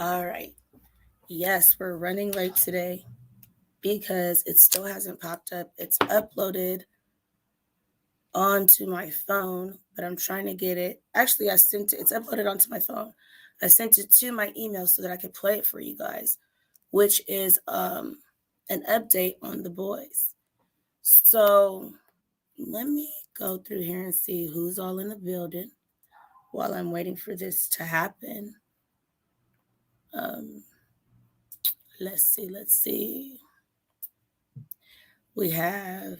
All right. Yes, we're running late today because it still hasn't popped up. It's uploaded onto my phone, but I'm trying to get it. Actually, I sent it. It's uploaded onto my phone. I sent it to my email so that I could play it for you guys, which is an update on the boys. So let me go through here and see who's all in the building while I'm waiting for this to happen. Um, let's see. We have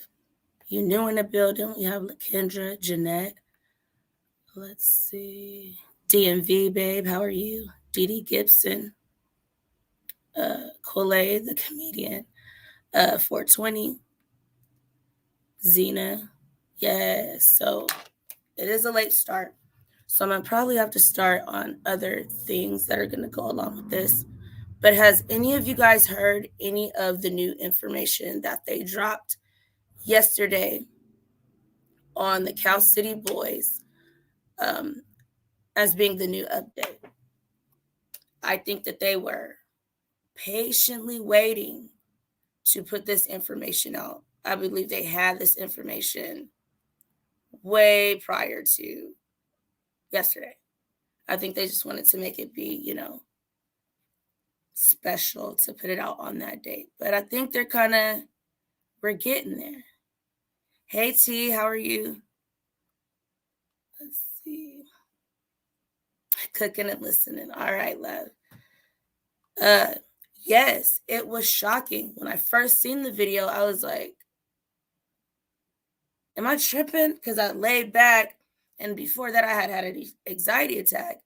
you new in the building. We have LaKendra, Jeanette. Let's see. DMV, babe, how are you? Dee Dee Gibson, Coley, the comedian, 420, Zena. Yes, so it is a late start. So I'm going to probably have to start on other things that are going to go along with this. But has any of you guys heard any of the new information that they dropped yesterday on the Cal City Boys as being the new update? I think that they were patiently waiting to put this information out. I believe they had this information way prior to yesterday. I think they just wanted to make it be, special to put it out on that date. But I think we're getting there. Hey T, how are you? Let's see. Cooking and listening. All right, love. Yes, it was shocking. When I first seen the video, I was like, am I tripping? Because I laid back, and before that I had an anxiety attack.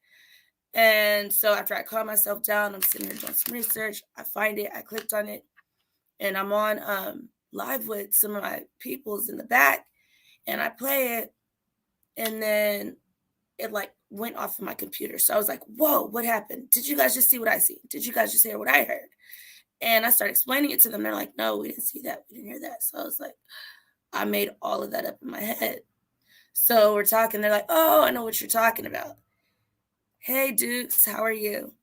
And so after I calmed myself down, I'm sitting here doing some research. I find it, I clicked on it, and I'm on live with some of my peoples in the back, and I play it, and then it went off of my computer. So I was like, whoa, what happened? Did you guys just see what I see? Did you guys just hear what I heard? And I started explaining it to them. They're like, no, we didn't see that. We didn't hear that. So I was like, I made all of that up in my head. So we're talking. They're like, oh, I know what you're talking about. Hey, Dukes, how are you?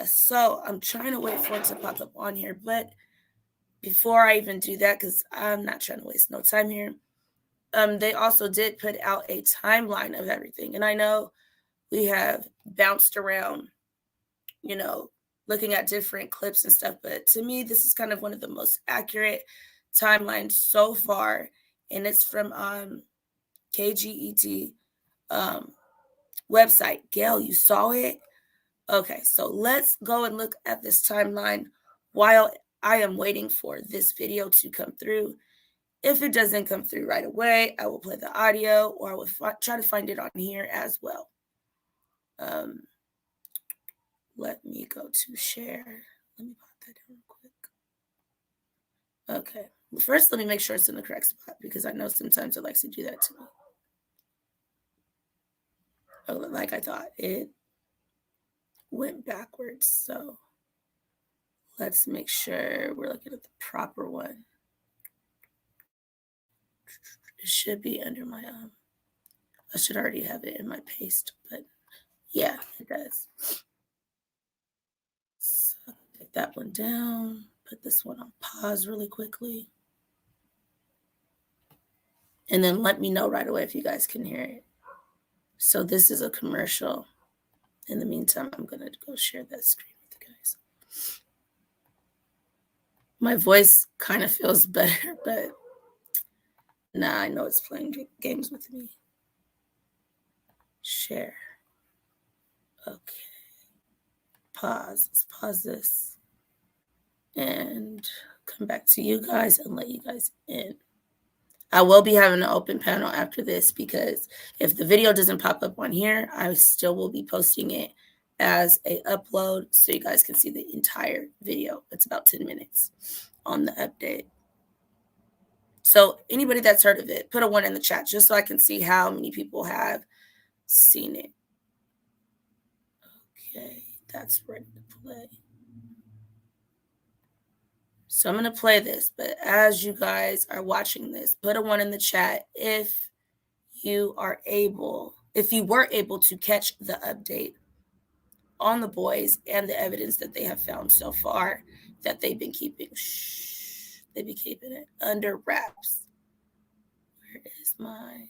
So I'm trying to wait for it to pop up on here. But before I even do that, because I'm not trying to waste no time here, they also did put out a timeline of everything. And I know we have bounced around, looking at different clips and stuff. But to me, this is kind of one of the most accurate timelines so far. And it's from KGET website. Gail, you saw it? Okay, so let's go and look at this timeline while I am waiting for this video to come through. If it doesn't come through right away, I will play the audio, or I will try to find it on here as well. Let me go to share. Let me pop that down real quick. Okay, well, first let me make sure it's in the correct spot, because I know sometimes it likes to do that to me. Oh, like I thought, it went backwards. So let's make sure we're looking at the proper one. It should be under my I should already have it in my paste, but yeah, it does. So take that one down, put this one on pause really quickly, and then let me know right away if you guys can hear it. So this is a commercial. In the meantime, I'm gonna go share that screen with you guys. My voice kind of feels better, but nah, I know it's playing games with me. Share. Okay. Pause. Let's pause this and come back to you guys and let you guys in. I will be having an open panel after this, because if the video doesn't pop up on here, I still will be posting it as a upload so you guys can see the entire video. It's about 10 minutes on the update. So anybody that's heard of it, put a 1 in the chat just so I can see how many people have seen it. Okay, that's ready to play. So I'm going to play this, but as you guys are watching this, put a 1 in the chat if you were able to catch the update on the boys and the evidence that they have found so far that they've been keeping. They've been keeping it under wraps. Where is my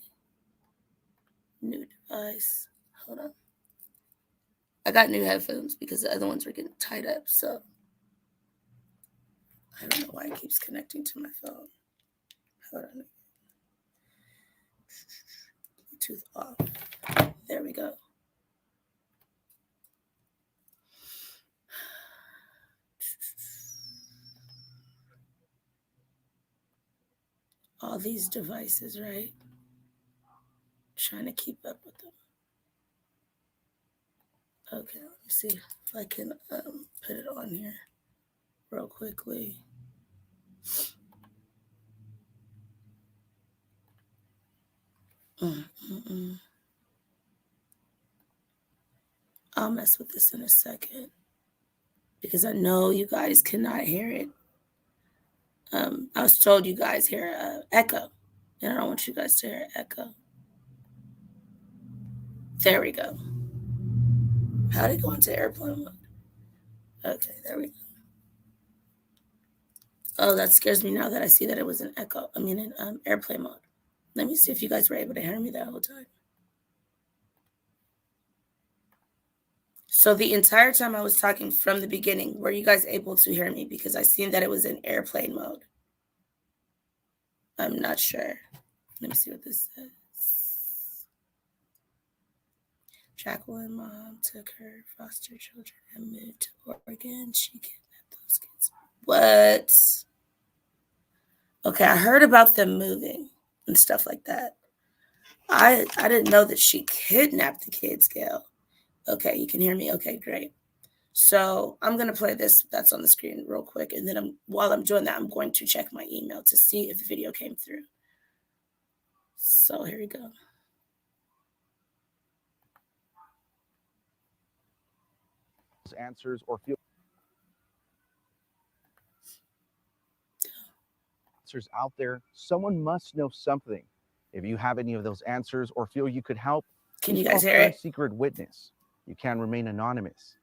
new device? Hold on. I got new headphones because the other ones were getting tied up, so I don't know why it keeps connecting to my phone. Hold on. Bluetooth off. There we go. All these devices, right? Trying to keep up with them. Okay, let me see if I can put it on here real quickly. I'll mess with this in a second because I know you guys cannot hear it. I was told you guys hear echo, and I don't want you guys to hear echo. There we go. How did it go into airplane mode? Okay, there we go. Oh, that scares me now that I see that it was in echo. I mean, in airplane mode. Let me see if you guys were able to hear me that whole time. So the entire time I was talking from the beginning, were you guys able to hear me? Because I seen that it was in airplane mode. I'm not sure. Let me see what this says. Jacqueline mom took her foster children and moved to Oregon. She kidnapped those kids. What? Okay, I heard about them moving and stuff like that. I didn't know that she kidnapped the kids, Gail. Okay, you can hear me? Okay, great. So I'm going to play this that's on the screen real quick. And then while I'm doing that, I'm going to check my email to see if the video came through. So here we go. Answers or feel answers out there, someone must know something. If you have any of those answers or feel you could help, can you guys hear it? Secret witness. You can remain anonymous.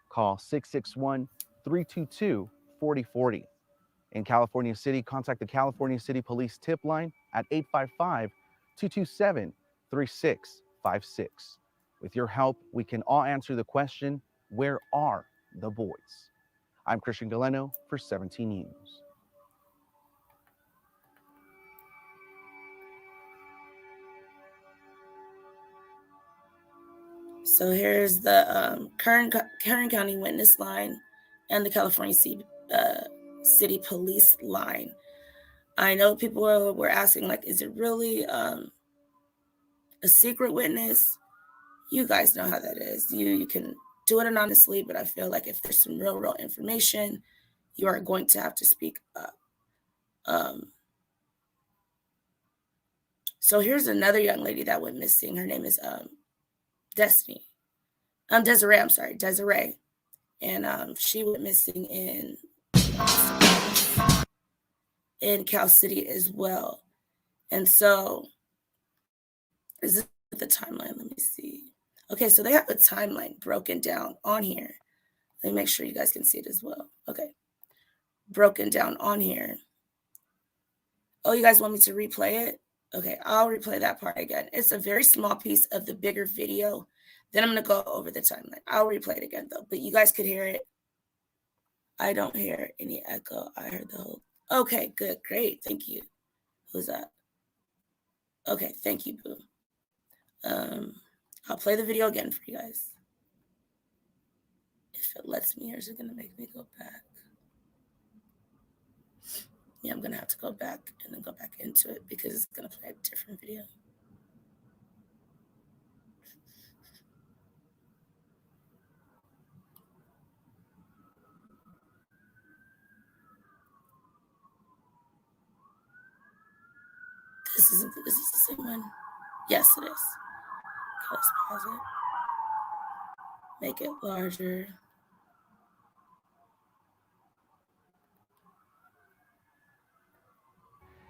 Call 661-322-4040. In California City, contact the California City Police tip line at 855-227-3656. With your help, we can all answer the question, where are the boys? I'm Christian Galeno for 17 News. So here's the Kern County witness line and the California City Police line. I know people were asking, like, is it really a secret witness? You guys know how that is. You can do it anonymously, but I feel like if there's some real information, you are going to have to speak up. So here's another young lady that went missing. Her name is Desiree. And she went missing in Cal City as well. And so is this the timeline? Let me see. Okay, so they have a timeline broken down on here. Let me make sure you guys can see it as well. Okay. Broken down on here. Oh, you guys want me to replay it? Okay, I'll replay that part again. It's a very small piece of the bigger video. Then I'm going to go over the timeline. I'll replay it again, though. But you guys could hear it. I don't hear any echo. I heard the whole... Okay, good. Great. Thank you. Who's that? Okay, thank you, Boo. I'll play the video again for you guys. If it lets me, or is it going to make me go back? Yeah, I'm going to have to go back and then go back into it because it's going to play a different video. This is the same one. Yes, it is. Okay, let's pause it. Make it larger.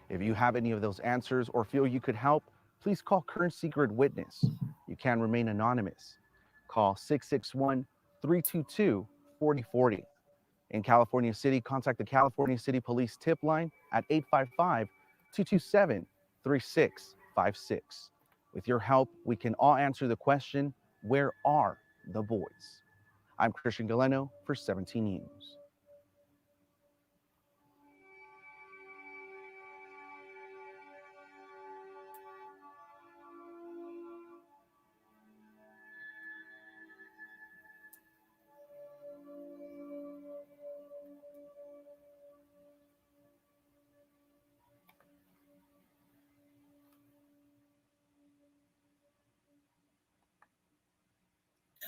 If you have any of those answers or feel you could help, please call Current Secret Witness. You can remain anonymous. Call 322-4040. In California City, contact the California City Police tip line at 855-227-3656. With your help, we can all answer the question, where are the boys? I'm Christian Galeno for 17 News.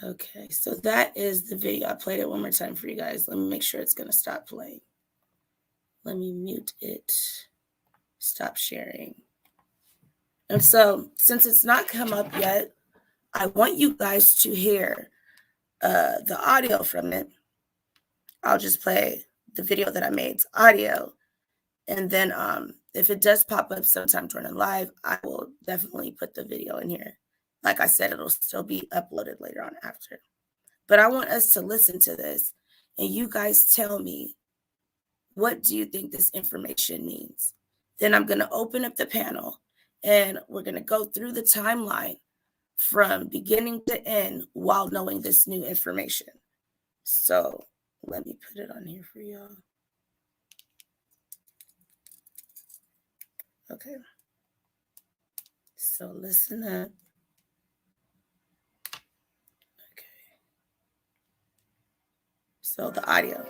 Okay, so that is the video. I played it one more time for you guys. Let me make sure it's going to stop playing. Let me mute it. Stop sharing. And so, since it's not come up yet, I want you guys to hear the audio from it. I'll just play the video that I made's audio. And then if it does pop up sometime during the live, I will definitely put the video in here. Like I said, it'll still be uploaded later on after. But I want us to listen to this, and you guys tell me, what do you think this information means? Then I'm going to open up the panel, and we're going to go through the timeline from beginning to end while knowing this new information. So let me put it on here for y'all. Okay. So listen up. So the audio.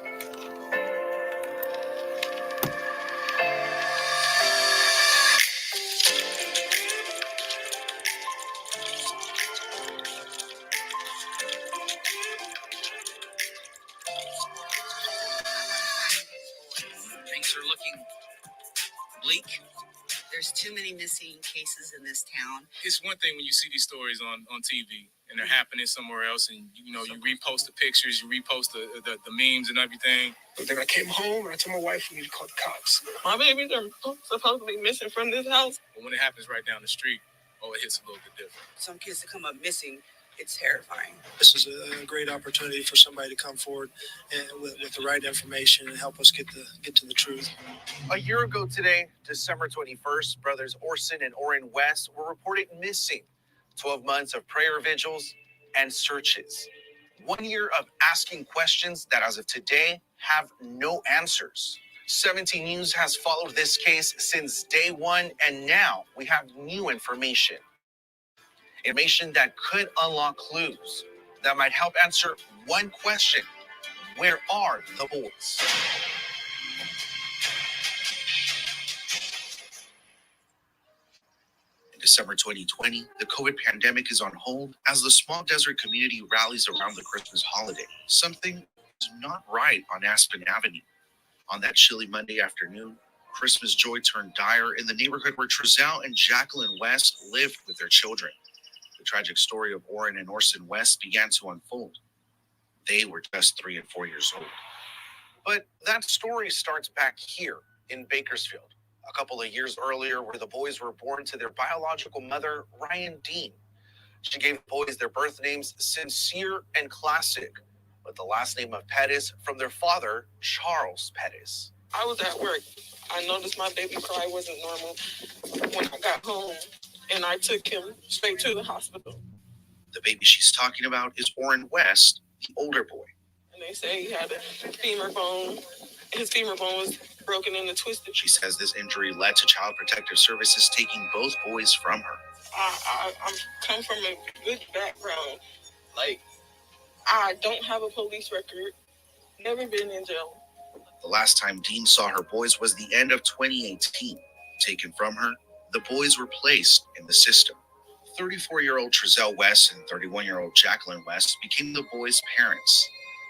Things are looking bleak. There's too many missing cases in this town. It's one thing when you see these stories on TV and they're happening somewhere else, and you repost the pictures, you repost the memes and everything. But then I came home and I told my wife we need to call the cops. My babies are supposed to be missing from this house. But when it happens right down the street, it hits a little bit different. Some kids that come up missing, it's terrifying. This is a great opportunity for somebody to come forward and with the right information and help us get to the truth. A year ago today, December 21st, brothers Orson and Orrin West were reported missing. 12 months of prayer vigils and searches. 1 year of asking questions that, as of today, have no answers. 17 News has followed this case since day one, and now we have new information. Information that could unlock clues that might help answer one question: where are the boys? In December 2020, the COVID pandemic is on hold as the small desert community rallies around the Christmas holiday. Something is not right on Aspen Avenue. On that chilly Monday afternoon, Christmas joy turned dire in the neighborhood where Trezell and Jacqueline West lived with their children. The tragic story of Orrin and Orson West began to unfold. They were just 3 and 4 years old. But that story starts back here in Bakersfield, a couple of years earlier, where the boys were born to their biological mother, Ryan Dean. She gave the boys their birth names Sincere and Classic, with the last name of Pettus from their father, Charles Pettus. I was at work. I noticed my baby cry wasn't normal when I got home, and I took him straight to the hospital. The baby she's talking about is Orrin West, the older boy. And they say he had a femur bone. His femur bone was broken and twisted. She says this injury led to Child Protective Services taking both boys from her. I'm come from a good background. Like, I don't have a police record. Never been in jail. The last time Dean saw her boys was the end of 2018. Taken from her, the boys were placed in the system. 34-year-old Trezell West and 31-year-old Jacqueline West became the boys' parents,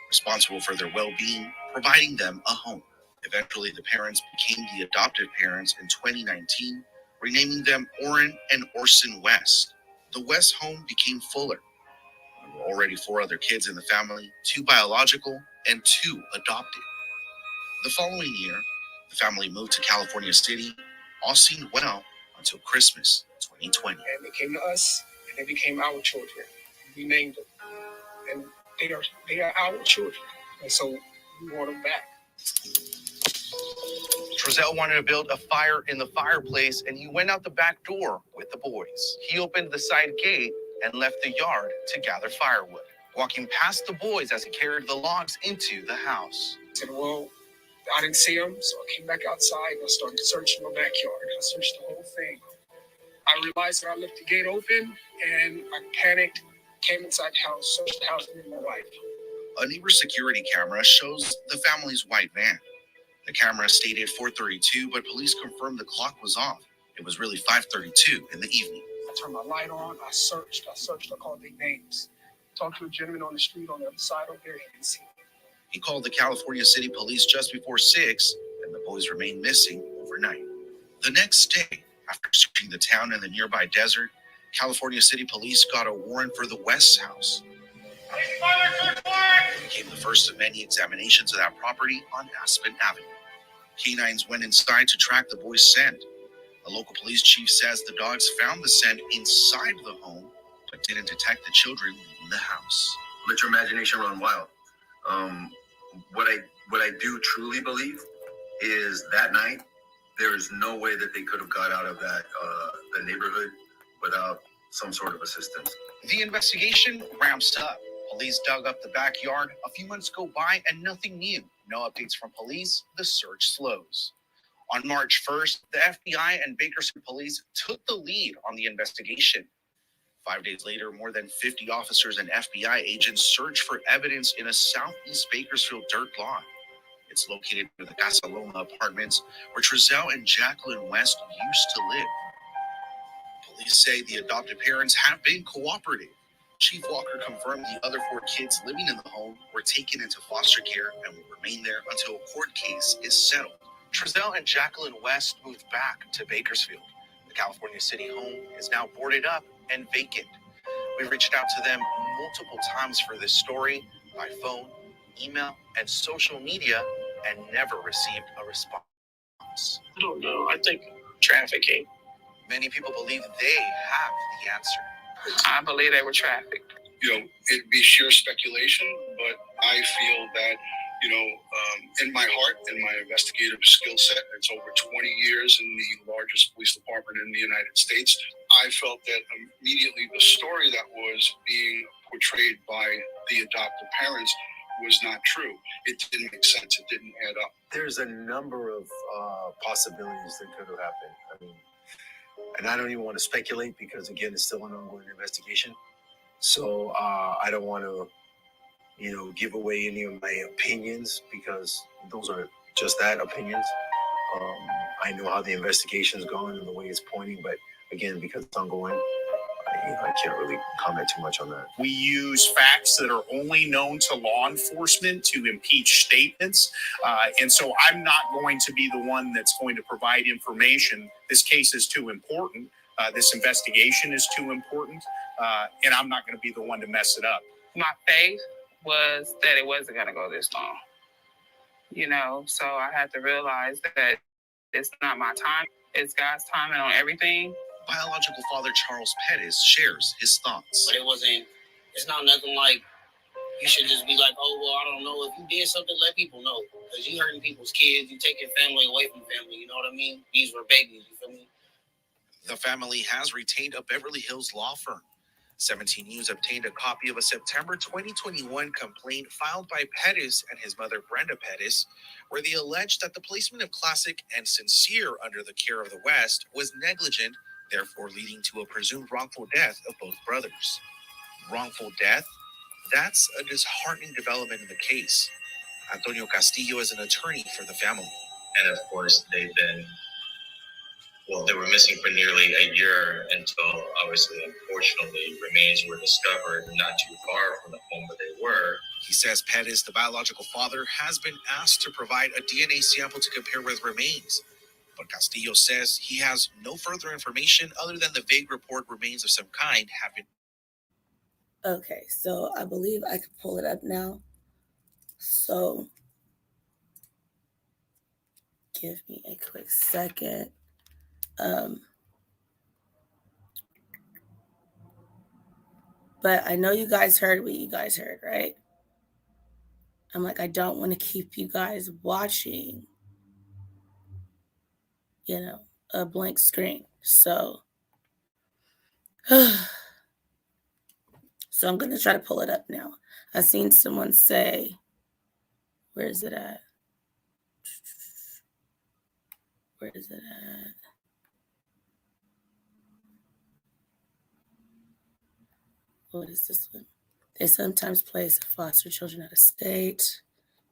responsible for their well-being, providing them a home. Eventually, the parents became the adoptive parents in 2019, renaming them Orrin and Orson West. The West home became fuller. There were already 4 other kids in the family, 2 biological and 2 adopted. The following year, the family moved to California City. All seemed well until Christmas 2020. And they came to us, and they became our children. We named them. And they are our children, and so we want them back. Trezell wanted to build a fire in the fireplace, and he went out the back door with the boys. He opened the side gate and left the yard to gather firewood, walking past the boys as he carried the logs into the house. I said, well, I didn't see them, so I came back outside and I started searching my backyard. I searched the whole thing. I realized that I left the gate open, and I panicked, came inside the house, searched the house with my wife. A neighbor's security camera shows the family's white van. The camera stated 4:32, but police confirmed the clock was off. It was really 5:32 in the evening. I turned my light on, I searched, I called their names. Talked to a gentleman on the street on the other side over there, he didn't see me. He called the California City Police just before 6, and the boys remained missing overnight. The next day, after searching the town and the nearby desert, California City Police got a warrant for the West's house. It became the first of many examinations of that property on Aspen Avenue. Canines went inside to track the boys' scent. A local police chief says the dogs found the scent inside the home, but didn't detect the children leaving the house. Let your imagination run wild. What I do truly believe is that night there is no way that they could have got out of that the neighborhood without some sort of assistance. The investigation ramps up. Police dug up the backyard. A few months go by and nothing new. No updates from police. The search slows. On March 1st, the FBI and Bakersfield police took the lead on the investigation. 5 days later, more than 50 officers and FBI agents searched for evidence in a southeast Bakersfield dirt lot. It's located near the Casa Loma apartments where Trezell and Jacqueline West used to live. Police say the adoptive parents have been cooperative. Chief Walker confirmed the other 4 kids living in the home were taken into foster care and will remain there until a court case is settled. Trezell and Jacqueline West moved back to Bakersfield. The California City home is now boarded up and vacant. We reached out to them multiple times for this story by phone, email, and social media and never received a response. I don't know. I think trafficking. Many people believe they have the answer. I believe they were trafficked. It'd be sheer speculation, but I feel that, in my heart, in my investigative skill set, it's over 20 years in the largest police department in the United States. I felt that immediately the story that was being portrayed by the adoptive parents was not true. It didn't make sense. It didn't add up. There's a number of possibilities that could have happened. And I don't even want to speculate because, again, it's still an ongoing investigation. So I don't want to, give away any of my opinions because those are just that, opinions. I know how the investigation is going and the way it's pointing, but again, because it's ongoing, I can't really comment too much on that. We use facts that are only known to law enforcement to impeach statements. And so I'm not going to be the one that's going to provide information. This case is too important. This investigation is too important. And I'm not going to be the one to mess it up. My faith was that it wasn't going to go this long. So I had to realize that it's not my time. It's God's timing on everything. Biological father Charles Pettus shares his thoughts. But it's not nothing like you should just be like, oh, well, I don't know. If you did something, let people know. Because you hurting people's kids, you taking family away from family, you know what I mean? These were babies, you feel me? The family has retained a Beverly Hills law firm. 17 News obtained a copy of a September 2021 complaint filed by Pettus and his mother Brenda Pettus, where they alleged that the placement of Classic and Sincere under the care of the West was negligent, therefore leading to a presumed wrongful death of both brothers. Wrongful death? That's a disheartening development in the case. Antonio Castillo is an attorney for the family. And of course, they were missing for nearly a year until, obviously, unfortunately, remains were discovered not too far from the home where they were. He says Pettus, the biological father, has been asked to provide a DNA sample to compare with remains. But Castillo says he has no further information other than the vague report remains of some kind have been. Okay, so I believe I can pull it up now. So give me a quick second. But I know you guys heard what you guys heard, right? I'm like, I don't want to keep you guys watching, a blank screen. So I'm going to try to pull it up now. I seen someone say, where is it at? Where is it at? What is this one? They sometimes place foster children out of state.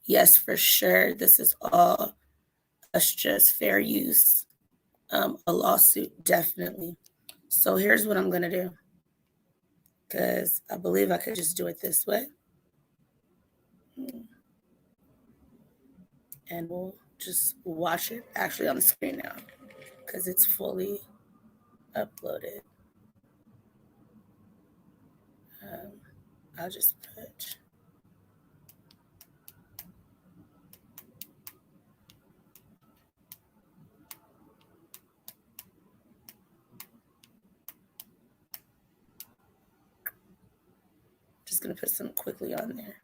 Yes, for sure. This is all us just fair use. A lawsuit, definitely. So here's what I'm going to do, because I believe I could just do it this way. And we'll just watch it actually on the screen now, because it's fully uploaded. I'll just put... Just going to put some quickly on there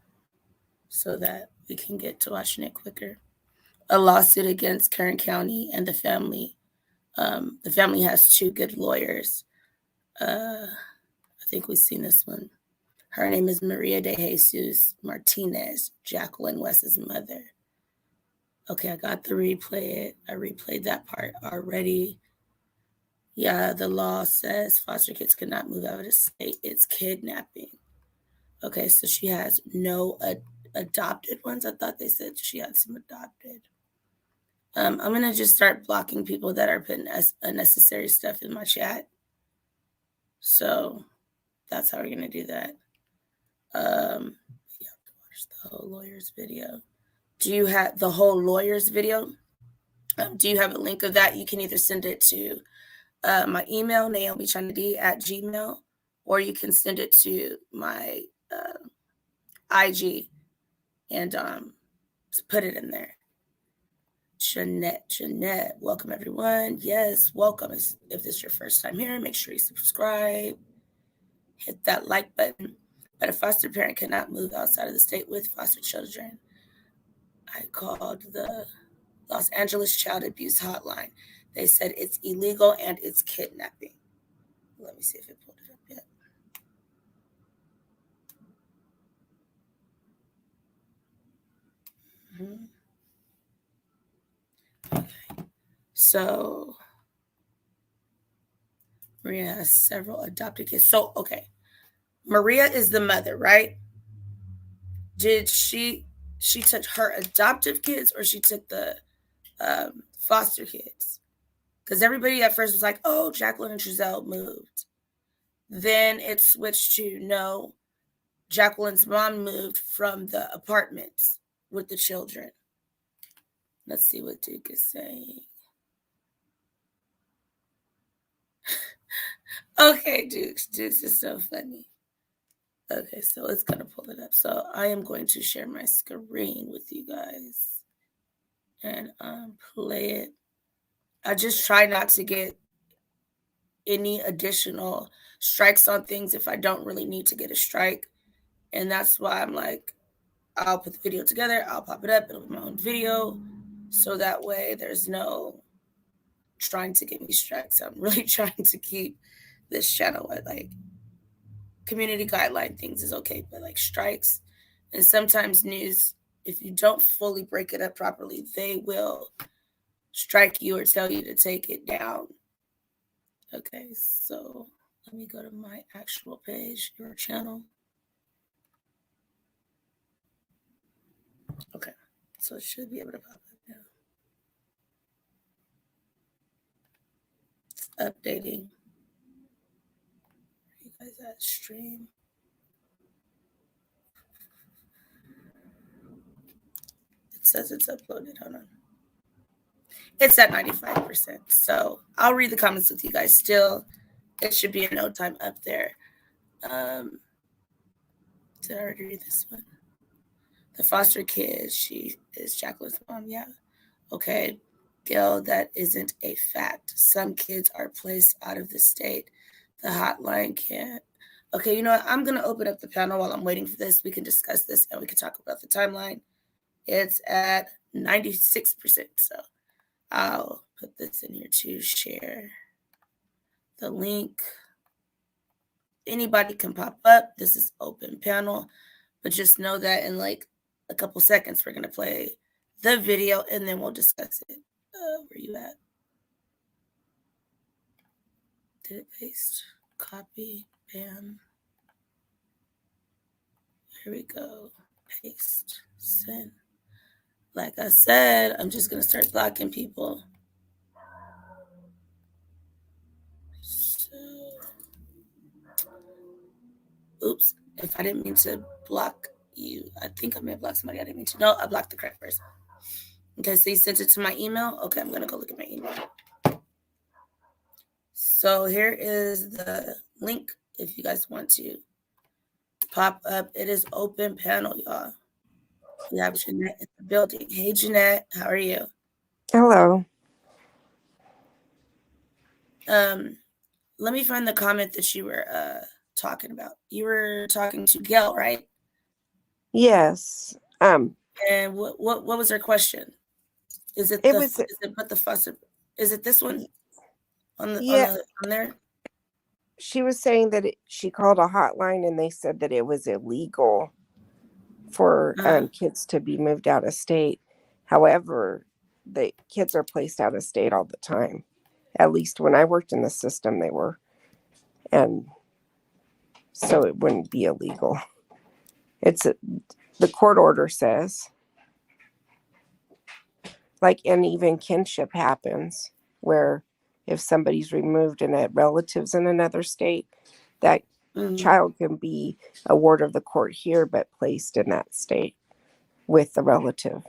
so that we can get to watching it quicker. A lawsuit against Kern County and the family. The family has 2 good lawyers. I think we've seen this one. Her name is Maria de Jesus Martinez, Jacqueline West's mother. Okay, I got the replay. I replayed that part already. Yeah, the law says foster kids cannot move out of the state. It's kidnapping. Okay, so she has no adopted ones. I thought they said she had some adopted. I'm going to just start blocking people that are putting unnecessary stuff in my chat. So that's how we're going to do that. You have to watch the whole lawyer's video. Do you have the whole lawyer's video? Do you have a link of that? You can either send it to my email, naomichanadi@gmail.com, or you can send it to my IG and put it in there. Jeanette, welcome everyone. Yes, welcome. If this is your first time here, make sure you subscribe, hit that like button. But a foster parent cannot move outside of the state with foster children. I called the Los Angeles Child Abuse Hotline. They said it's illegal and it's kidnapping. Let me see if it pulled it up yet. Okay. So Maria has several adopted kids. So, okay. Maria is the mother, right? Did she took her adoptive kids, or she took the foster kids? Because everybody at first was like, oh, Jacqueline and Giselle moved. Then it switched to no, Jacqueline's mom moved from the apartments with the children. Let's see what Duke is saying. Okay, Dukes is so funny. Okay, so it's going to pull it up. So I am going to share my screen with you guys and play it. I just try not to get any additional strikes on things if I don't really need to get a strike. And that's why I'm like, I'll put the video together, I'll pop it up, it'll be my own video. So that way there's no trying to get me strikes. I'm really trying to keep this channel at like community guideline things is okay, but like strikes and sometimes news, if you don't fully break it up properly, they will strike you or tell you to take it down. Okay, so let me go to my actual page, your channel. Okay, so it should be able to pop up now. It's updating. You guys at stream. It says it's uploaded. Hold on. It's at 95%. So I'll read the comments with you guys still. It should be in no time up there. Did I already read this one? The foster kid, she is Jacqueline's mom. Yeah. Okay. Gail, that isn't a fact. Some kids are placed out of the state. The hotline can't. Okay, you know what? I'm going to open up the panel while I'm waiting for this. We can discuss this and we can talk about the timeline. It's at 96%. So I'll put this in here to share the link. Anybody can pop up. This is open panel. But just know that in like a couple seconds, we're going to play the video and then we'll discuss it. Where you at? Did it paste? Copy. Bam. Here we go. Paste. Send. Like I said, I'm just going to start blocking people. So, oops. If I didn't mean to block you, I think I may have blocked somebody. I didn't mean to. No, I blocked the correct person. Okay, so you sent it to my email. Okay, I'm going to go look at my email. So here is the link if you guys want to pop up. It is open panel, y'all. We have Jeanette in the building. Hey, Jeanette, how are you? Hello. Let me find the comment that you were talking about. You were talking to Gail, right? Yes. And what was her question? Is it the foster? Is it this one on there? She was saying that she called a hotline and they said that it was illegal for kids to be moved out of state. However, the kids are placed out of state all the time. At least when I worked in the system, they were. And so it wouldn't be illegal. The court order says, like, and even kinship happens where if somebody's removed and a relative's in another state, that child can be a ward of the court here, but placed in that state with the relative.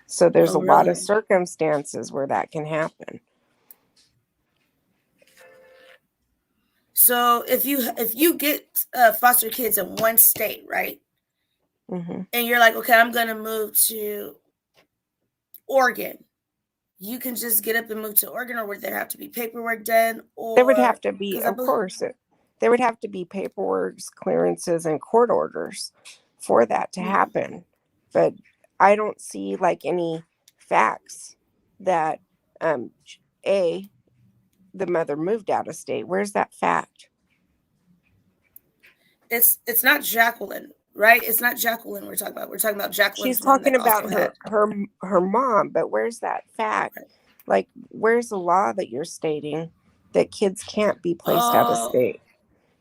So there's a lot of circumstances where that can happen. So if you get foster kids in one state, right? Mm-hmm. And you're like, okay, I'm going to move to Oregon. You can just get up and move to Oregon, or would there have to be paperwork done? Or there would have to be, of course, there would have to be paperwork, clearances, and court orders for that to happen. But I don't see like any facts that the mother moved out of state. Where's that fact? It's not Jacqueline, right? It's not Jacqueline we're talking about. We're talking about Jacqueline's. She's talking about her mom, but where's that fact? Right. Like, where's the law that you're stating that kids can't be placed out of state?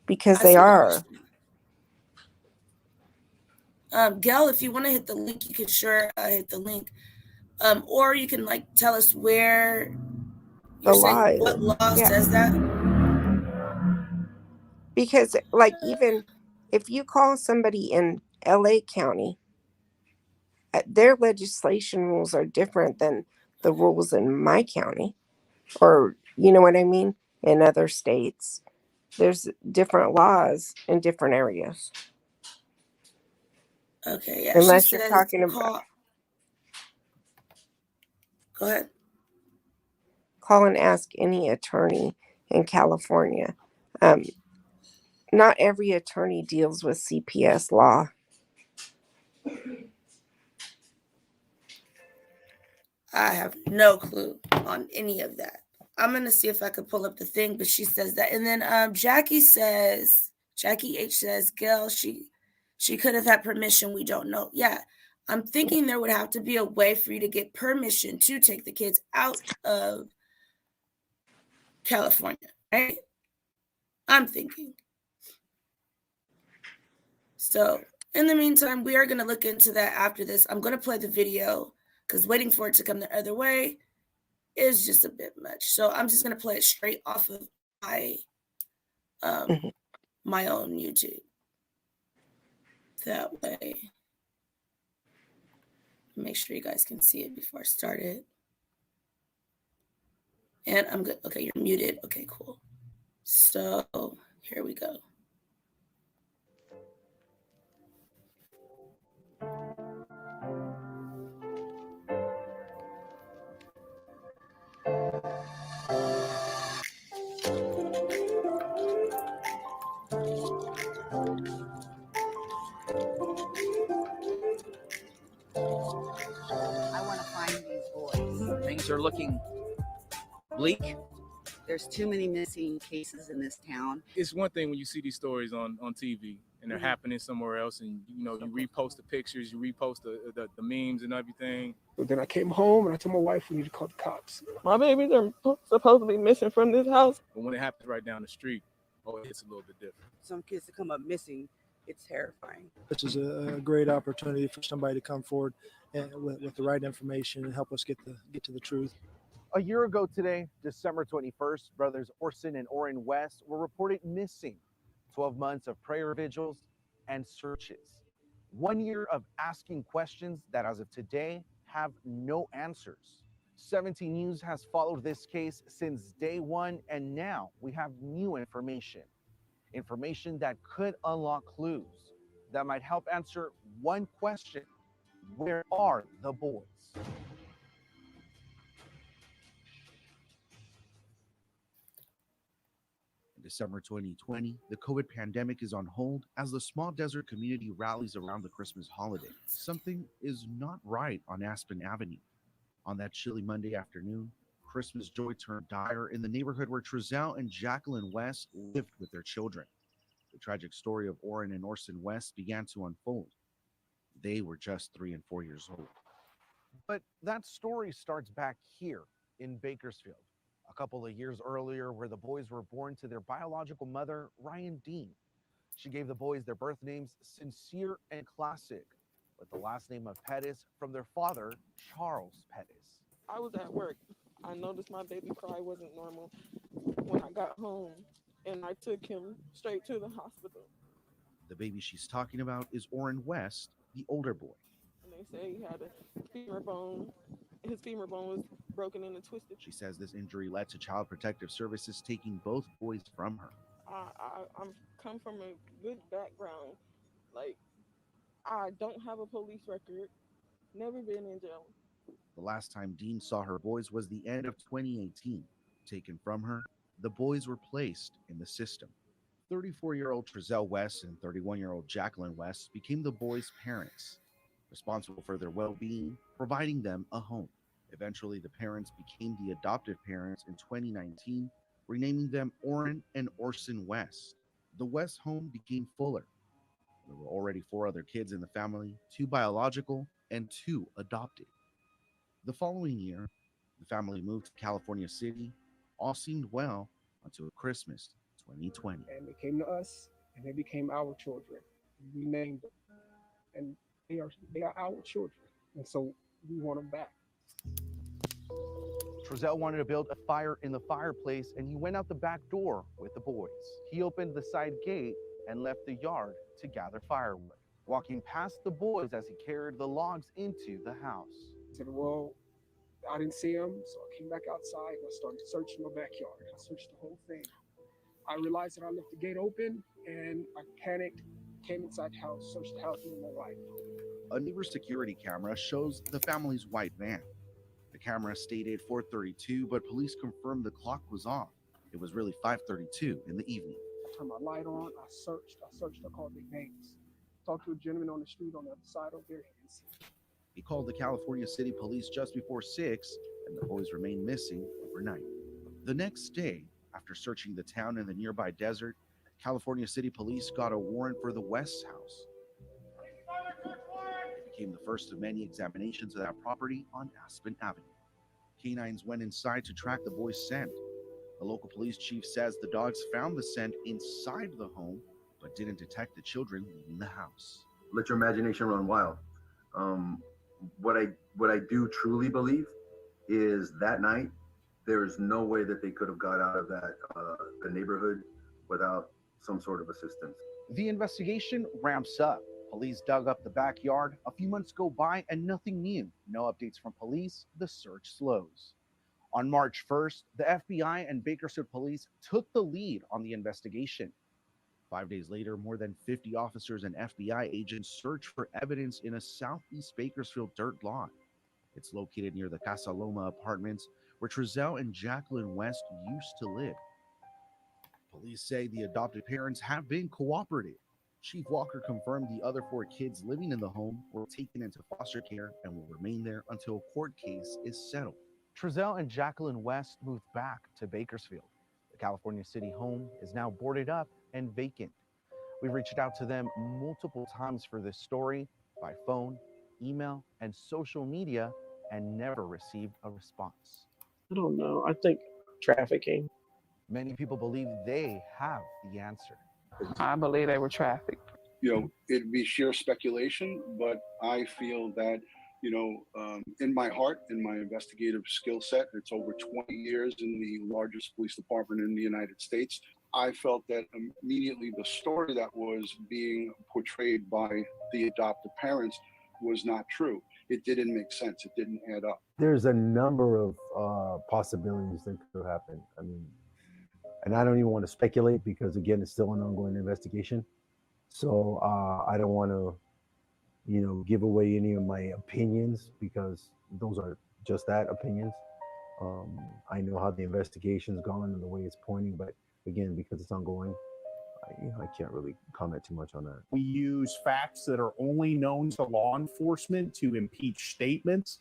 Because they are. Gail, if you want to hit the link, you can hit the link. Or you can like tell us where the law is. What law says that? Because like even if you call somebody in LA County, their legislation rules are different than the rules in my county, or you know what I mean? In other states, there's different laws in different areas. Okay, yeah. Unless you're talking about. Go ahead. Call and ask any attorney in California. Not every attorney deals with CPS law. I have no clue on any of that. I'm going to see if I could pull up the thing, but she says that. And then Jackie H says, Gail, she could have had permission. We don't know. Yeah, I'm thinking there would have to be a way for you to get permission to take the kids out of California, right? I'm thinking. So in the meantime, we are going to look into that after this. I'm going to play the video because waiting for it to come the other way is just a bit much. So I'm just going to play it straight off of my my own YouTube. That way, make sure you guys can see it before I start it. And I'm good. Okay, you're muted. Okay, cool. So here we go. things are looking bleak. There's too many missing cases in this town. It's one thing when you see these stories on TV and they're happening somewhere else, and you repost the pictures, you repost the memes and everything. But then I came home and I told my wife we need to call the cops. My babies are supposed to be missing from this house. But when it happens right down the street, it hits a little bit different. Some kids that come up missing, it's terrifying. This is a great opportunity for somebody to come forward and with the right information and help us get to the truth. A year ago today, December 21st, brothers Orson and Orrin West were reported missing. 12 months of prayer vigils and searches. 1 year of asking questions that, as of today, have no answers. 17 News has followed this case since day one, and now we have new information. Information that could unlock clues that might help answer one question: where are the boys? In December 2020, the COVID pandemic is on hold as the small desert community rallies around the Christmas holiday. Something is not right on Aspen Avenue. On that chilly Monday afternoon, Christmas joy turned dire in the neighborhood where Trezell and Jacqueline West lived with their children. The tragic story of Orrin and Orson West began to unfold. They were just 3 and 4 years old. But that story starts back here in Bakersfield, a couple of years earlier, where the boys were born to their biological mother, Ryan Dean. She gave the boys their birth names Sincere and Classic, with the last name of Pettus from their father, Charles Pettus. I was at work. I noticed my baby cry wasn't normal when I got home, and I took him straight to the hospital. The baby she's talking about is Orrin West, the older boy. And they say he had a femur bone. His femur bone was broken and twisted. She says this injury led to Child Protective Services taking both boys from her. I've come from a good background. Like, I don't have a police record, never been in jail. The last time Dean saw her boys was the end of 2018. Taken from her, the boys were placed in the system. 34-year-old Trezell West and 31-year-old Jacqueline West became the boys' parents, responsible for their well-being, providing them a home. Eventually, the parents became the adoptive parents in 2019, renaming them Orrin and Orson West. The West home became fuller. There were already 4 other kids in the family, 2 biological and 2 adopted. The following year, the family moved to California City. All seemed well until Christmas 2020. And they came to us, and they became our children. We named them, and they are our children, and so we want them back. Trezell wanted to build a fire in the fireplace, and he went out the back door with the boys. He opened the side gate and left the yard to gather firewood, walking past the boys as he carried the logs into the house. I said, well, I didn't see them, so I came back outside and I started searching my backyard. I searched the whole thing. I realized that I left the gate open, and I panicked, came inside the house, searched the house with my wife. A neighbor's security camera shows the family's white van. The camera stated 4:32, but police confirmed the clock was off. It was really 5:32 in the evening. I turned my light on, I searched, I called their names. Talked to a gentleman on the street on the other side over there. He didn't see me. He called the California City Police just before 6, and the boys remained missing overnight. The next day, after searching the town and the nearby desert, California City Police got a warrant for the West's house. It became the first of many examinations of that property on Aspen Avenue. Canines went inside to track the boys' scent. The local police chief says the dogs found the scent inside the home, but didn't detect the children leaving the house. Let your imagination run wild. What I do truly believe is that night, there is no way that they could have got out of that the neighborhood without some sort of assistance. The investigation ramps up. Police dug up the backyard. A few months go by and nothing new. No updates from police. The search slows. On March 1st, the FBI and Bakersfield police took the lead on the investigation. 5 days later, more than 50 officers and FBI agents searched for evidence in a southeast Bakersfield dirt lot. It's located near the Casa Loma apartments where Trezell and Jacqueline West used to live. Police say the adopted parents have been cooperative. Chief Walker confirmed the other 4 kids living in the home were taken into foster care and will remain there until a court case is settled. Trezell and Jacqueline West moved back to Bakersfield. The California City home is now boarded up and vacant. We've reached out to them multiple times for this story by phone, email, and social media, and never received a response. I don't know. I think trafficking. Many people believe they have the answer. I believe they were trafficked. It'd be sheer speculation, but I feel that, in my heart, in my investigative skill set, it's over 20 years in the largest police department in the United States. I felt that immediately the story that was being portrayed by the adoptive parents was not true. It didn't make sense. It didn't add up. There's a number of possibilities that could happen. I mean, and I don't even want to speculate because, again, it's still an ongoing investigation. So I don't want to, give away any of my opinions because those are just that, opinions. I know how the investigation's gone and the way it's pointing, but again, because it's ongoing, I can't really comment too much on that. We use facts that are only known to law enforcement to impeach statements.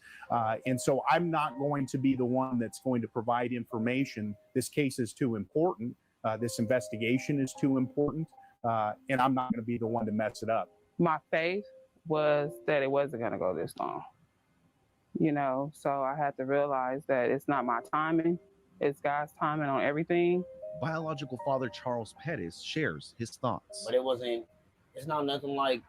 And so I'm not going to be the one that's going to provide information. This case is too important. This investigation is too important. And I'm not going to be the one to mess it up. My faith was that it wasn't going to go this long. So I had to realize that it's not my timing. It's God's timing on everything. Biological father Charles Pettus shares his thoughts. But it's not nothing like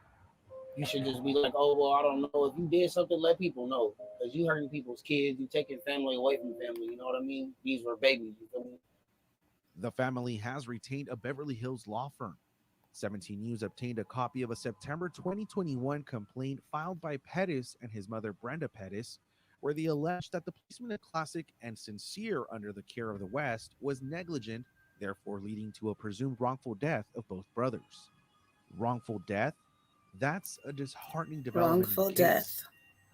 you should just be like, oh, well, I don't know. If you did something, let people know. Because you hurting people's kids, you taking family away from family, you know what I mean? These were babies, you feel me? The family has retained a Beverly Hills law firm. 17 News obtained a copy of a September 2021 complaint filed by Pettus and his mother Brenda Pettus, where they alleged that the placement of Classic and Sincere under the care of the West was negligent, therefore leading to a presumed wrongful death of both brothers. Wrongful death? That's a disheartening development. Wrongful death.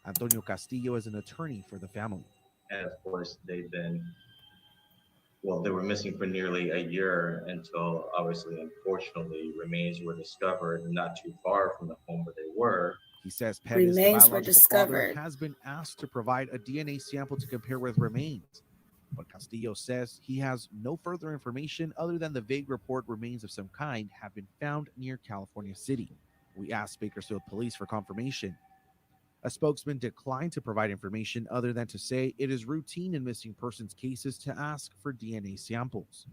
Antonio Castillo is an attorney for the family. And of course, they were missing for nearly a year until, obviously, unfortunately, remains were discovered not too far from the home where they were. He says Pettus, the Remains were biological discovered. father, has been asked to provide a DNA sample to compare with remains. But Castillo says he has no further information other than the vague report remains of some kind have been found near California City. We asked Bakersfield Police for confirmation. A spokesman declined to provide information other than to say it is routine in missing persons cases to ask for DNA samples.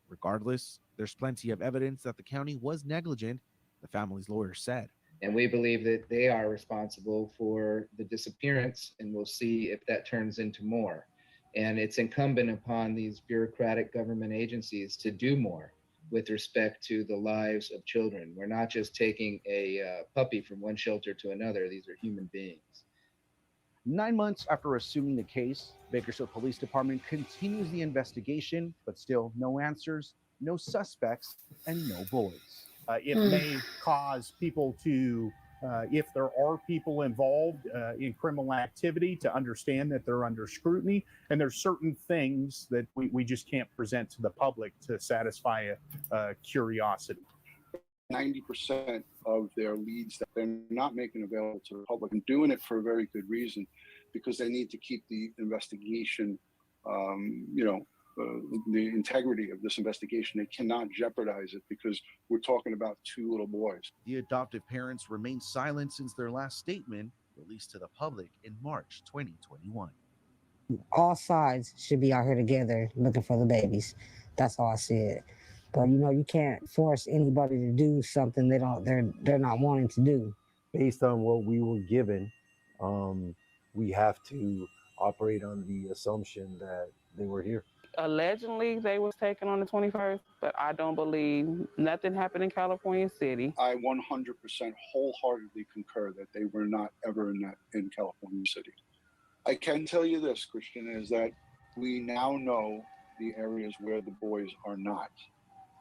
Regardless, there's plenty of evidence that the county was negligent, the family's lawyer said. And we believe that they are responsible for the disappearance, and we'll see if that turns into more. And it's incumbent upon these bureaucratic government agencies to do more with respect to the lives of children. We're not just taking a puppy from one shelter to another. These are human beings. 9 months after assuming the case, Bakersfield Police Department continues the investigation, but still no answers, no suspects, and no bullets. It may cause people to, if there are people involved in criminal activity, to understand that they're under scrutiny. And there's certain things that we just can't present to the public to satisfy a curiosity. 90% of their leads that they're not making available to the public, and doing it for a very good reason, because they need to keep the investigation, the integrity of this investigation. They cannot jeopardize it because we're talking about two little boys. The adoptive parents remain silent since their last statement released to the public in March 2021. All sides should be out here together looking for the babies. That's all I said. But you can't force anybody to do something they're not wanting to do. Based on what we were given, we have to operate on the assumption that they were here. Allegedly, they was taken on the 21st, but I don't believe nothing happened in California City. I 100% wholeheartedly concur that they were not ever in California City. I can tell you this, Christian, is that we now know the areas where the boys are not.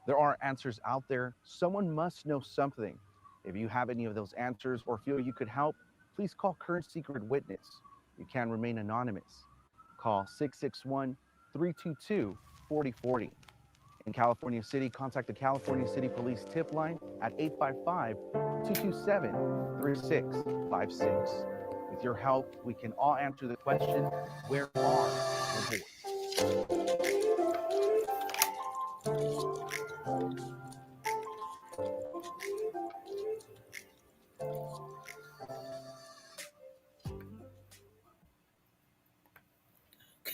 There are answers out there. Someone must know something. If you have any of those answers or feel you could help, please call Current Secret Witness. You can remain anonymous. Call 661-322-4040. In California City, contact the California City Police tip line at 855-227-3656. With your help, we can all answer the question, where are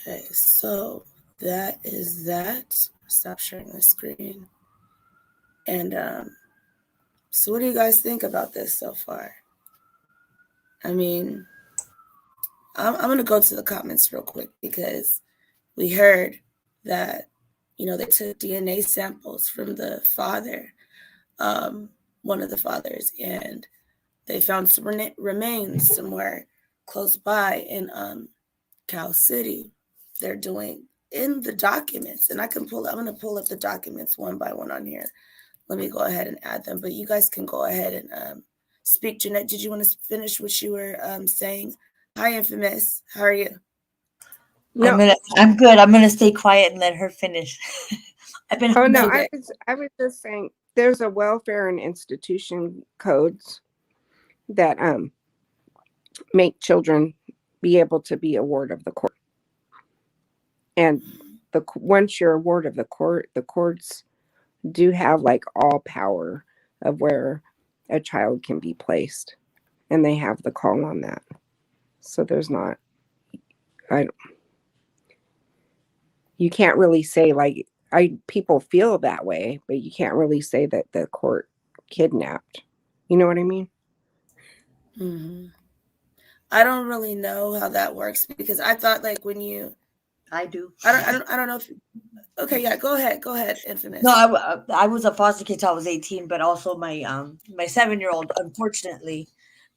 Okay, so that is that. Stop sharing the screen. And so what do you guys think about this so far? I mean, I'm going to go to the comments real quick because we heard that, they took DNA samples from the father, one of the fathers, and they found some remains somewhere close by in Cal City. They're doing in the documents, and I'm going to pull up the documents one by one on here. Let me go ahead and add them, but you guys can go ahead and speak. Jeanette, did you want to finish what you were saying? Hi, Infamous. How are you? No. I'm good. I'm gonna stay quiet and let her finish. I've been. Oh no, I was just saying there's a welfare and institution codes that make children be able to be a ward of the court. And once you're a ward of the court, the courts do have like all power of where a child can be placed, and they have the call on that. So there's not, you can't really say like, people feel that way, but you can't really say that the court kidnapped. You know what I mean? Mm-hmm. I don't really know how that works because I thought like when you, I do. I don't know if. Okay, yeah, go ahead, Infamous. No, I was a foster kid till I was 18, but also my 7-year-old, unfortunately,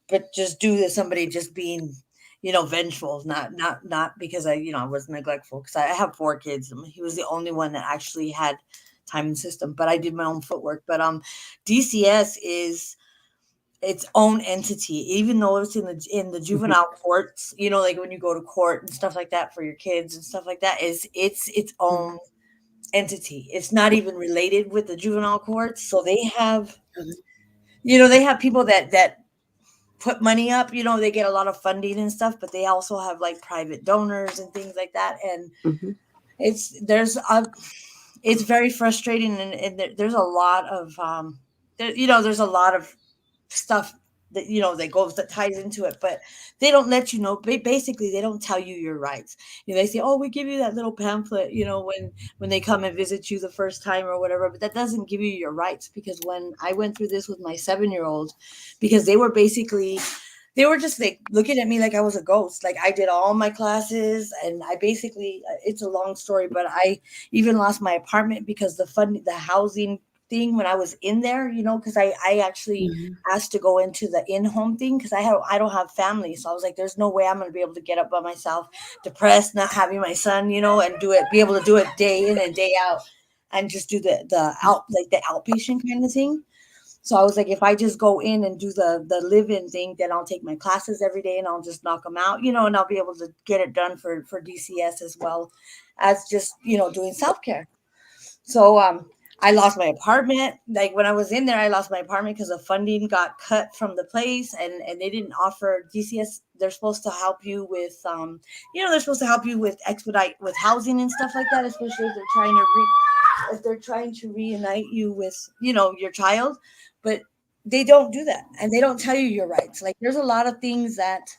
but just due to somebody just being, vengeful, not because I was neglectful, because I have 4 kids. He was the only one that actually had time and system, but I did my own footwork. But DCS is its own entity, even though it's in the juvenile courts, like when you go to court and stuff like that for your kids and stuff like that, it's its own entity. It's not even related with the juvenile courts. So they have, they have people that put money up, they get a lot of funding and stuff, but they also have like private donors and things like that. And it's very frustrating. And there's a lot of, there's a lot of stuff that that ties into it, but they don't let you know. Basically, they don't tell you your rights. They say, "Oh, we give you that little pamphlet," when they come and visit you the first time or whatever. But that doesn't give you your rights, because when I went through this with my 7-year-old, because they were just like looking at me like I was a ghost. Like I did all my classes, and I basically, it's a long story, but I even lost my apartment because the housing thing when I was in there, because I actually asked to go into the in-home thing because I don't have family. So I was like, there's no way I'm going to be able to get up by myself, depressed, not having my son, and be able to do it day in and day out and just do the outpatient kind of thing. So I was like, if I just go in and do the live-in thing, then I'll take my classes every day and I'll just knock them out, and I'll be able to get it done for DCS as well as just, doing self-care. So, I lost my apartment. Like when I was in there, I lost my apartment because the funding got cut from the place, and they didn't offer DCS. They're supposed to help you with, they're supposed to help you with expedite with housing and stuff like that, especially if they're trying to reunite you with, your child, but they don't do that. And they don't tell you your rights. Like there's a lot of things that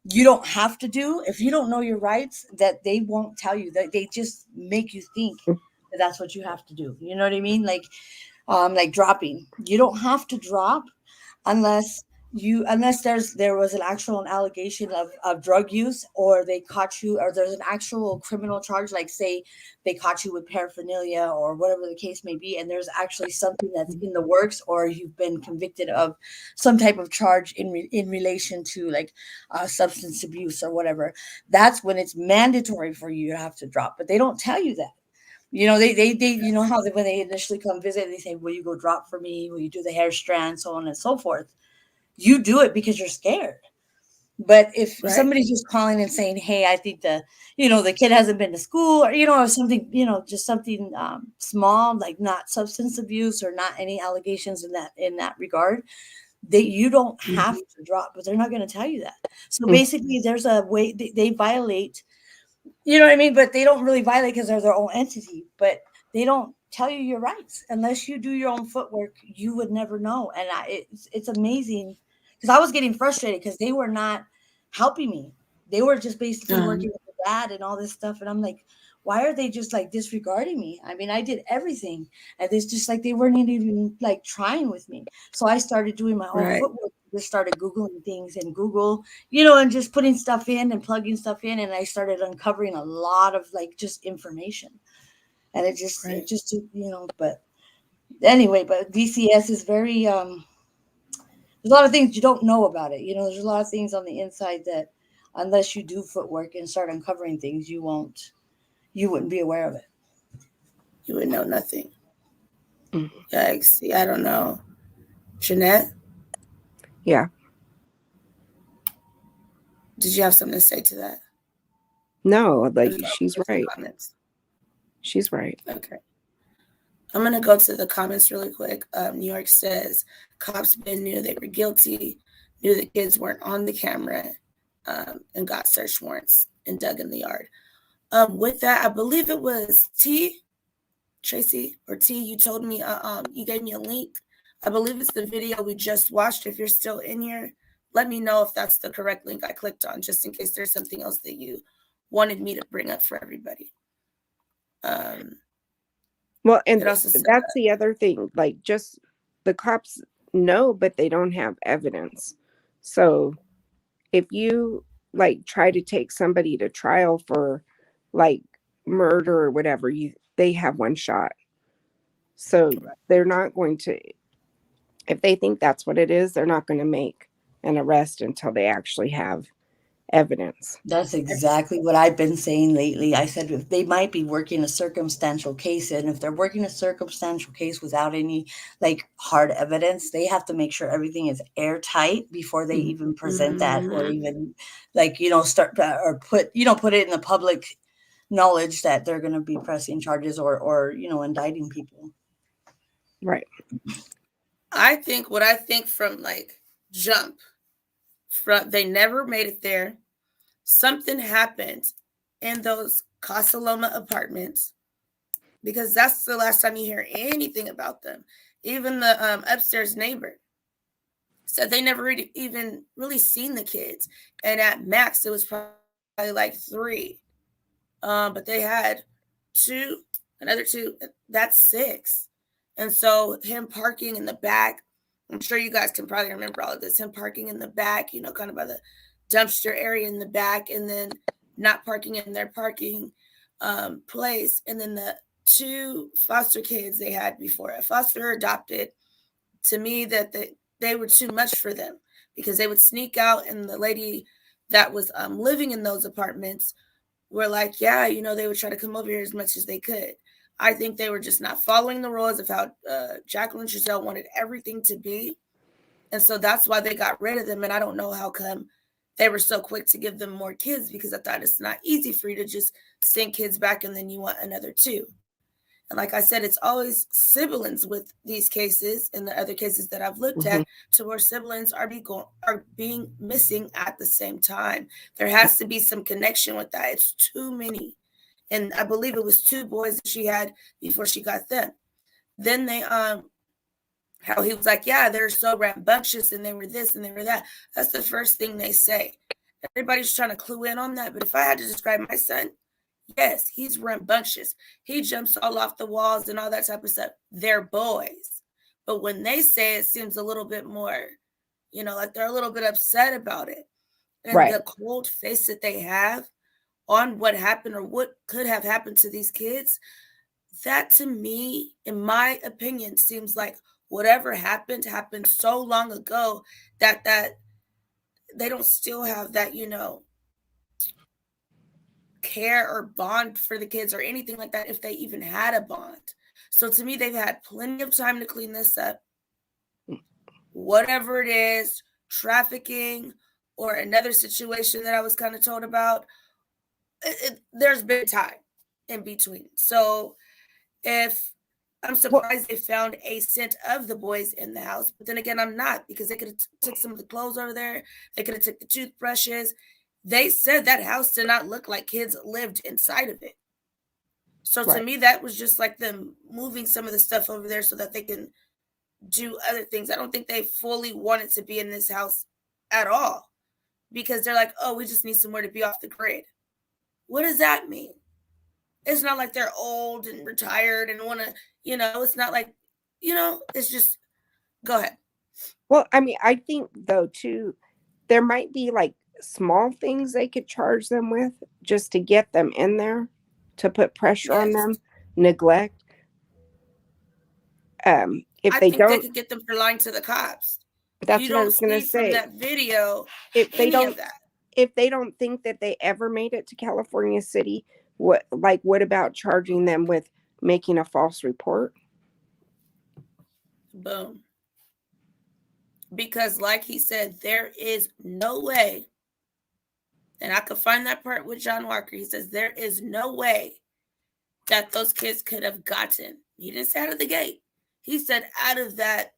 you don't have to do if you don't know your rights, that they won't tell you, that they just make you think that's what you have to do. You know what I mean? Like dropping. You don't have to drop unless there was an actual allegation of drug use, or they caught you, or there's an actual criminal charge, like say they caught you with paraphernalia or whatever the case may be, and there's actually something that's in the works, or you've been convicted of some type of charge in relation to like substance abuse or whatever. That's when it's mandatory for you to have to drop, but they don't tell you that. They how when they initially come visit, they say, will you go drop for me? Will you do the hair strand? So on and so forth. You do it because you're scared. But if somebody's just calling and saying, hey, I think the kid hasn't been to school, or something, just something small, like not substance abuse or not any allegations in that regard, you don't have to drop, but they're not going to tell you that. So basically there's a way they violate. You know what I mean? But they don't really violate because they're their own entity. But they don't tell you your rights unless you do your own footwork. You would never know. And it's amazing because I was getting frustrated because they were not helping me. They were just basically working with the dad and all this stuff. And I'm like, why are they just like disregarding me? I mean, I did everything, and it's just like they weren't even like trying with me. So I started doing my own Right. footwork. Just started Googling things and Google, you know, and just putting stuff in and plugging stuff in. And I started uncovering a lot of like just information. And it Right. just, you know, but anyway, but DCS is very, there's a lot of things you don't know about it. You know, there's a lot of things on the inside that unless you do footwork and start uncovering things, you wouldn't be aware of it. You would know nothing. Mhm. Yikes. See, I don't know. Jeanette, Yeah. did you have something to say to that? No, like Or she's just right. comments? She's right. Okay. I'm going to go to the comments really quick. New York says, cops knew they were guilty, knew the kids weren't on the camera, and got search warrants and dug in the yard. With that, I believe it was Tracy, or T, you told me, you gave me a link. I believe it's the video we just watched. If you're still in here, let me know if that's the correct link I clicked on, just in case there's something else that you wanted me to bring up for everybody. Well, and It also said that's the other thing. Like, just the cops know, but they don't have evidence. So if you like try to take somebody to trial for like murder or whatever, they have one shot. So they're not going to, if they think that's what it is, they're not going to make an arrest until they actually have evidence. That's exactly what I've been saying lately. I said if they might be working a circumstantial case, and if they're working a circumstantial case without any like hard evidence, they have to make sure everything is airtight before they even present that, or even like, you know, start or put it in the public knowledge that they're going to be pressing charges or you know, indicting people. Right. I think from like jump, they never made it there. Something happened in those Casa Loma apartments, because that's the last time you hear anything about them. Even the upstairs neighbor said they never even really seen the kids, and at max it was probably like 3. But they had 2, another 2. That's 6. And so him parking in the back, I'm sure you guys can probably remember all of this. Him parking in the back, you know, kind of by the dumpster area in the back, and then not parking in their parking place. And then the 2 foster kids they had before, a foster adopted, to me that they were too much for them, because they would sneak out, and the lady that was living in those apartments were like, yeah, you know, they would try to come over here as much as they could. I think they were just not following the rules of how Jacqueline Giselle wanted everything to be. And so that's why they got rid of them. And I don't know how come they were so quick to give them more kids, because I thought it's not easy for you to just send kids back and then you want another 2. And like I said, it's always siblings with these cases and the other cases that I've looked at, to where siblings are being missing at the same time. There has to be some connection with that. It's too many. And I believe it was 2 boys that she had before she got them. Then they how he was like, yeah, they're so rambunctious and they were this and they were that. That's the first thing they say. Everybody's trying to clue in on that. But if I had to describe my son, yes, he's rambunctious. He jumps all off the walls and all that type of stuff. They're boys. But when they say it, seems a little bit more, you know, like they're a little bit upset about it. And Right. the cold face that they have on what happened or what could have happened to these kids, that to me, in my opinion, seems like whatever happened so long ago that they don't still have that, you know, care or bond for the kids or anything like that, if they even had a bond. So to me, they've had plenty of time to clean this up. Whatever it is, trafficking or another situation that I was kind of told about, there's been time in between. So if I'm surprised they found a scent of the boys in the house, but then again, I'm not, because they could have took some of the clothes over there. They could have took the toothbrushes. They said that house did not look like kids lived inside of it. So to me, that was just like them moving some of the stuff over there so that they can do other things. I don't think they fully wanted to be in this house at all, because they're like, oh, we just need somewhere to be off the grid. What does that mean? It's not like they're old and retired and want to, it's not like, it's just, go ahead. Well, I mean, I think though too, there might be like small things they could charge them with just to get them in there, to put pressure on them. Neglect. If I they think they don't, could get them for lying to the cops. that's You what I don't was gonna see from say. that video If they any of don't, that. if they don't think that they ever made it to California City, what about charging them with making a false report? Boom. Because like he said, there is no way, and I could find that part with John Walker. He says there is no way that those kids could have gotten, he didn't say out of the gate, he said out of that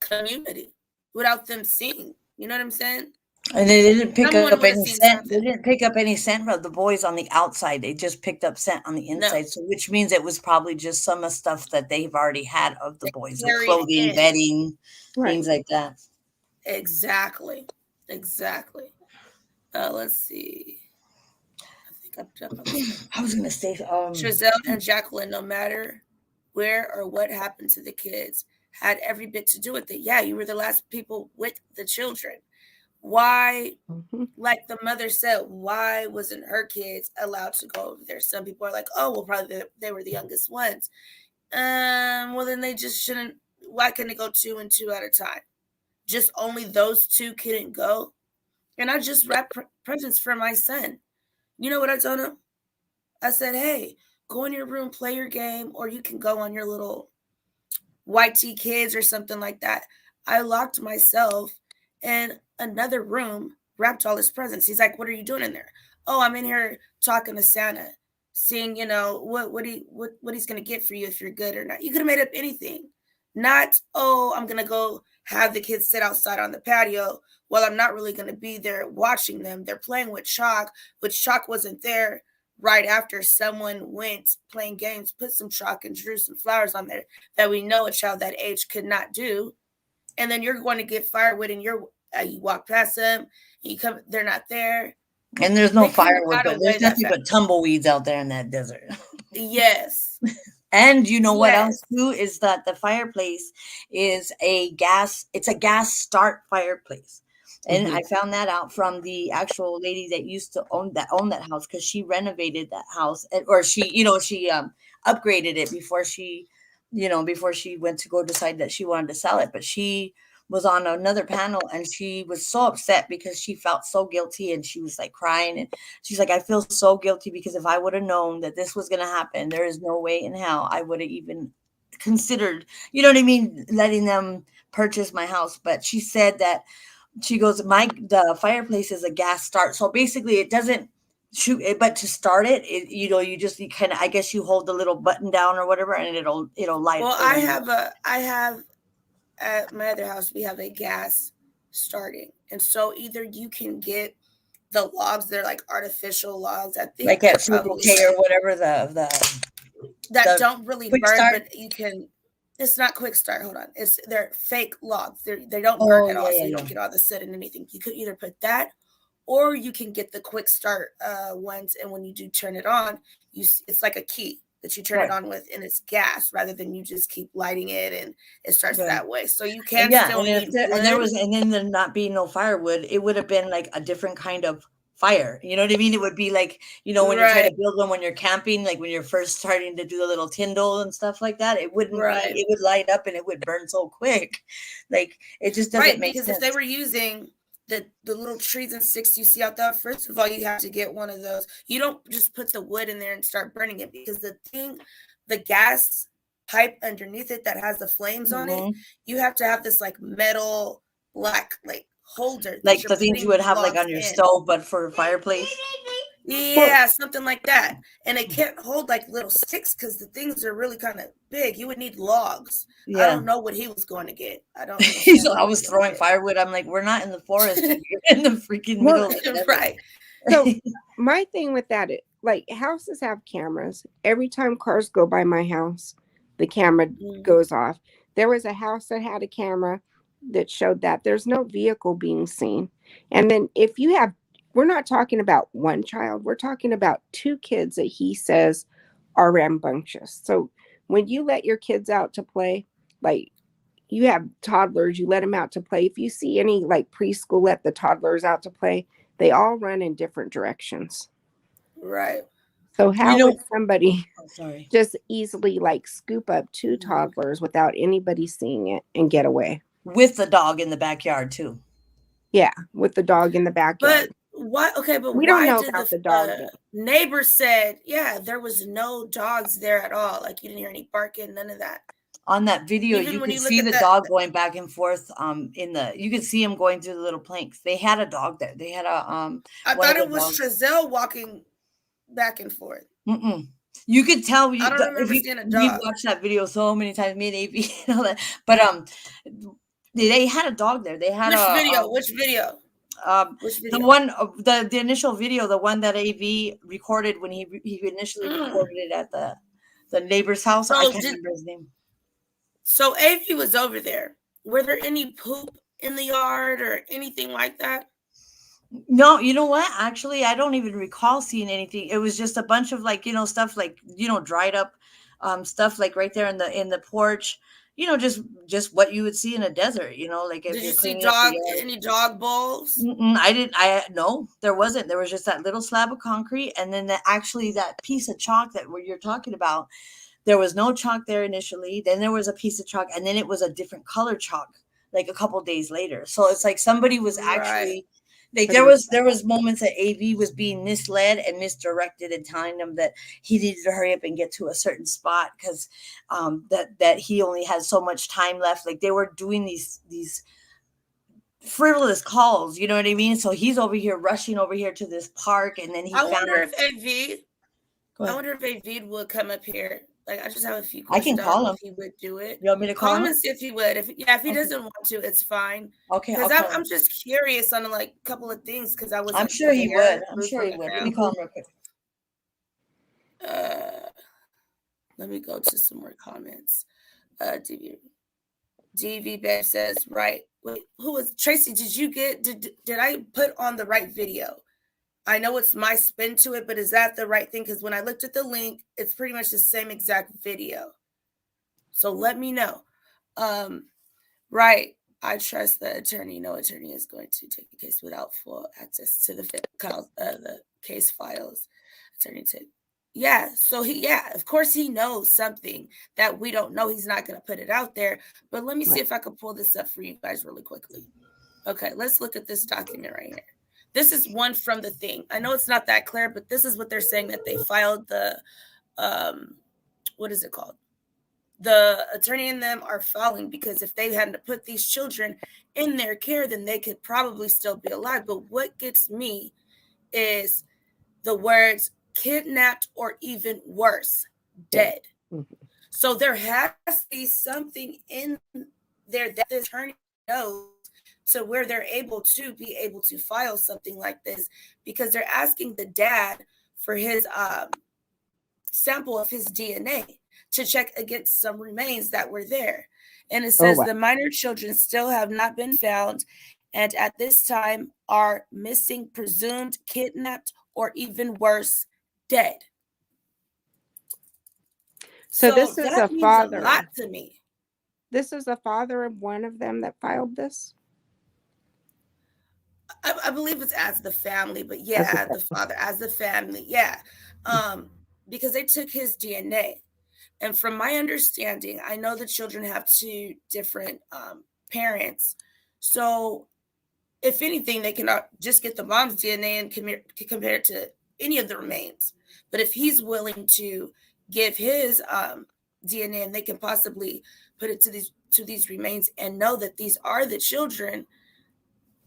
community without them seeing. You know what I'm saying? And they didn't pick Someone up would have any seen scent. something. They didn't pick up any scent from the boys on the outside. They just picked up scent on the inside. No. So which means it was probably just some of the stuff that they've already had of the boys, the carried clothing, in. bedding, Right. things like that. Exactly. Let's see. I was gonna say Giselle and Jacqueline, no matter where or what happened to the kids, had every bit to do with it. Yeah, you were the last people with the children. Why, like the mother said, why wasn't her kids allowed to go over there? Some people are like, oh, well, probably they were the youngest ones. Well, then they just shouldn't. Why couldn't they go 2 and 2 at a time? Just only those two couldn't go. And I just wrapped presents for my son. You know what I told him? I said, hey, go in your room, play your game, or you can go on your little YT Kids or something like that. I locked myself in another room, wrapped all his presents. He's like, what are you doing in there? Oh, I'm in here talking to Santa, seeing, what he's going to get for you if you're good or not. You could have made up anything. Not, oh, I'm going to go have the kids sit outside on the patio while I'm not really going to be there watching them. They're playing with chalk, which chalk wasn't there right after someone went playing games, put some chalk and drew some flowers on there that we know a child that age could not do. And then you're going to get firewood and you walk past them, and you come, they're not there. And there's no firewood, but there's nothing but tumbleweeds out there in that desert. Yes. And you know what else too is that the fireplace is it's a gas start fireplace. And I found that out from the actual lady that used to own that house, because she renovated that house, or she upgraded it before she went to go decide that she wanted to sell it. But she was on another panel and she was so upset because she felt so guilty, and she was like crying, and she's like, I feel so guilty because if I would have known that this was going to happen, there is no way in hell I would have even considered, letting them purchase my house. But she said that, she goes, the fireplace is a gas start. So basically it doesn't shoot it, but to start it, you kind of, I guess you hold the little button down or whatever, and it'll light. Well, I have at my other house, we have a gas starting. And so either you can get the logs, they're like artificial logs. I think like at Circle K or whatever, that don't really burn, start. But you can. It's not quick start. Hold on. They're fake logs. They don't burn at all, so you don't get all the soot and anything. You could either put that, or you can get the quick start ones. And when you do turn it on, it's like a key that you turn it on with, and it's gas rather than you just keep lighting it and it starts that way. So you can still need wood. And then there not being no firewood, it would have been like a different kind of fire. You know what I mean? It would be like, when you're trying to build one when you're camping, like when you're first starting to do the little Tyndall and stuff like that, it wouldn't be, it would light up and it would burn so quick. Like it just doesn't make sense. Because if they were using the little trees and sticks you see out there, first of all, you have to get one of those. You don't just put the wood in there and start burning it, because the gas pipe underneath it that has the flames on it, you have to have this like metal black holder, like the things you would have like on your stove, but for a fireplace. Yeah, something like that. And it can't hold like little sticks because the things are really kind of big. You would need logs. I don't know what he was going to get. I don't know. I was throwing firewood. I'm like, we're not in the forest. You're in the freaking middle of the right. So my thing with that, like houses have cameras. Every time cars go by my house, the camera goes off. There was a house that had a camera that showed that there's no vehicle being seen. And then if you have we're not talking about one child. We're talking about 2 kids that he says are rambunctious. So when you let your kids out to play, like you have toddlers, you let them out to play. If you see any like preschool let the toddlers out to play, they all run in different directions. Right. So how would somebody sorry. just easily like scoop up 2 toddlers without anybody seeing it and get away? With the dog in the backyard too. Yeah, with the dog in the backyard. But why? Okay, but We don't why know did about the the dog, though. neighbor said, yeah, there was no dogs there at all. Like you didn't hear any barking, none of that. On that video, Even you when could you look see at the that- dog going back and forth. You could see him going through the little planks. They had a dog there. They had a I one thought of it the was dogs. Trezelle walking back and forth. Mm-mm. You could tell. I don't remember seeing a We've dog. watched that video so many times, me and AB and all that. But they had a dog there. They had Which a video? Which video? Which the video? one the initial video, the one that AV recorded when he initially Mm. recorded it at the neighbor's house. I So can't did- remember his name. So AV was over there. Were there any poop in the yard or anything like that? No, you know what? Actually, I don't even recall seeing anything. It was just a bunch of like, stuff like, dried up stuff like right there in the porch. Just what you would see in a desert, like if Did you you're see cleaning up the yard. any dog bowls? No, there wasn't. There was just that little slab of concrete, and then that piece of chalk that you're talking about. There was no chalk there initially. Then there was a piece of chalk, and then it was a different color chalk, like a couple days later. So it's like somebody was actually like there was moments that AV was being misled and misdirected and telling them that he needed to hurry up and get to a certain spot because that he only had so much time left. Like they were doing these frivolous calls, you know what I mean? So he's over here rushing over here to this park, and then I wonder if AV would come up here. Like I just have a few I can questions. call him. If he would do it. You want me to call him? And see if he would. If he doesn't want to, it's fine. Okay, Because I'll call I'm him. just curious on like a couple of things because I was. I'm sure he would. I'm sure he would. Let me call him real quick. Let me go to some more comments. DV Bear says, right. Wait, who was Tracy? Did I put on the right video? I know it's my spin to it, but is that the right thing? Because when I looked at the link, it's pretty much the same exact video. So let me know. Right. I trust the attorney. No attorney is going to take a case without full access to the case files. Attorney said, yeah. So of course he knows something that we don't know. He's not going to put it out there. But let me see if I can pull this up for you guys really quickly. Okay, let's look at this document right here. This is one from the thing. I know it's not that clear, but this is what they're saying that they filed the, what is it called? The attorney and them are filing because if they hadn't to put these children in their care, then they could probably still be alive. But what gets me is the words kidnapped or even worse, dead. Mm-hmm. So there has to be something in there that the attorney knows to where they're able to file something like this because they're asking the dad for his sample of his DNA to check against some remains that were there. And it says the minor children still have not been found and at this time are missing, presumed kidnapped, or even worse, dead. So this is a father. A lot to me. This is the father of one of them that filed this? I believe it's as the family, but yeah, the father as the family, yeah. Because they took his DNA. And from my understanding, I know the children have 2 different parents. So if anything, they can just get the mom's DNA and compare it to any of the remains. But if he's willing to give his DNA and they can possibly put it to these remains and know that these are the children,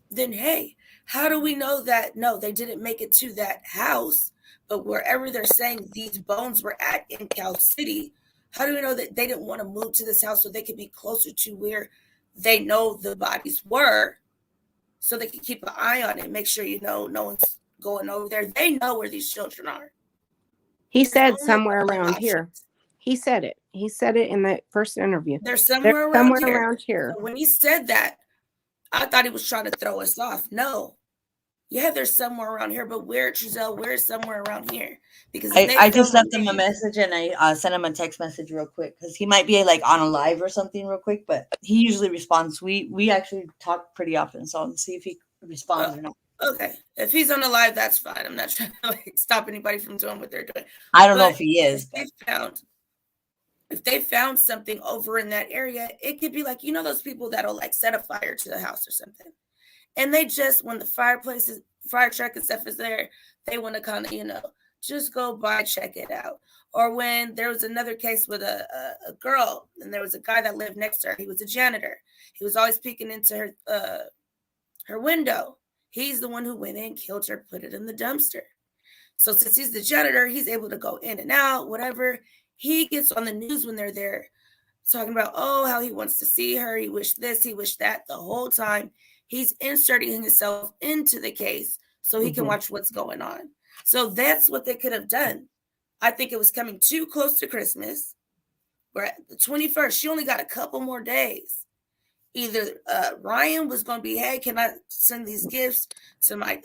then hey, how do we know that no, they didn't make it to that house, but wherever they're saying these bones were at in Cal City, how do we know that they didn't want to move to this house so they could be closer to where they know the bodies were so they can keep an eye on it, make sure, no one's going over there. They know where these children are. He said somewhere around here. He said it. He said it in the first interview. They're somewhere around here. So when he said that, I thought he was trying to throw us off. No, yeah, they're somewhere around here, but where, Giselle? Where's somewhere around here? Because I just left him a message and I sent him a text message real quick because he might be like on a live or something real quick, but he usually responds. We actually talk pretty often, so I'll see if he responds or not. Okay, if he's on the live, that's fine. I'm not trying to like stop anybody from doing what they're doing. I don't know if he is. If they found something over in that area, it could be like, you know, those people that'll like set a fire to the house or something, and they just, when the fire truck and stuff is there, they want to kind of, you know, just go by, check it out. Or when there was another case with a girl, and there was a guy that lived next to her. He was a janitor. He was always peeking into her window. He's the one who went in, killed her, put it in the dumpster. So since he's the janitor, he's able to go in and out, whatever. He gets on the news when they're there talking about, oh, how he wants to see her. He wished this, he wished that. The whole time he's inserting himself into the case so he can watch what's going on. So that's what they could have done. I think it was coming too close to Christmas. We're at the 21st. She only got a couple more days. Either Ryan was going to be, hey, can I send these gifts to my,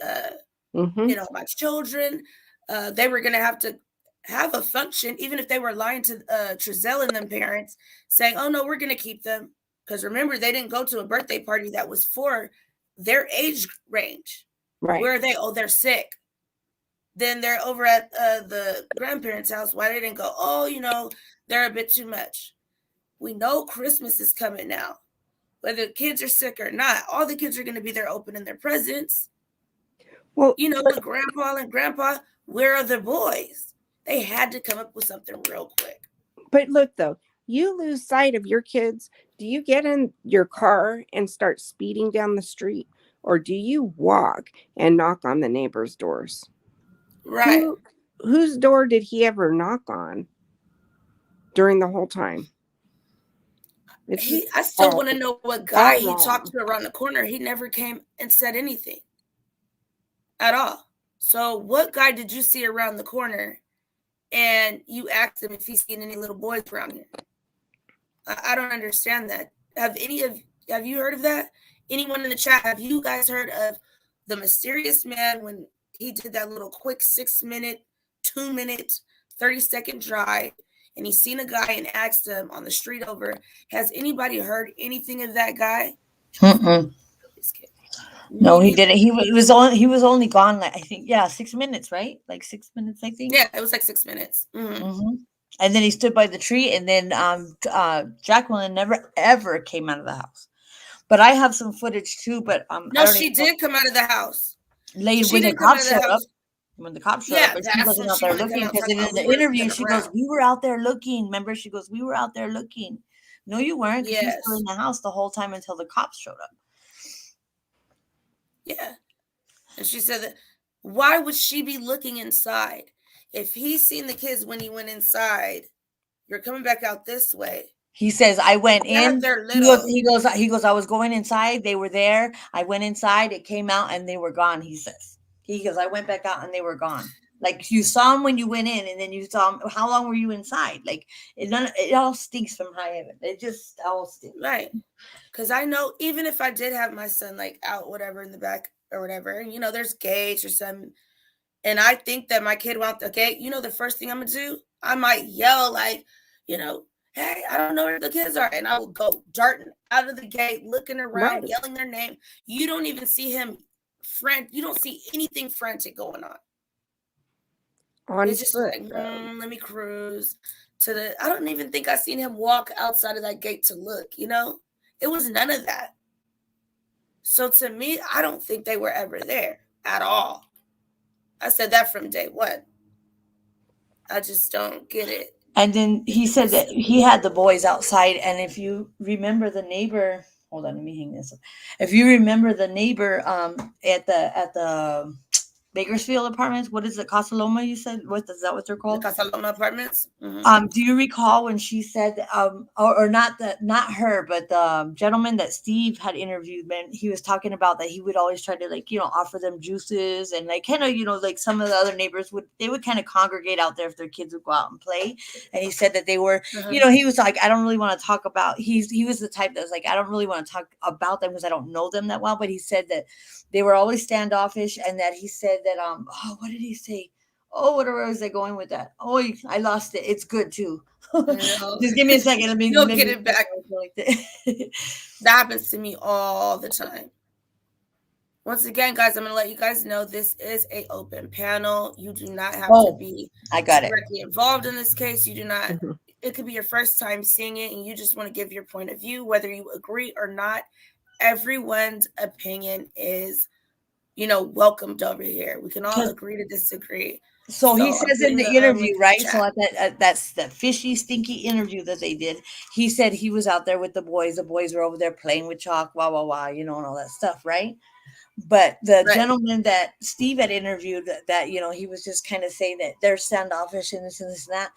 you know, my children? They were going to have a function, even if they were lying to Trezell and them parents, saying, oh, no, we're going to keep them. Because remember, they didn't go to a birthday party that was for their age range. Right. Where are they? Oh, they're sick. Then they're over at the grandparents' house. Why they didn't go? Oh, you know, they're a bit too much. We know Christmas is coming now. Whether the kids are sick or not, all the kids are going to be there opening their presents. Well, you know, with grandpa and grandpa, where are the boys? They had to come up with something real quick. But look, though, you lose sight of your kids. Do you get in your car and start speeding down the street? Or do you walk and knock on the neighbors' doors? Right. Whose door did he ever knock on during the whole time? I still want to know what guy he talked to around the corner. He never came and said anything at all. So what guy did you see around the corner and you asked him if he's seen any little boys around here? I don't understand that. Have you heard of that? Anyone in the chat, have you guys heard of the mysterious man when he did that little quick 6 minute, 2 minute, 30-second drive, and he seen a guy and asked him on the street over, has anybody heard anything of that guy? No, he didn't. He was only gone, like, I think, 6 minutes, right? Like 6 minutes, I think. Yeah, it was like 6 minutes. And then he stood by the tree, and then Jacqueline never ever came out of the house. But I have some footage too. But no, she did come out of the house. When the cops showed up, but she wasn't out there looking, because in the interview she goes, "We were out there looking." Remember, she goes, "We were out there looking." No, you weren't. Yes. You were still in the house the whole time until the cops showed up. Yeah, and she said that. Why would she be looking inside? If he's seen the kids when he went inside, you're coming back out this way. He says, I went in. He goes, I was going inside. They were there. I went inside. It came out and they were gone. He says, I went back out and they were gone. Like, you saw them when you went in, and then you saw them. How long were you inside? Like, it all stinks from high heaven. It just all stinks. Right. Because I know, even if I did have my son like out, whatever, in the back or whatever, and you know, there's gates or something, and I think that my kid went out the gate, you know, the first thing I'm going to do, I might yell like, you know, hey, I don't know where the kids are. And I will go darting out of the gate, looking around, yelling their name. You don't even see him you don't see anything frantic going on. It's just like, let me cruise to the, I don't even think I seen him walk outside of that gate to look, you know? It was none of that. So to me, I don't think they were ever there at all. I said that from day one. I just don't get it. And then he said that he had the boys outside. And if you remember the neighbor, hold on, let me hang this up. If you remember the neighbor at the Bakersfield Apartments. What is it? Casa Loma, you said? What is that what they're The called? Casa Loma Apartments. Mm-hmm. Do you recall when she said, or not that, not her, but the gentleman that Steve had interviewed, man, he was talking about that he would always try to, like, you know, offer them juices and like kind of, you know, like some of the other neighbors would kind of congregate out there if their kids would go out and play. And he said that they were, you know, he was like, I don't really want to talk about, he was the type that was like, I don't really want to talk about them because I don't know them that well. But he said that they were always standoffish, and that he said that, oh, what did he say? Oh, where was I going with that? Oh, I lost it. It's good too. Just give me a second. Let me You'll get it back. Like that. That happens to me all the time. Once again, guys, I'm going to let you guys know this is an open panel. You do not have to be directly involved in this case. You do not. It could be your first time seeing it, and you just want to give your point of view, whether you agree or not. Everyone's opinion is, you know, welcomed over here. We can all agree to disagree. So he says in the interview, right? So at that's the fishy, stinky interview that they did. He said he was out there with the boys. The boys were over there playing with chalk, wah, wah, wah, you know, and all that stuff, right? But the gentleman that Steve had interviewed, that, you know, he was just kind of saying that they're standoffish and this and this and that.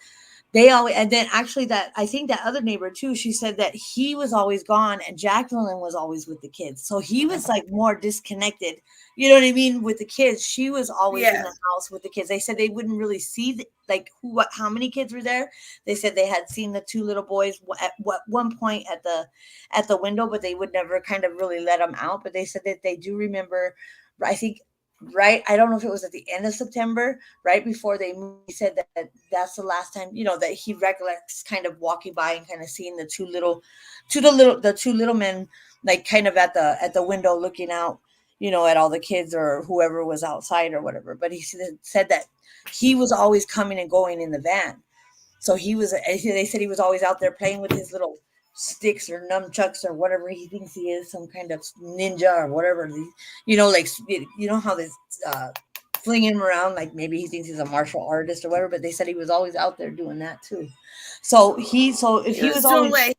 They always, and then actually that, I think that other neighbor too, she said that he was always gone and Jacqueline was always with the kids. So he was like more disconnected, you know what I mean, with the kids. She was always in the house with the kids. They said they wouldn't really see how many kids were there. They said they had seen the two little boys at one point at the window, but they would never kind of really let them out. But they said that they do remember, I think, right, I don't know if it was at the end of September, right before they moved. He said that that's the last time, you know, that he recollects kind of walking by and kind of seeing the two little men, like kind of at the window looking out, you know, at all the kids or whoever was outside or whatever. But he said that he was always coming and going in the van. So they said he was always out there playing with his little sticks or nunchucks or whatever he thinks he is, some kind of ninja or whatever, you know, like, you know how they fling him around, like maybe he thinks he's a martial artist or whatever. But they said he was always out there doing that too. So if he was always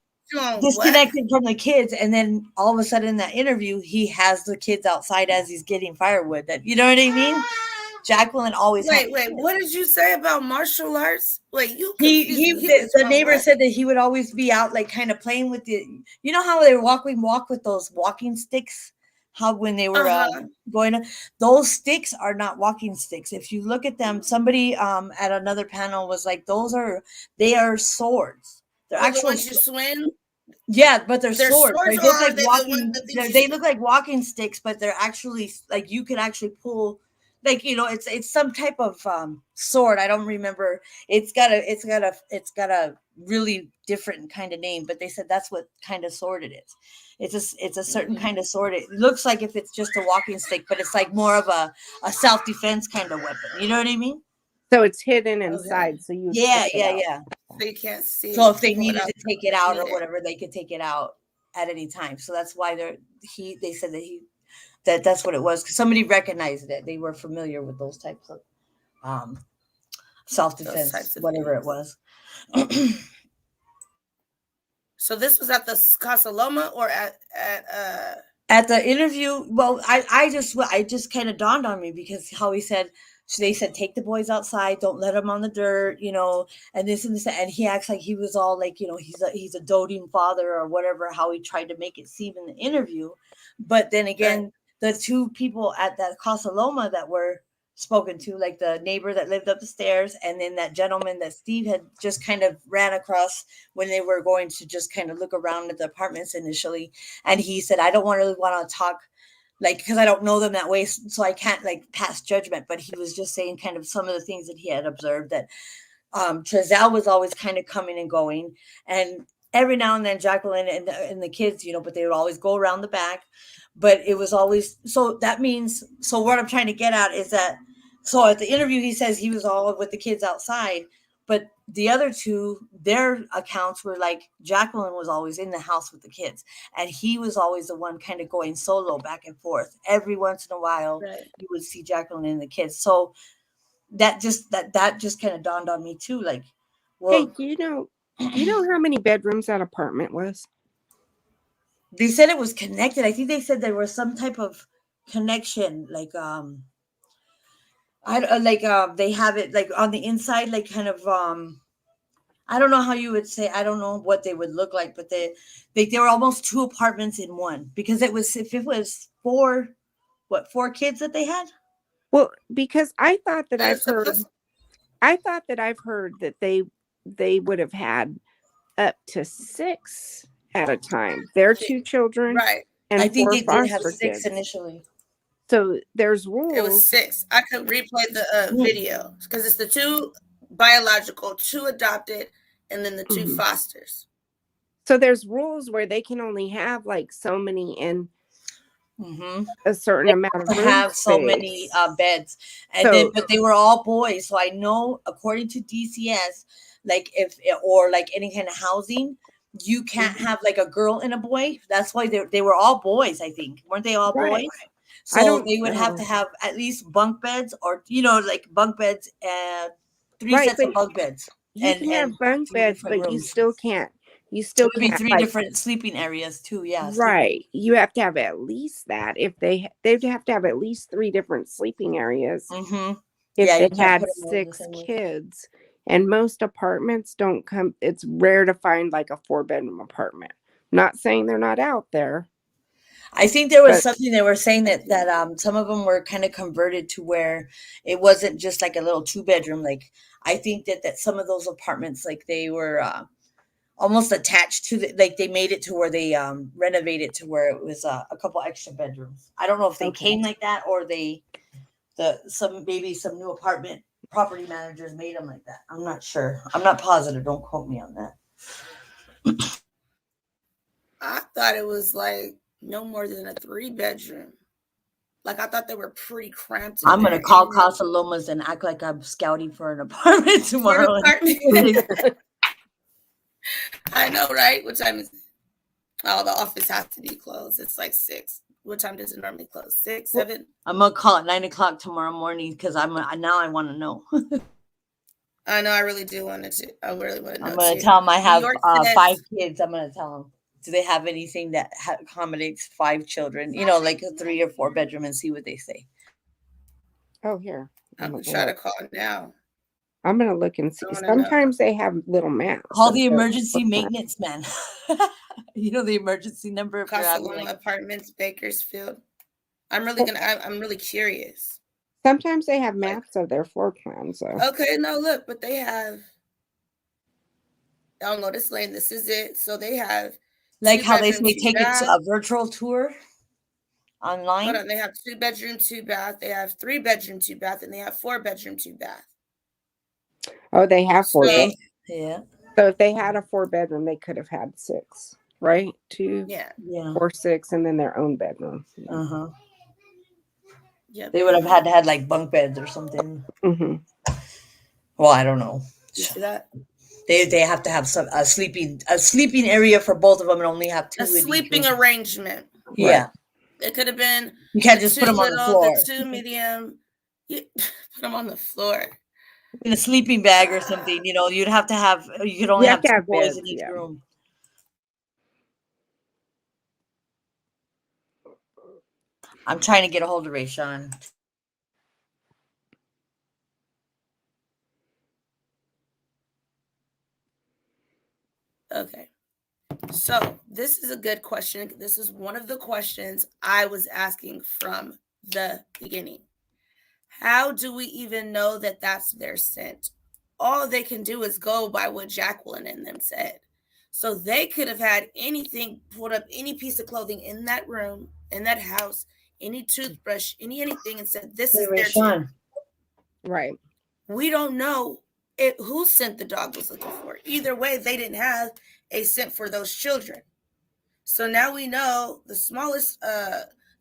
disconnected from the kids, and then all of a sudden in that interview he has the kids outside as he's getting firewood, that, you know what I mean? Jacqueline always wait, what did you say about martial arts? Wait, the neighbor said that he would always be out, like kind of playing with the, you know how they walk with those walking sticks, how when they were going to, those sticks are not walking sticks. If you look at them, somebody at another panel was like, they are swords. They're actually you swing. Yeah, but they're swords. They look like they look like walking sticks, but they're actually, like, you can actually pull, like, you know, it's some type of sword. I don't remember. It's got a really different kind of name, but they said that's what kind of sword it is. It's a certain kind of sword. It looks like if it's just a walking stick, but it's like more of a self-defense kind of weapon. You know what I mean? So it's hidden inside. So you yeah. So you can't see. So if they needed to take it out or whatever, they could take it out at any time. So that's why they said that that's what it was, because somebody recognized it. They were familiar with those types of self-defense, whatever it was. So this was at the Casa Loma or at the interview? Well, I just kind of dawned on me, because how he said, so they said, take the boys outside, don't let them on the dirt, you know, and this and this, and he acts like he was all like, you know, he's a doting father or whatever, how he tried to make it seem in the interview. But then again, the two people at that Casa Loma that were spoken to, like the neighbor that lived up the stairs, and then that gentleman that Steve had just kind of ran across when they were going to just kind of look around at the apartments initially. And he said, I don't really want to talk, like, because I don't know them that way, so I can't like pass judgment. But he was just saying kind of some of the things that he had observed, that Trezell was always kind of coming and going, and every now and then Jacqueline and the kids, you know, but they would always go around the back. But it was always, so that means, so what I'm trying to get at is that, so at the interview he says he was all with the kids outside, but the other two, their accounts were like Jacqueline was always in the house with the kids, and he was always the one kind of going solo back and forth. Every once in a while, you would see Jacqueline and the kids. So that just kind of dawned on me too. Like, well, hey, do you know how many bedrooms that apartment was? They said it was connected. I think they said there was some type of connection, like They have it like on the inside, like kind of I don't know how you would say. I don't know what they would look like, but they were almost 2 apartments in one, because if it was 4 kids that they had. Well, because I thought that It's supposed- I've heard that they would have had up to 6 at a time. Their 2 children, Right. and I think 4 they did have foster 6 kids. initially. So there's It was rules. 6. I could replay the video because it's the 2 biological, 2 adopted, and then the 2 Mhm. fosters. So there's rules where they can only have like so many in a certain amount of To room have so space. many beds, and So- then but they were all boys. So I know, according to DCS, like or like any kind of housing, you can't have like a girl and a boy. That's why they were all boys. I think, weren't they all Right. boys? I So don't they would have to know. have at least bunk beds, or like bunk beds, 3 Right, sets of but bunk beds. You can have bunk beds, but you still can't. You So still it would be can't 3 like, different sleeping areas too. Yeah. right. You have to have at least that. If they'd have to have at least 3 different sleeping areas. Mm-hmm. If Yeah, you they can't had put them all in the 6 same way. kids, and most apartments don't come. It's rare to find like a 4-bedroom apartment. Not saying they're not out there. I think there was But- something they were saying that some of them were kind of converted to where it wasn't just like a little 2-bedroom. Like I think that some of those apartments, like they were almost attached to they made it to where they renovated to where it was a couple extra bedrooms. I don't know if they came like that, or some new apartment property managers made them like that. I'm not sure. I'm not positive. Don't quote me on that. I thought it was like no more than a 3-bedroom. Like I thought they were pretty cramped. I'm gonna call Casa Lomas and act like I'm scouting for an apartment tomorrow. I know, right? What time is it? Oh, the office has to be closed. It's like 6. What time does it normally close? 6, 7? I'm gonna call at 9 o'clock tomorrow morning because now I want to know. I know. I really do want to. I really want to know. I'm gonna too. tell them I New have York 5 kids. I'm gonna tell them, do they have anything that accommodates 5 children? Like a 3 or 4 bedroom, and see what they say. Oh, here. I'm gonna try to call now. I'm gonna look and see. I wanna know. Sometimes they have little maps. Call of the the emergency apartment. maintenance man. The emergency number. If they're Casa having, Loma Apartments, Bakersfield. I'm really curious. Sometimes they have maps of their floor plans. So Okay, no, look, but they have. Oh no, this lane. This is it. So they have. like how they 2-bedroom, say, take it to 2-bath. a virtual tour online. Hold on, they have 2-bedroom, 2-bath. They have 3-bedroom, 2-bath, and they have 4-bedroom, 2-bath. oh, they have 4 So- bedrooms. Yeah. So if they had a 4-bedroom, they could have had 6, right? 2, Yeah. 4, 6, and then their own bedroom. Uh-huh. Yeah. They would have had to have like bunk beds or something. Mm-hmm. Well, I don't know. You see that? They have to have a sleeping area for both of them, and only have 2 A in each sleeping room. arrangement. Yeah. It could have been. You can't the just 2 put them on the little, floor. The 2 medium. You put them on the floor. In a sleeping bag or something, you'd have to have. You could only You have have to 2 have boys beds, in each yeah. room. I'm trying to get a hold of Rayshawn. Okay. So this is a good question. This is one of the questions I was asking from the beginning. How do we even know that that's their scent? All they can do is go by what Jacqueline and them said. So they could have had anything, put up any piece of clothing in that room, in that house, any toothbrush, anything, and said, this is their scent. Right. We don't know who scent the dog was looking for. Either way, they didn't have a scent for those children. So now we know the smallest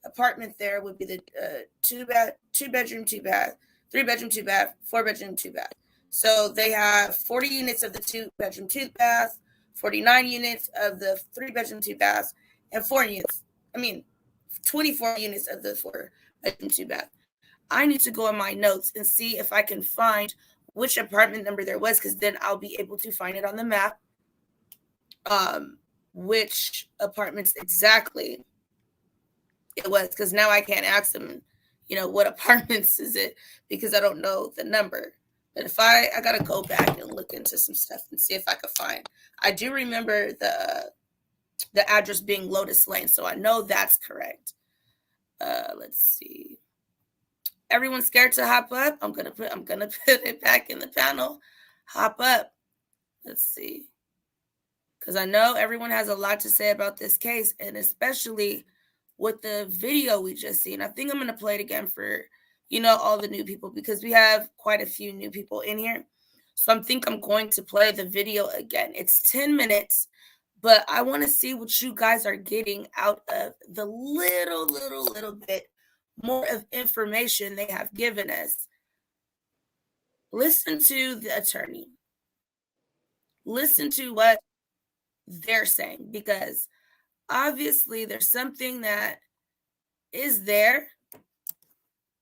apartment there would be the 2-bedroom, 2-bath, 3-bedroom, 2-bath, 4-bedroom, 2-bath. So they have 40 units of the 2-bedroom, 2-bath, 49 units of the 3-bedroom, 2-bath, and 24 units of the 4-bedroom, 2-bath. I need to go in my notes and see if I can find which apartment number there was, because then I'll be able to find it on the map. Which apartments exactly it was, because now I can't ask them, what apartments is it, because I don't know the number. But if I got to go back and look into some stuff and see if I could find. I do remember the address being Lotus Lane, so I know that's correct. Let's see. Everyone's scared to hop up. I'm gonna put it back in the panel. Hop up. Let's see. Because I know everyone has a lot to say about this case, and especially with the video we just seen. I think I'm gonna play it again for all the new people, because we have quite a few new people in here. So I think I'm going to play the video again. It's 10 minutes, but I want to see what you guys are getting out of the little bit more of information they have given us. Listen to the attorney. Listen to what they're saying, because obviously there's something that is there,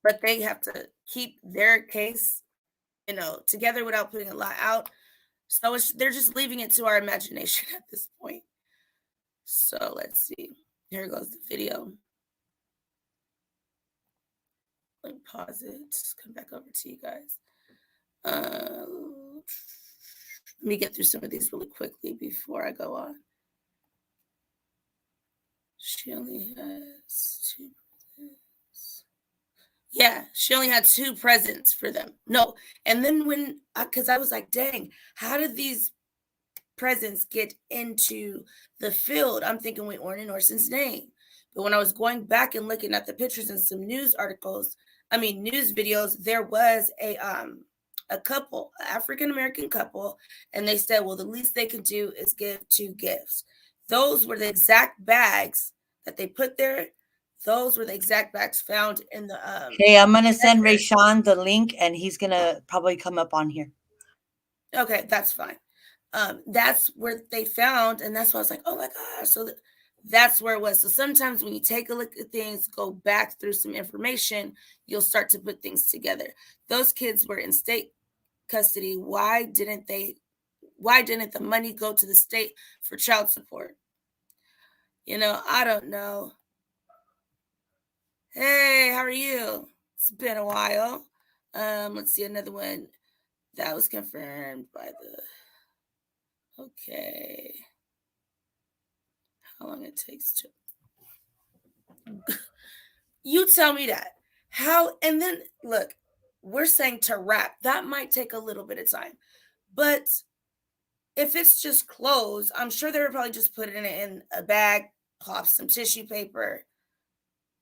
but they have to keep their case, together without putting a lot out. So they're just leaving it to our imagination at this point. So let's see. Here goes the video. Let me pause it. Come back over to you guys. Let me get through some of these really quickly before I go on. She only has 2 presents. Yeah, she only had 2 presents for them. No, and then because I was like, dang, how did these presents get into the field? I'm thinking with Orrin and Orson's name. But when I was going back and looking at the pictures and some news videos, there was a couple, an African-American couple, and they said, well, the least they can do is give 2 gifts. Those were the exact bags that they put there. Those were the exact bags found in the Okay, I'm gonna send Rayshawn the link, and he's gonna probably come up on here. Okay, that's fine. That's where they found, and that's why I was like, oh my gosh. So that's where it was. So sometimes when you take a look at things, go back through some information, you'll start to put things together. Those kids were in state custody. Why didn't the money go to the state for child support? I don't know. Hey, how are you? It's been a while. Let's see, another one that was confirmed by the. Okay. How long it takes to. You tell me that. How, and then look, we're saying to wrap. That might take a little bit of time. But if it's just clothes, I'm sure they were probably just putting it in a bag, pop some tissue paper.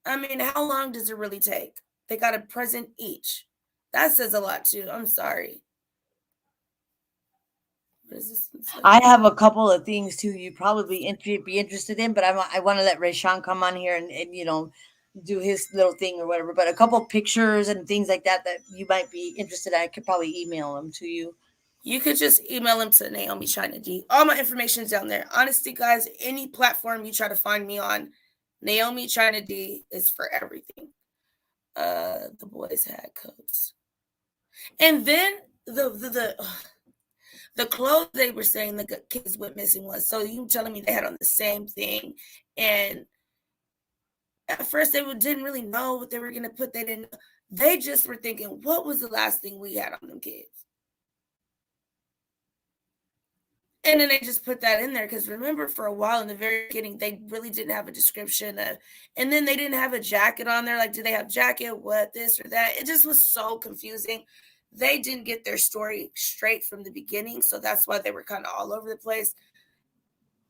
I mean, how long does it really take? They got a present each. That says a lot too. I'm sorry. What is this? I have a couple of things too you probably be interested in, but I want to let Rayshawn come on here and do his little thing or whatever. But a couple pictures and things like that you might be interested in, I could probably email them to you. You could just email them to Naomi China D. All my information is down there. Honestly, guys, any platform you try to find me on, Naomi China D is for everything. The boys had coats. And then the clothes they were saying the kids went missing was. So you telling me they had on the same thing. And at first they didn't really know what they were going to put. They just were thinking, what was the last thing we had on them kids? And then they just put that in there, because remember, for a while in the very beginning, they really didn't have a description of, and then they didn't have a jacket on there. Like, do they have jacket? What, this or that? It just was so confusing. They didn't get their story straight from the beginning, so that's why they were kind of all over the place.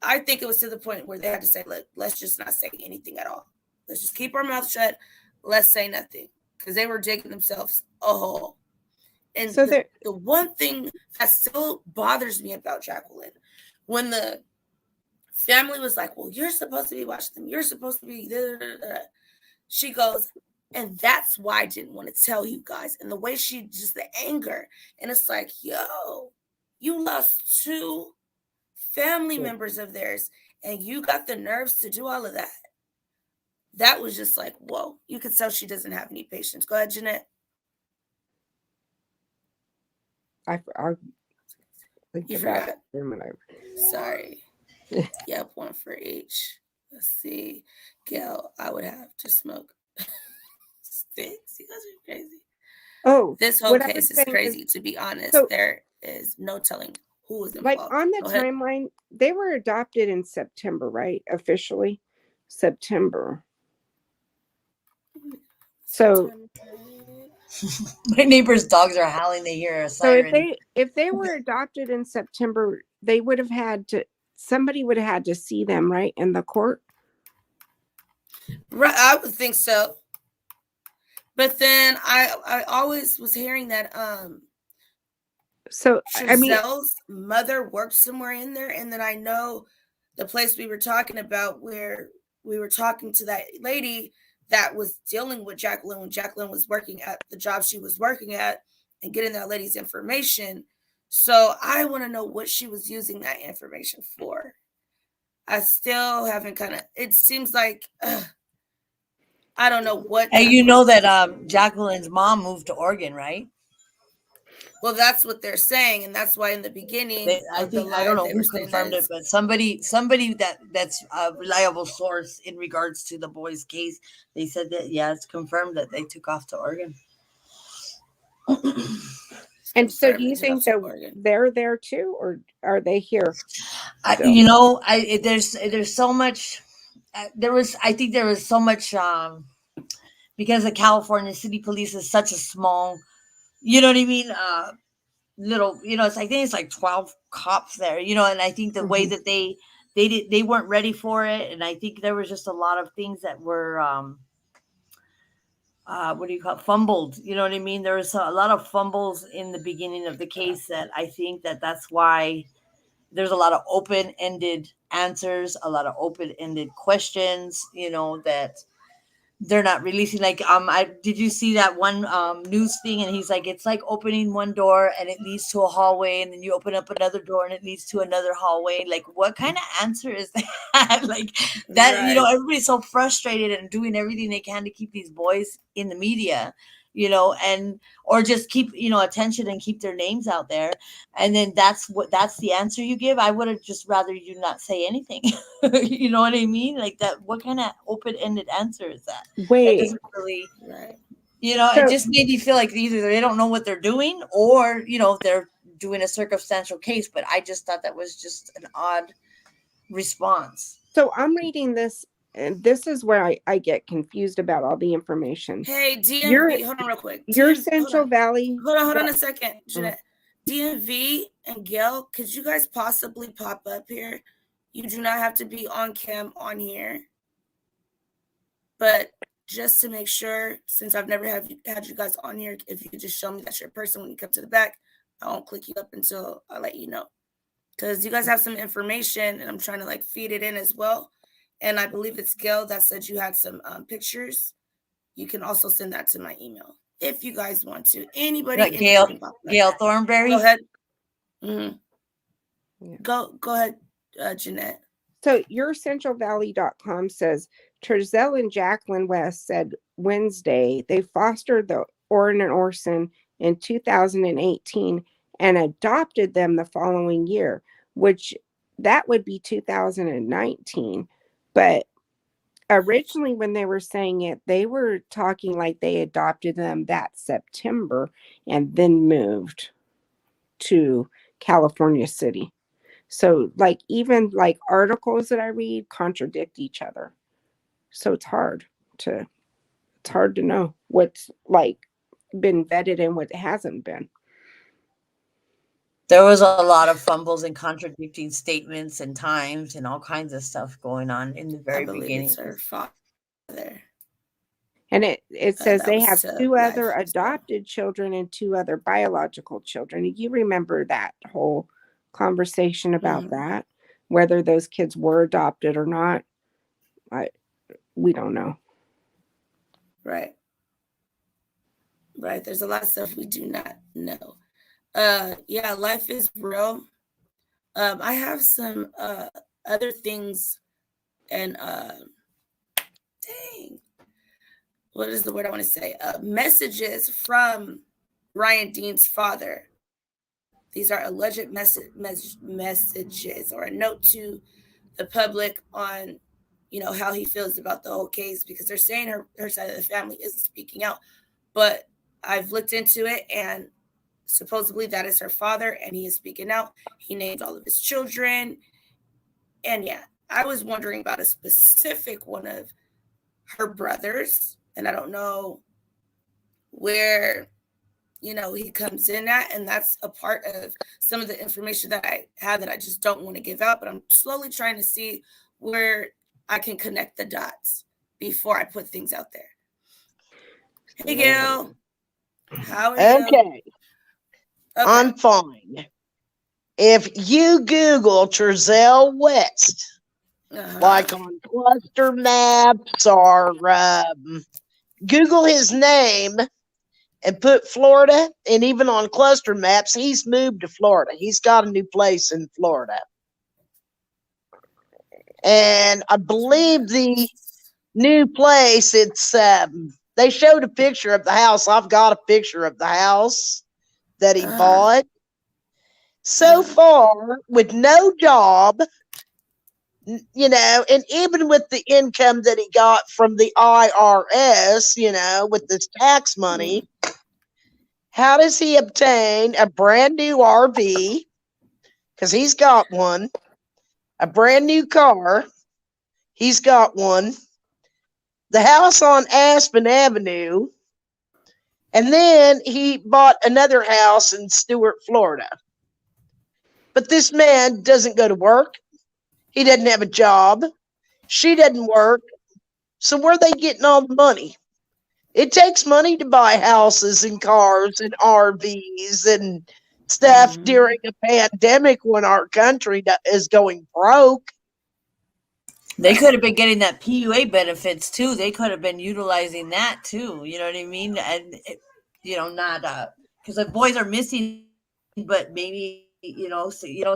I think it was to the point where they had to say, look, let's just not say anything at all. Let's just keep our mouth shut. Let's say nothing, because they were digging themselves a hole. And so the one thing that still bothers me about Jacqueline, when the family was like, well, you're supposed to be watching them. You're supposed to be, she goes, and that's why I didn't want to tell you guys. And the way she, just the anger. And it's like, yo, you lost 2 family members of theirs, and you got the nerves to do all of that. That was just like, whoa. You could tell she doesn't have any patience. Go ahead, Jeanette. I You forgot. Sorry. Yep, 1 for each. Let's see. Gail, I would have to smoke. fix. You guys are crazy. Oh, This whole what I was case is saying crazy, to be honest. so There is no telling who was like involved. on the Go ahead. timeline, they were adopted in September, right? Officially, September. So My neighbor's dogs are howling. They hear a so siren. if they were adopted in September, they would have had to somebody would have had to see them, right, in the court. Right, I would think so. But then I always was hearing that So I mean, Giselle's mother worked somewhere in there, and then I know the place we were talking about where we were talking to that lady that was dealing with Jacqueline when Jacqueline was working at the job she was working at and getting that lady's information. So I want to know what she was using that information for. I still haven't it seems like I don't know what. And you know that Jacqueline's mom moved to Oregon, right? Well, that's what they're saying, and that's why in the beginning I of the think I don't live know they who were saying confirmed that it, but somebody that's a reliable source in regards to the boys' case, they said that it's confirmed that they took off to Oregon. and so do you think that they're there too, or are they here? There's so much. I think there was so much because the California City Police is such a small, you know what I mean? Little, I think it's like 12 cops there, and I think the way that they weren't ready for it, and I think there was just a lot of things that were what do you call it? Fumbled, you know what I mean? There was a lot of fumbles in the beginning of the case that I think that's why there's a lot of open-ended answers, a lot of open-ended questions, that they're not releasing. Like, did you see that one news thing? And he's like, it's like opening one door and it leads to a hallway, and then you open up another door and it leads to another hallway. Like, what kind of answer is that? Like that, Right. Everybody's so frustrated and doing everything they can to keep these boys in the media, or just keep, attention and keep their names out there. And then that's the answer you give. I would have just rather you not say anything. You know what I mean? Like that, what kind of open-ended answer is that? That doesn't really, right. It just made me feel like either they don't know what they're doing, or, they're doing a circumstantial case. But I just thought that was just an odd response. So I'm reading this, and this is where I get confused about all the information. Hey, DMV, hold on real quick. Your Central Valley. Hold on a second, Jeanette. DMV and Gail, could you guys possibly pop up here? You do not have to be on cam on here. But just to make sure, since I've never had you guys on here, if you could just show me that's your person when you come to the back, I won't click you up until I let you know. Because you guys have some information, and I'm trying to feed it in as well. And I believe it's Gail that said you had some pictures. You can also send that to my email if you guys want to. Anybody? Gail Thornberry. Go ahead. Yeah. Go ahead, Jeanette. So yourcentralvalley.com says Trezell and Jacqueline West said Wednesday they fostered the Orrin and Orson in 2018 and adopted them the following year, which that would be 2019. But originally when they were saying it, they were talking like they adopted them that September and then moved to California City. So even articles that I read contradict each other. So it's hard to know what's been vetted and what hasn't been. There was a lot of fumbles and contradicting statements and times and all kinds of stuff going on in the very beginning. It's her father. And it says they have two other adopted children and two other biological children. You remember that whole conversation about that, whether those kids were adopted or not? We don't know. Right. There's a lot of stuff we do not know. Yeah, life is real. I have some other things, and what is the word I want to say? Messages from Ryan Dean's father. These are alleged messages or a note to the public on, how he feels about the whole case, because they're saying her side of the family isn't speaking out. But I've looked into it, and supposedly that is her father, and he is speaking out. He named all of his children. And yeah, I was wondering about a specific one of her brothers, and I don't know where he comes in at, and that's a part of some of the information that I have that I just don't want to give out, but I'm slowly trying to see where I can connect the dots before I put things out there. Hey, Gail. How are you? Okay. I'm fine. If you Google Trezell West, like on cluster maps or Google his name and put Florida, and even on cluster maps, he's moved to Florida. He's got a new place in Florida. And I believe the new place, it's they showed a picture of the house. I've got a picture of the house that he bought. So far, with no job, and even with the income that he got from the IRS, with this tax money, how does he obtain a brand new RV? Because he's got one. A brand new car. He's got one. The house on Aspen Avenue. And then he bought another house in Stuart, Florida. But this man doesn't go to work. He doesn't have a job. She doesn't work. So where are they getting all the money? It takes money to buy houses and cars and RVs and stuff during a pandemic when our country is going broke. They could have been getting that PUA benefits too. They could have been utilizing that too. You know what I mean? And not because the boys are missing, but maybe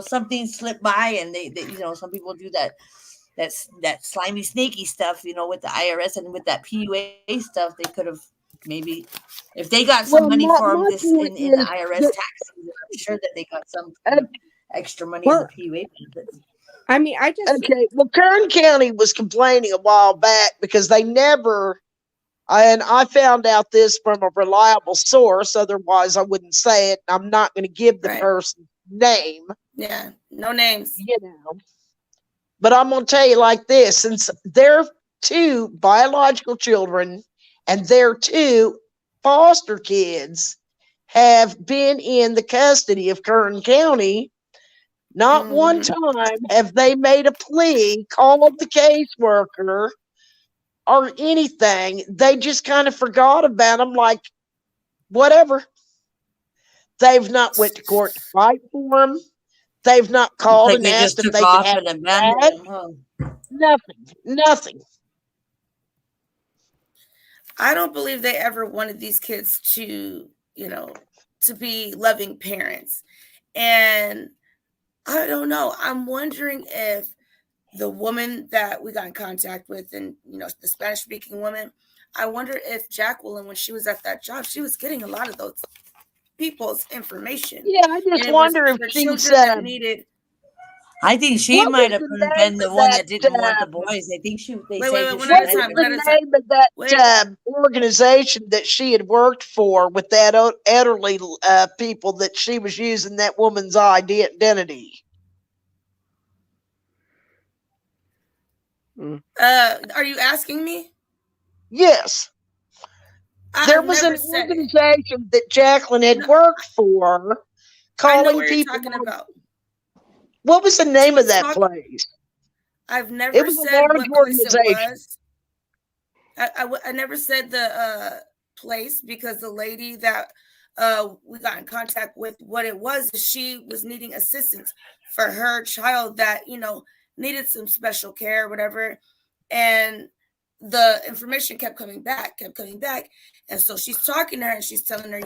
something slipped by, and they some people do that slimy snaky stuff, with the IRS and with that PUA stuff. They could have maybe, if they got some money from this in the IRS taxes, I'm sure that they got some extra money in the PUA benefits. I mean, well, Kern County was complaining a while back because they never, and I found out this from a reliable source, otherwise I wouldn't say it. I'm not going to give the person's name. Yeah, no names. But I'm going to tell you like this, since their two biological children and their two foster kids have been in the custody of Kern County, not one time have they made a plea, called the caseworker, or anything. They just kind of forgot about them, like, whatever. They've not went to court to fight for them. They've not called and asked if they could have them back. Nothing. I don't believe they ever wanted these kids to, to be loving parents. And I don't know. I'm wondering if the woman that we got in contact with, and, the Spanish-speaking woman, I wonder if Jacqueline, when she was at that job, she was getting a lot of those people's information. Yeah, I just wonder if she's needed. I think she might have been the one that didn't want the boys. I think What was the name of that organization that she had worked for with that elderly people that she was using that woman's identity? Are you asking me? Yes. There was an organization that Jacqueline had worked for, calling people. Talking about. What was the name of that place? I've never It was said a large what place organization. it was. I never said the place, because the lady that we got in contact with, what it was, she was needing assistance for her child that, needed some special care or whatever. And the information kept coming back. And so she's talking to her and she's telling her,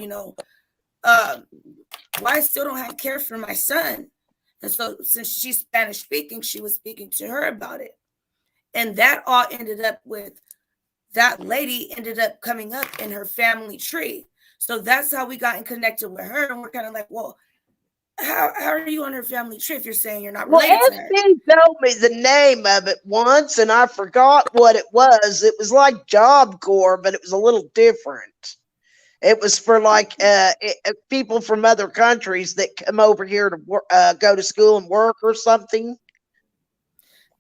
why I still don't have care for my son. And so since she's Spanish speaking, she was speaking to her about it. And that all ended up with, that lady ended up coming up in her family tree. So that's how we got in connected with her. And we're kind of like, well, how are you on her family tree if you're saying you're not Well, related to her? SB told me the name of it once, and I forgot what it was. It was like Job Corps, but it was a little different. It was for like people from other countries that come over here to go to school and work or something.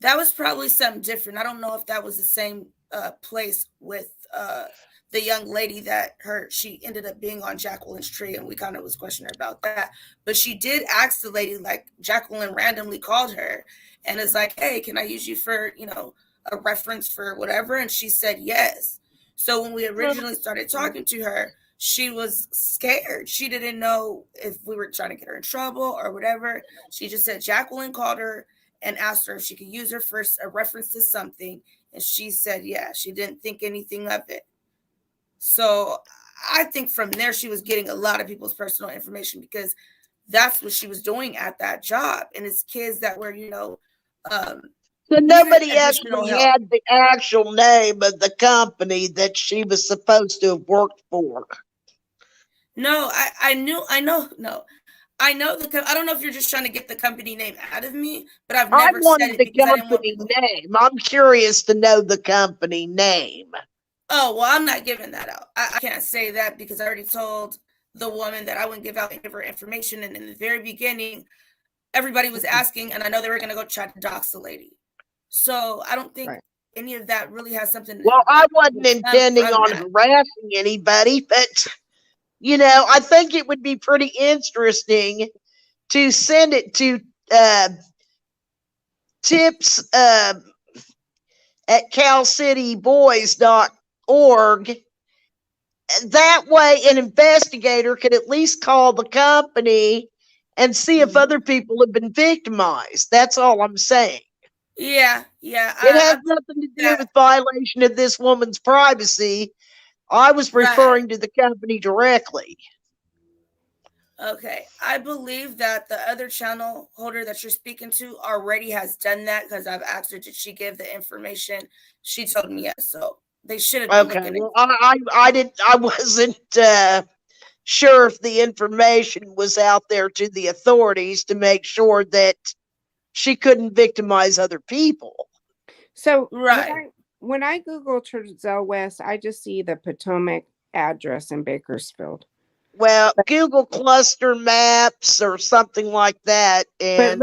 That was probably something different. I don't know if that was the same place with the young lady that she ended up being on Jacqueline's tree, and we kind of was questioning her about that. But she did ask the lady, like Jacqueline randomly called her and is like, "Hey, can I use you for, a reference for whatever?" And she said yes. So when we originally started talking to her, she was scared. She didn't know if we were trying to get her in trouble or whatever. She just said Jacqueline called her and asked her if she could use her for a reference to something. And she said, yeah, she didn't think anything of it. So I think from there, she was getting a lot of people's personal information because that's what she was doing at that job. And it's kids that were, so nobody actually had the actual name of the company that she was supposed to have worked for. No, I know. I don't know if you're just trying to get the company name out of me, but I've never said it because I didn't want people. Name. I'm curious to know the company name. Oh, well, I'm not giving that out. I can't say that because I already told the woman that I wouldn't give out any of her information. And in the very beginning, everybody was asking, and I know they were going to go try to dox the lady. So I don't think any of that really has something to do. Well, I wasn't intending on harassing anybody, but, I think it would be pretty interesting to send it to tips at calcityboys.org. That way, an investigator could at least call the company and see if other people have been victimized. That's all I'm saying. Yeah. It has nothing to do with violation of this woman's privacy. I was referring to the company directly. Okay. I believe that the other channel holder that you're speaking to already has done that because I've asked her, did she give the information? She told me yes. So they should have been looking. Well, I wasn't sure if the information was out there to the authorities to make sure that she couldn't victimize other people. So when I Google Terzel West, I just see the Potomac address in Bakersfield. Well, Google cluster maps or something like that, and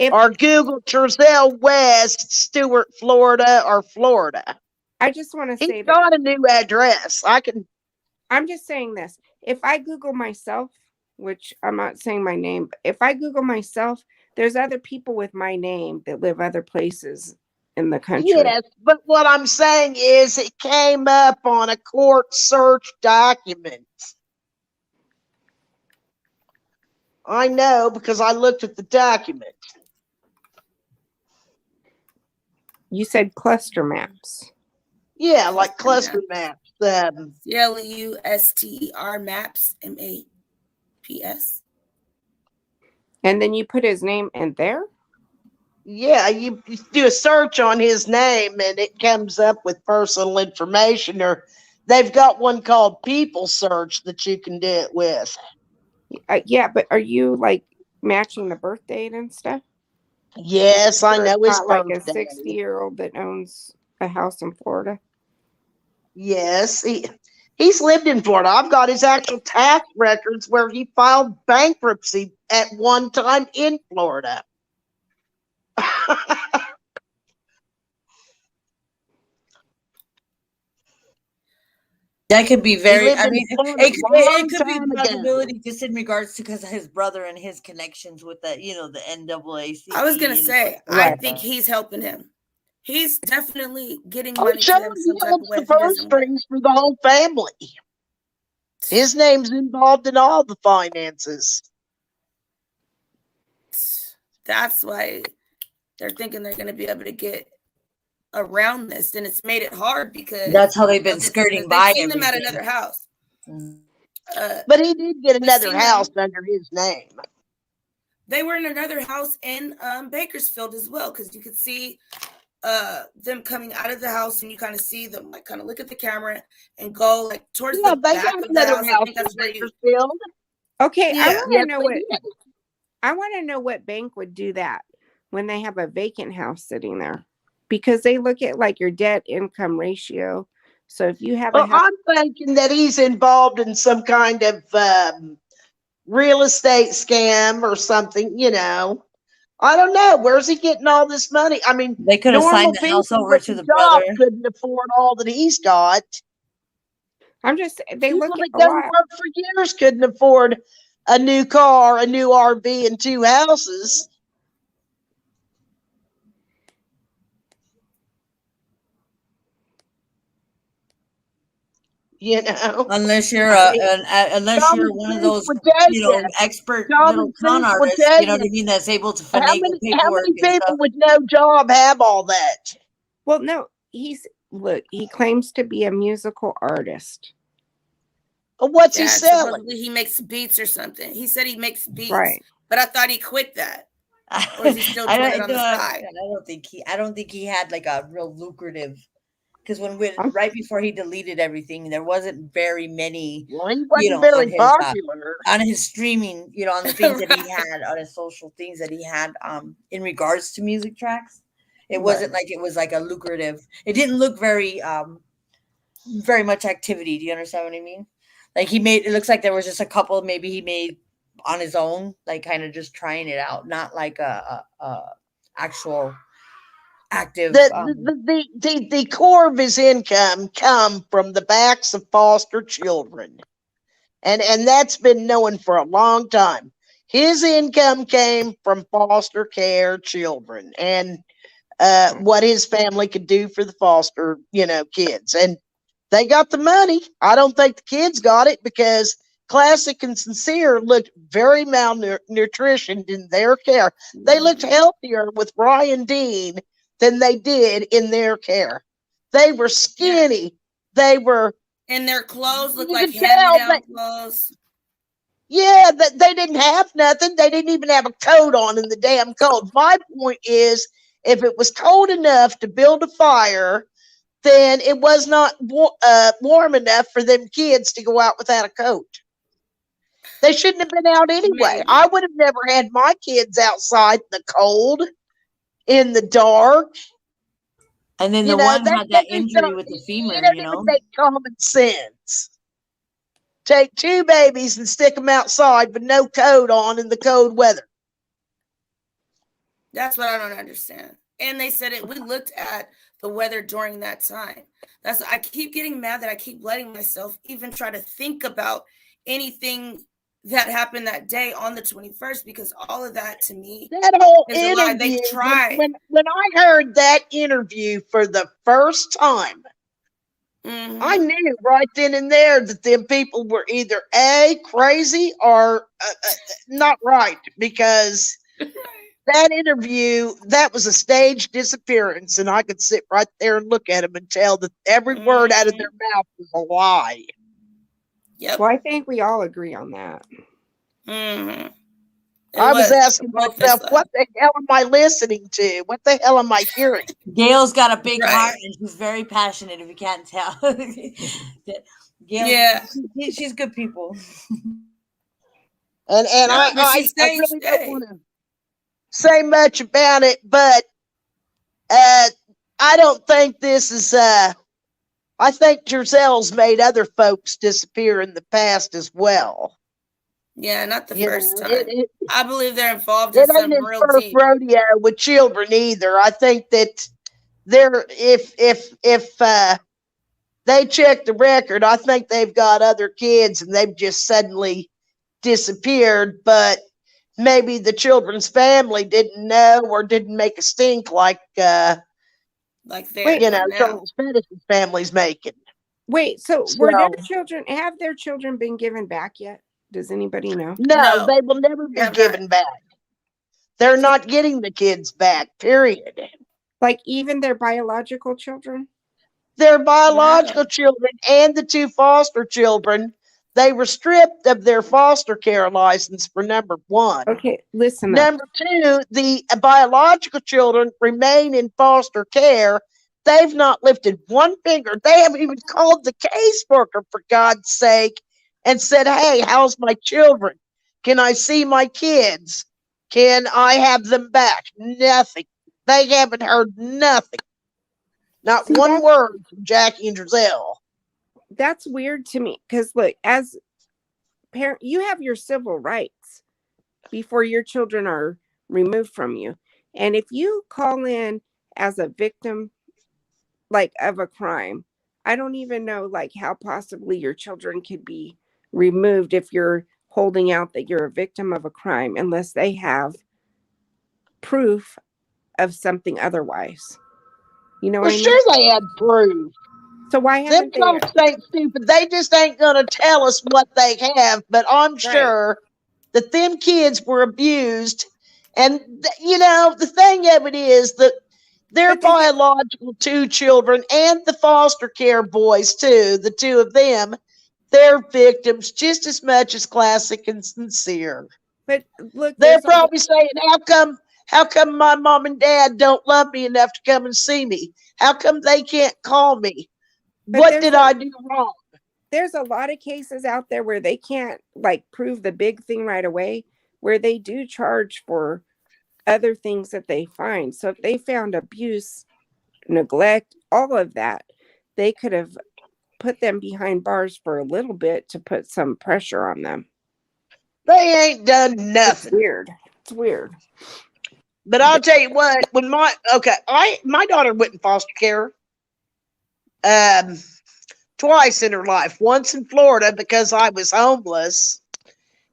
or Google Terzel West, Stewart, Florida, or Florida. I just want to say he's got a new address. I'm just saying this. If I Google myself, which I'm not saying my name, but if I Google myself, there's other people with my name that live other places in the country. Yes, but what I'm saying is it came up on a court search document. I know because I looked at the document. You said cluster maps. Yeah, like cluster maps. CLUSTER maps, MAPS. And then you put his name in there? Yeah, you do a search on his name and it comes up with personal information, or they've got one called People Search that you can do it with. Yeah, but are you like matching the birth date and stuff? Yes, I know his like birthday. a 60-year-old that owns a house in Florida. Yes, he's lived in Florida. I've got his actual tax records where he filed bankruptcy at one time in Florida. That could be very, it could be a possibility just in regards to because of his brother and his connections with the NAACP. I was going to say, I think he's helping him. He's definitely getting money to him some type of way. The purse strings for the whole family. His name's involved in all the finances. That's why they're thinking they're going to be able to get around this, and it's made it hard because that's how they've been skirting by him at another house. But he did get another house under his name. They were in another house in Bakersfield as well, because you could see them coming out of the house, and you kind of see them like kind of look at the camera and go like towards the back of the house. I think that's where Bakersfield. Okay, I Yeah. want Yes, to know they what did. I want to know what bank would do that when they have a vacant house sitting there, because they look at like your debt income ratio. So if you have a Well, house, I'm thinking that he's involved in some kind of real estate scam or something, you know. I don't know. Where's he getting all this money? I mean, They could have normal signed the house people over with to a the job brother. couldn't afford all that he's got. they look People at that a done lot. work for years couldn't afford a new car, a new RV, and 2 houses. You know, Unless you're I mean, unless you're common one of sense those, would tell you. expert little Common con sense would artists, tell you know what you. I mean, that's able to How finagle paperwork many and people stuff. with no job have all that? Well, no, he claims to be a musical artist. What's he Yeah, selling? supposedly he makes beats or something. He said he makes beats, Right. but I thought he quit that. Or is he still doing it on the side? I don't think he had like a real lucrative, because right before he deleted everything, there wasn't very many, Well, he wasn't very popular. on his streaming, on the things that he had, on his social things that he had, in regards to music tracks. It wasn't like it was like a lucrative. It didn't look very much activity. Do you understand what I mean? Like it looks like there was just a couple maybe he made on his own, like kind of just trying it out, not like a actual active. The core of his income come from the backs of foster children, and that's been known for a long time. His income came from foster care children and what his family could do for the foster, kids, and they got the money. I don't think the kids got it because Classic and Sincere looked very malnutritioned in their care. They looked healthier with Ryan Dean than they did in their care. They were skinny. They were, and their clothes looked you like could tell hand-me-down clothes. Yeah, that they didn't have nothing. They didn't even have a coat on in the damn cold. My point is, if it was cold enough to build a fire, then it was not warm enough for them kids to go out without a coat. They shouldn't have been out anyway. Maybe. I would have never had my kids outside in the cold, in the dark. And then the one had that injury with the femur, It doesn't even make common sense. Take 2 babies and stick them outside with no coat on in the cold weather. That's what I don't understand. And they said we looked at the weather during that time. I keep getting mad that I keep letting myself even try to think about anything that happened that day on the 21st, because all of that to me, that whole is a lie. interview, They tried. When I heard that interview for the first time, I knew right then and there that them people were either A, crazy, or not right, because that interview, that was a staged disappearance, and I could sit right there and look at them and tell that every word out of their mouth was a lie. Yep. Well, I think we all agree on that. I was asking myself, what the hell am I listening to? What the hell am I hearing? Gail's got a big heart and she's very passionate, if you can't tell. Gail, she's good people. And I really don't want to say much about it, but I don't think this is I think Giselle's made other folks disappear in the past as well. Yeah, not the first time. I believe they're involved It in some ain't his real first deep. rodeo with children either. I think that if they check the record, I think they've got other kids and they've just suddenly disappeared, but maybe the children's family didn't know or didn't make a stink like Charles Pettus' family's making. Wait, so were their children, have their children been given back yet? Does anybody know? No, they will never be given back. They're not getting the kids back, period. Like even their biological children? Their biological children and the 2 foster children, they were stripped of their foster care license for number 1. Okay, listen. Number 2, the biological children remain in foster care. They've not lifted one finger. They haven't even called the caseworker, for God's sake, and said, hey, how's my children? Can I see my kids? Can I have them back? Nothing. They haven't heard nothing. Not See, one word from Jackie and Giselle. That's weird to me because, look, as parent, you have your civil rights before your children are removed from you. And if you call in as a victim, like, of a crime, I don't even know, like, how possibly your children could be removed if you're holding out that you're a victim of a crime, unless they have proof of something otherwise. You know what I mean? Sure they had proof. So why Them haven't they? folks ain't stupid. They just ain't gonna tell us what they have. But I'm sure that them kids were abused. And the thing of it is that their biological two children and the foster care boys too, the two of them, they're victims just as much as Classic and Sincere. But look, they're probably saying, how come my mom and dad don't love me enough to come and see me? How come they can't call me? What did I do wrong? There's a lot of cases out there where they can't, like, prove the big thing right away, where they do charge for other things that they find. So if they found abuse, neglect, all of that, they could have put them behind bars for a little bit to put some pressure on them. They ain't done nothing. It's weird. But I'll tell you what, when my daughter went in foster care twice in her life. Once in Florida because I was homeless.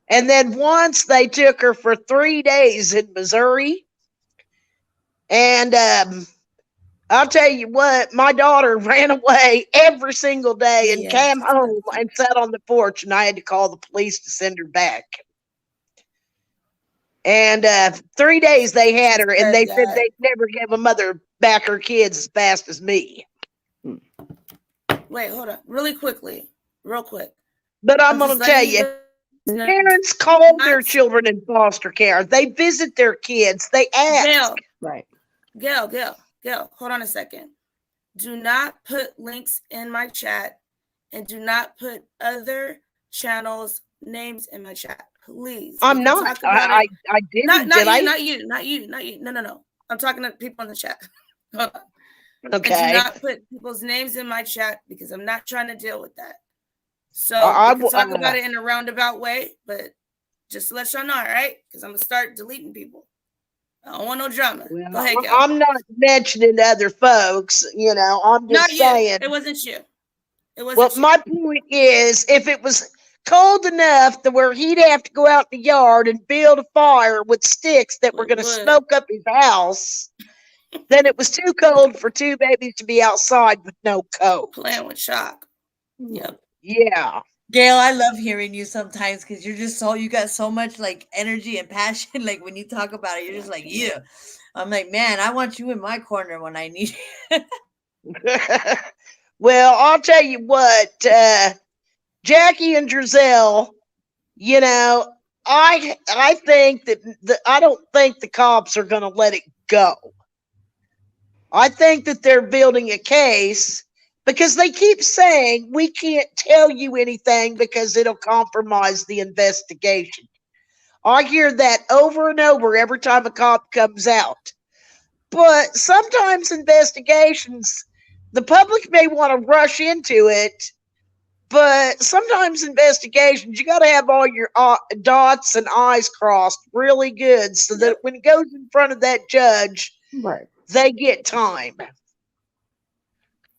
And then once they took her for 3 days in Missouri. And I'll tell you what, my daughter ran away every single day and came home and sat on the porch, and I had to call the police to send her back. And 3 days they had her, and they said they'd never give a mother back her kids as fast as me. Wait, hold on. Real quick. But I'm going to tell you, parents call their children in foster care. They visit their kids. They ask. Gail, hold on a second. Do not put links in my chat, and do not put other channels' names in my chat, please. I'm not. I didn't. Not you. No. I'm talking to people in the chat. Hold on. Okay. And do not put people's names in my chat because I'm not trying to deal with that. So I we can talk about it in a roundabout way, but just to let y'all know, all right? Because I'm gonna start deleting people. I don't want no drama. Well, Go ahead, Gail. I'm not mentioning other folks. I'm just saying. It wasn't you. My point is, if it was cold enough to where he'd have to go out in the yard and build a fire with sticks that were going to smoke up his house, then it was too cold for two babies to be outside with no coat. Playing with shock. Yep. Yeah. Gail, I love hearing you sometimes because you got so much like energy and passion. Like when you talk about it, you're just like, yeah. I'm like, man, I want you in my corner when I need you. Well, I'll tell you what, Jackie and Giselle, I think that I don't think the cops are going to let it go. I think that they're building a case because they keep saying we can't tell you anything because it'll compromise the investigation. I hear that over and over every time a cop comes out. But sometimes investigations, the public may want to rush into it, but sometimes investigations, you got to have all your dots and I's crossed really good so that when it goes in front of that judge, they get time.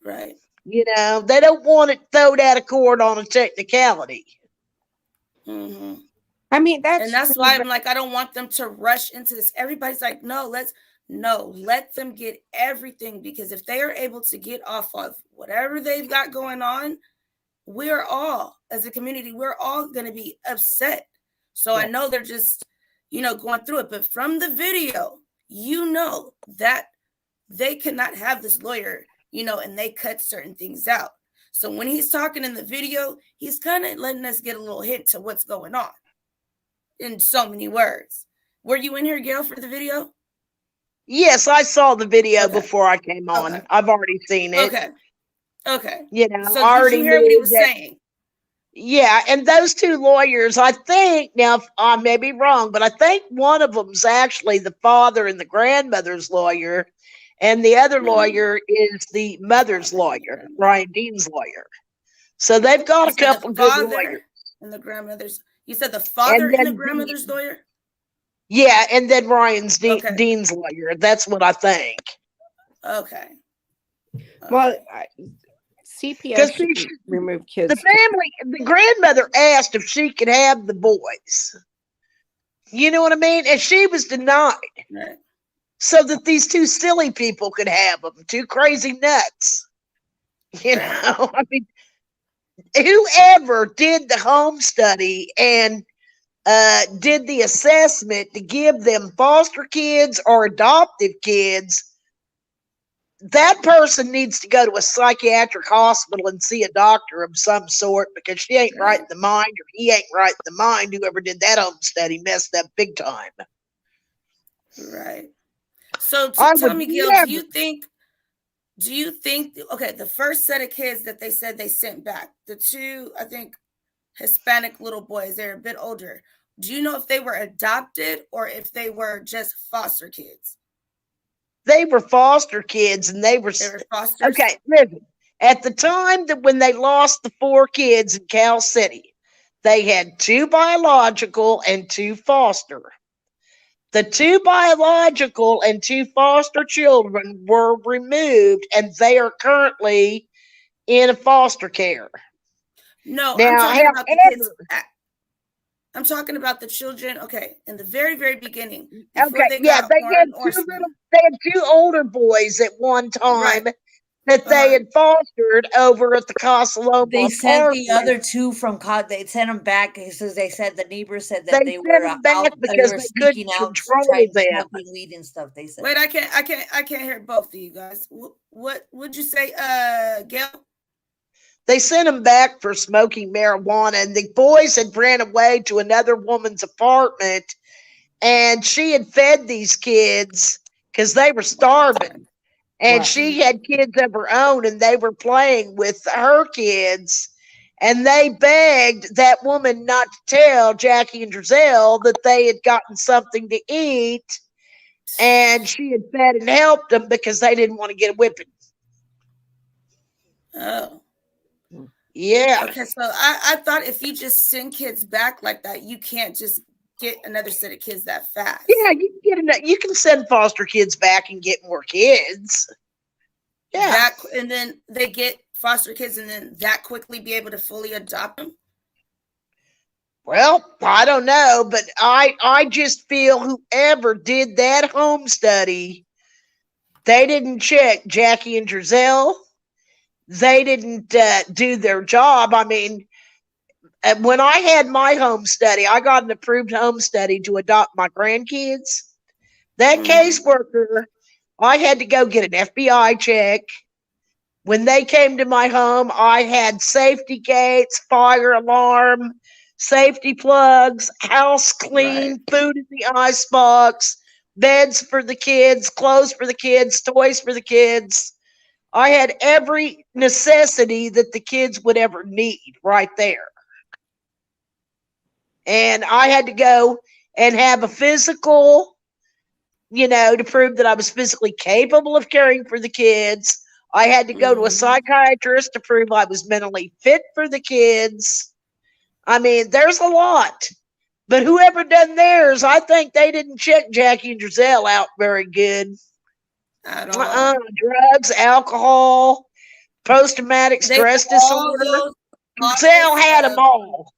Right. They don't want it thrown out of court on a technicality. Mm-hmm. I mean, that's why I'm like, I don't want them to rush into this. Everybody's like, let them get everything, because if they are able to get off of whatever they've got going on, we're all, as a community, we're all going to be upset. So I know they're just, going through it. But from the video, that they cannot have this lawyer, and they cut certain things out. So when he's talking in the video, he's kind of letting us get a little hint to what's going on in so many words. Were you in here, Gail, for the video? Yes, I saw the video before I came on. I've already seen it. Okay. So I already did you hear what he was saying? Yeah, and those two lawyers, I think, now I may be wrong, but I think one of them's actually the father and the grandmother's lawyer, and the other lawyer is the mother's lawyer, Ryan Dean's lawyer. So they've got You a said the couple good lawyers. father and the grandmother's. You said the father And and the then grandmother's lawyer. yeah, and then Ryan's Okay. Dean's lawyer. That's what I think. Okay. Well, Because CPS should remove kids. the family, the grandmother asked if she could have the boys. You know what I mean? And she was denied. Right. So that these two silly people could have them, two crazy nuts. You know, I mean, whoever did the home study and did the assessment to give them foster kids or adoptive kids, that person needs to go to a psychiatric hospital and see a doctor of some sort, because she ain't right in the mind, or he ain't right in the mind. Whoever did that home study messed up big time. Right. So I tell would me, Gil, never- do you think, okay, the first set of kids that they said they sent back, the two, I think, Hispanic little boys, they're a bit older. Do you know if they were adopted or if they were just foster kids? They were foster kids, and they were fosters. Okay, listen. At the time that when they lost the 4 kids in Cal City, they had 2 biological and 2 foster. The 2 biological and 2 foster children were removed, and they are currently in foster care. No, Now, I'm talking about the kids. however- I'm talking about the children. Okay, in the very, very beginning. Okay, They yeah, got they Orrin had Orson. they had 2 older boys at one time that they had fostered over at the Casa Loma They sent the apartment. other two from they sent them back because they said the neighbor said that They they sent were them back out, because they were they couldn't sneaking out, control trying them. smoking weed and stuff. They said. Wait, I can't hear both of you guys. What would you say, Gail? They sent them back for smoking marijuana, and the boys had ran away to another woman's apartment, and she had fed these kids because they were starving. And Right. she had kids of her own, and they were playing with her kids. And they begged that woman not to tell Jackie and Giselle that they had gotten something to eat, and she had fed and helped them because they didn't want to get a whipping. Oh. Yeah. Okay, so I thought if you just send kids back like that, you can't just get another set of kids that fast. Yeah, you can send foster kids back and get more kids. Yeah. And then they get foster kids and then that quickly be able to fully adopt them? Well, I don't know, but I just feel whoever did that home study, they didn't check Jackie and Giselle. They didn't do their job. I mean, when I had my home study, I got an approved home study to adopt my grandkids. That caseworker, I had to go get an FBI check. When they came to my home, I had safety gates, fire alarm, safety plugs, house clean, food in the icebox, beds for the kids, clothes for the kids, toys for the kids. I had every necessity that the kids would ever need right there. And I had to go and have a physical, to prove that I was physically capable of caring for the kids. I had to go to a psychiatrist to prove I was mentally fit for the kids. I mean, there's a lot. But whoever done theirs, I think they didn't check Jackie and Giselle out very good. Drugs, alcohol, post-traumatic stress disorder. Giselle had them all.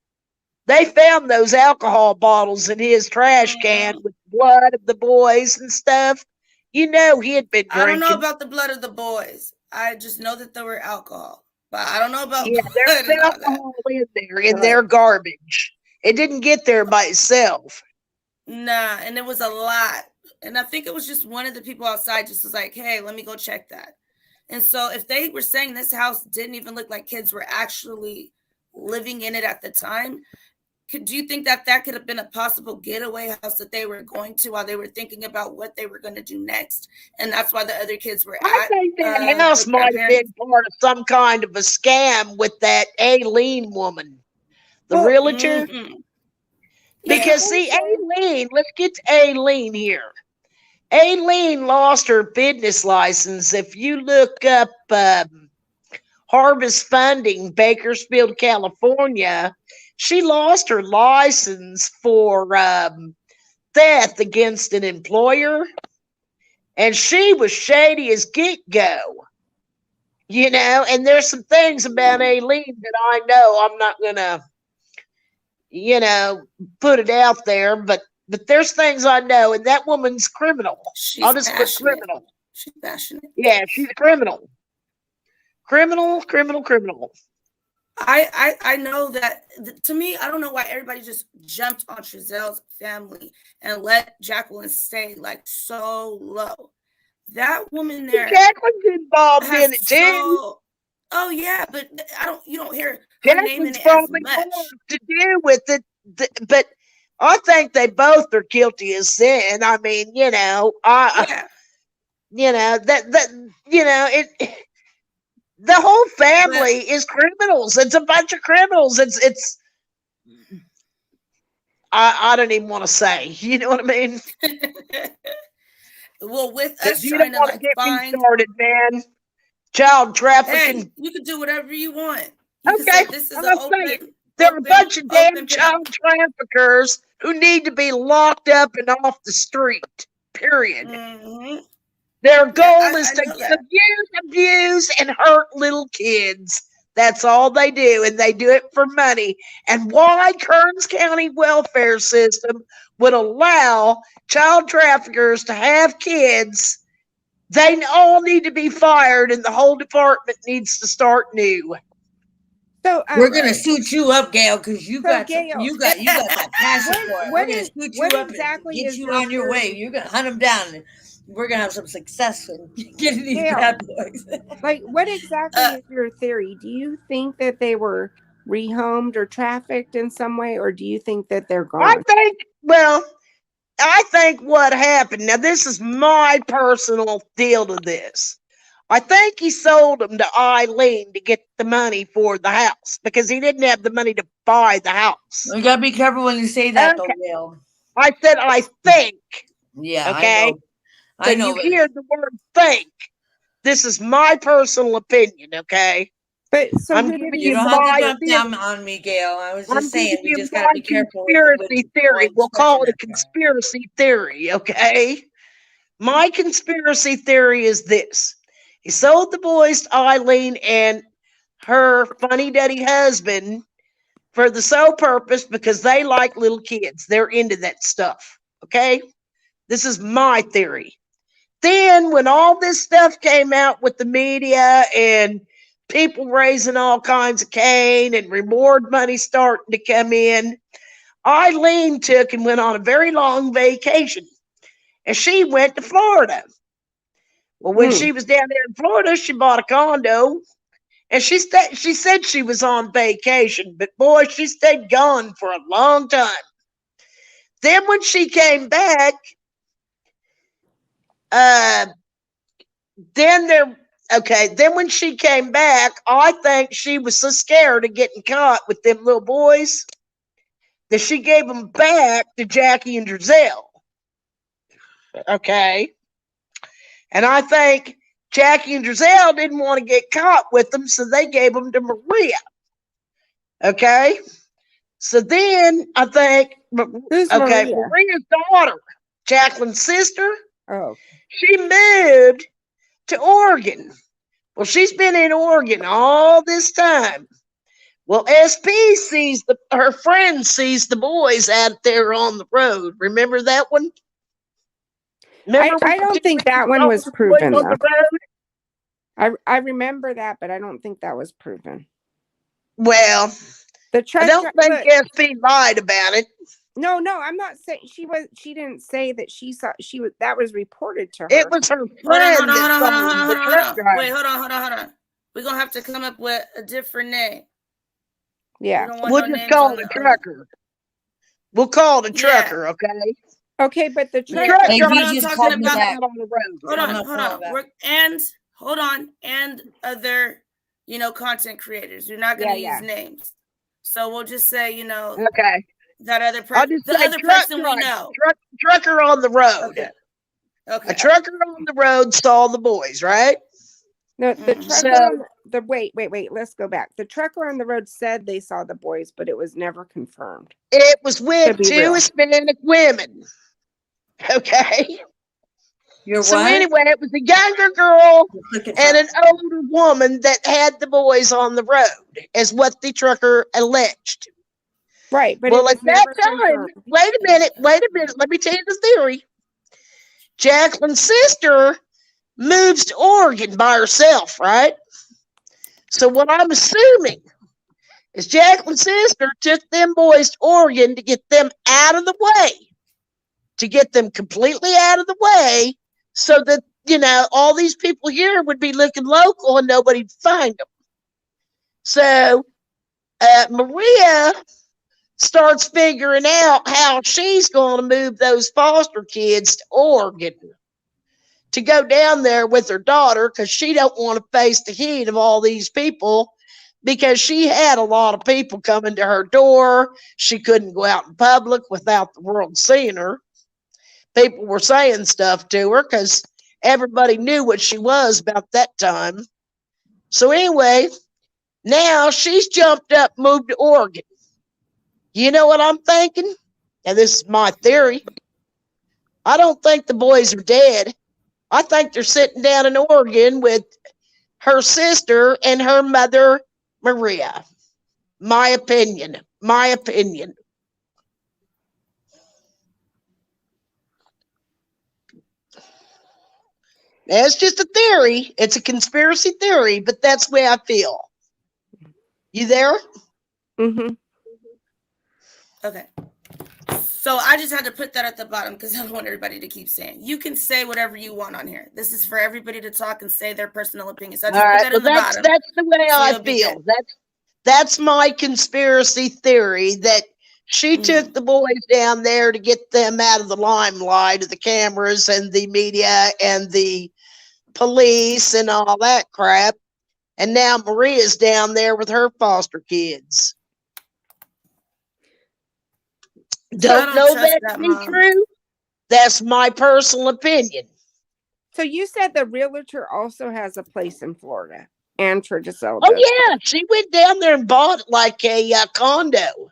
They found those alcohol bottles in his trash can with blood of the boys and stuff. You know he had been drinking. I don't know about the blood of the boys. I just know that there were alcohol. But I don't know about blood. There's alcohol in there, in their garbage. It didn't get there by itself. Nah, and it was a lot. And I think it was just one of the people outside just was like, hey, let me go check that. And so if they were saying this house didn't even look like kids were actually living in it at the time, do you think that could have been a possible getaway house that they were going to while they were thinking about what they were going to do next? And that's why the other kids were I think that house might have been part of some kind of a scam with that Aileen woman. the Well, realtor? Yeah. Because see, Aileen, let's get to Aileen here. Aileen lost her business license. If you look up Harvest Funding, Bakersfield, California, she lost her license for theft against an employer, and she was shady as get go. You know, and there's some things about Aileen that I know. I'm not gonna, you know, put it out there, but there's things I know, and that woman's criminal. She's I'll just put passionate. criminal. She's passionate. Yeah, she's a criminal. Criminal. I know that to me, I don't know why everybody just jumped on Trezelle's family and let Jacqueline stay like so low. That woman there, Jacqueline's involved in it too. Oh yeah, but you don't hear her name in Jacqueline's it as probably much. more to do with it, but I think they both are guilty of sin. I mean, you know, you know it. The whole family is criminals. It's a bunch of criminals. It's. I don't even want to say. You know what I mean? Well, with us You trying don't to want to like get find me started, man. Child trafficking. Hey, you can do whatever you want. You can Okay, say this is I'm an not saying open. there are a bunch of damn child traffickers who need to be locked up and off the street. Period. Their goal is to abuse, and hurt little kids. That's all they do, and they do it for money. And why Kearns County welfare system would allow child traffickers to have kids, they all need to be fired, and the whole department needs to start new. So we're gonna suit you up, Gail, because you got that passion for it. We're gonna suit you up exactly and get you on your way. You're gonna hunt them down, and we're gonna have some success in getting these bad boys. Like, what exactly is your theory? Do you think that they were rehomed or trafficked in some way, or do you think that they're gone? I think what happened, now this is my personal deal to this. I think he sold them to Eileen to get the money for the house because he didn't have the money to buy the house. You gotta be careful when you say that, though, Gail. I said, I think. Yeah, okay. I know. You hear the word think. This is my personal opinion, okay? But so I'm giving you don't have to jump down on me, Gail. I was just saying, we just gotta be careful. Conspiracy theory. We'll call it a conspiracy theory, okay? My conspiracy theory is this. He sold the boys to Eileen and her funny daddy husband for the sole purpose because they like little kids. They're into that stuff, okay? This is my theory. Then when all this stuff came out with the media and people raising all kinds of cane and reward money starting to come in, Eileen took and went on a very long vacation. And she went to Florida. Well, when she was down there in Florida, she bought a condo. And she said she was on vacation. But boy, she stayed gone for a long time. Then when she came back, then when she came back, I think she was so scared of getting caught with them little boys that she gave them back to Jackie and Giselle. Okay. And I think Jackie and Giselle didn't want to get caught with them, so they gave them to Maria. Okay. So then I think, Maria? Maria's daughter, Jacqueline's sister. Oh. She moved to Oregon. Well, she's been in Oregon all this time. Well, SP her friend sees the boys out there on the road. Remember that one? I don't think that one was proven, though. I remember that, but I don't think that was proven. Well, I don't think SP lied about it. No, I'm not saying she didn't say that she saw that was reported to her. It was her friend. Wait, hold on. We're gonna have to come up with a different name. Yeah. We'll just call it a trucker. We'll call it a trucker, okay? Okay, but the trucker. Hold on. And other, content creators. You're not gonna use names. So we'll just say, you know, Okay. that other I'll person, just the say other person we know. trucker on the road. Okay. A trucker on the road saw the boys, right? No, the trucker So on the wait. Let's go back. The trucker on the road said they saw the boys, but it was never confirmed. it was To with be 2 real. Hispanic women. Okay. You're So what? anyway, it was a younger girl and an older woman that had the boys on the road, is what the trucker alleged. Right, but Well, it at was that never time, confirmed. wait a minute. Let me tell you the theory. Jacqueline's sister moves to Oregon by herself, right? So what I'm assuming is Jacqueline's sister took them boys to Oregon to get them out of the way, to get them completely out of the way, so that, you know, all these people here would be looking local and nobody'd find them. So Maria starts figuring out how she's going to move those foster kids to Oregon to go down there with her daughter, because she don't want to face the heat of all these people, because she had a lot of people coming to her door. She couldn't go out in public without the world seeing her. People were saying stuff to her because everybody knew what she was about that time. So anyway, now she's jumped up, moved to Oregon. You know what I'm thinking? And this is my theory. I don't think the boys are dead. I think they're sitting down in Oregon with her sister and her mother, Maria. My opinion. My opinion. That's just a theory. It's a conspiracy theory, but that's the way I feel. You there? Mm-hmm. Okay. So I just had to put that at the bottom because I don't want everybody to keep saying. You can say whatever you want on here. This is for everybody to talk and say their personal opinion. So I just All put right. that Well, in the bottom. that's the way so I you'll be feel. good. That's my conspiracy theory, that she took the boys down there to get them out of the limelight of the cameras and the media and the police and all that crap. And now Maria's down there with her foster kids. Don't know that to be true. That's my personal opinion. So you said the realtor also has a place in Florida, and Trisel Oh does. yeah, she went down there and bought like a condo.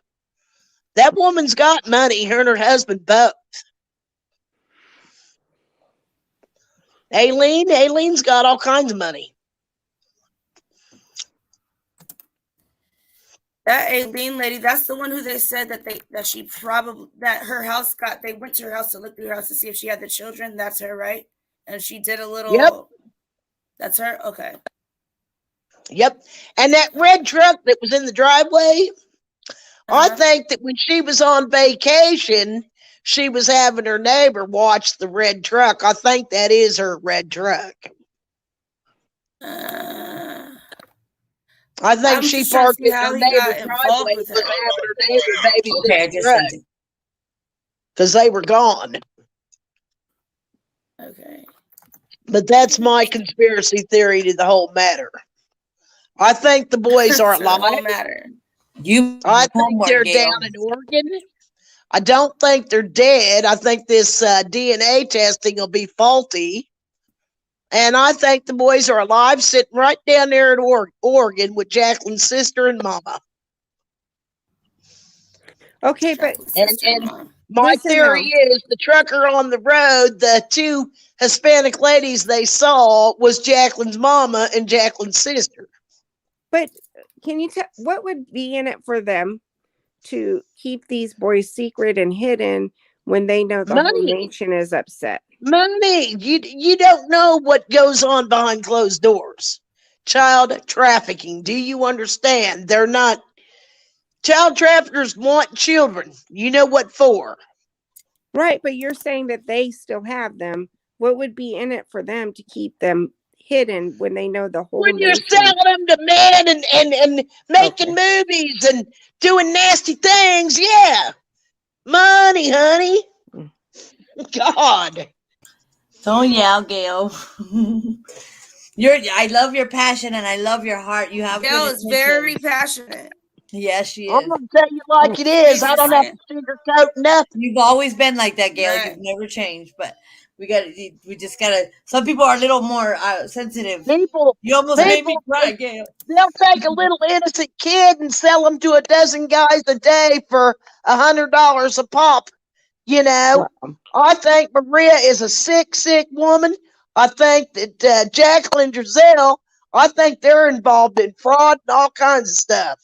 That woman's got money. Her and her husband both. Aileen's got all kinds of money. That Aileen lady, that's the one who they said that her house they went to her house to look through her house to see if she had the children. That's her, right? And she did a little. Yep. That's her? Okay. Yep. And that red truck that was in the driveway, I think that when she was on vacation, she was having her neighbor watch the red truck. I think that is her red truck. I think she parked in her neighbor's driveway and was having her neighbor babysit the truck because they were gone. Okay. But that's my conspiracy theory to the whole matter. I think the boys are alive. I think they're down in Oregon. I don't think they're dead. I think this DNA testing will be faulty. And I think the boys are alive, sitting right down there in Oregon with Jacqueline's sister and mama. Okay, but and my theory is the trucker on the road, the 2 Hispanic ladies they saw, was Jacqueline's mama and Jacqueline's sister. But can you tell what would be in it for them to keep these boys secret and hidden when they know the whole nation is upset? Money. You don't know what goes on behind closed doors. Child trafficking. Do you understand? They're not. Child traffickers want children. You know what for? Right, but you're saying that they still have them. What would be in it for them to keep them hidden when they know the whole When you're nation? selling them to men and making movies and doing nasty things, yeah. Money, honey. God. Don't yell, Gail. I love your passion and I love your heart. You have Gail is very passionate. Yes, she I'm is. gonna tell you like it is. I don't have to sugarcoat nothing. You've always been like that, Gail. Right. You've never changed. But we just gotta. Some people are a little more sensitive. People, You almost made me cry, Gail. They'll take a little innocent kid and sell them to a dozen guys a day for $100 a pop. You know, I think Maria is a sick, sick woman. I think that Jacqueline and Giselle, I think they're involved in fraud and all kinds of stuff.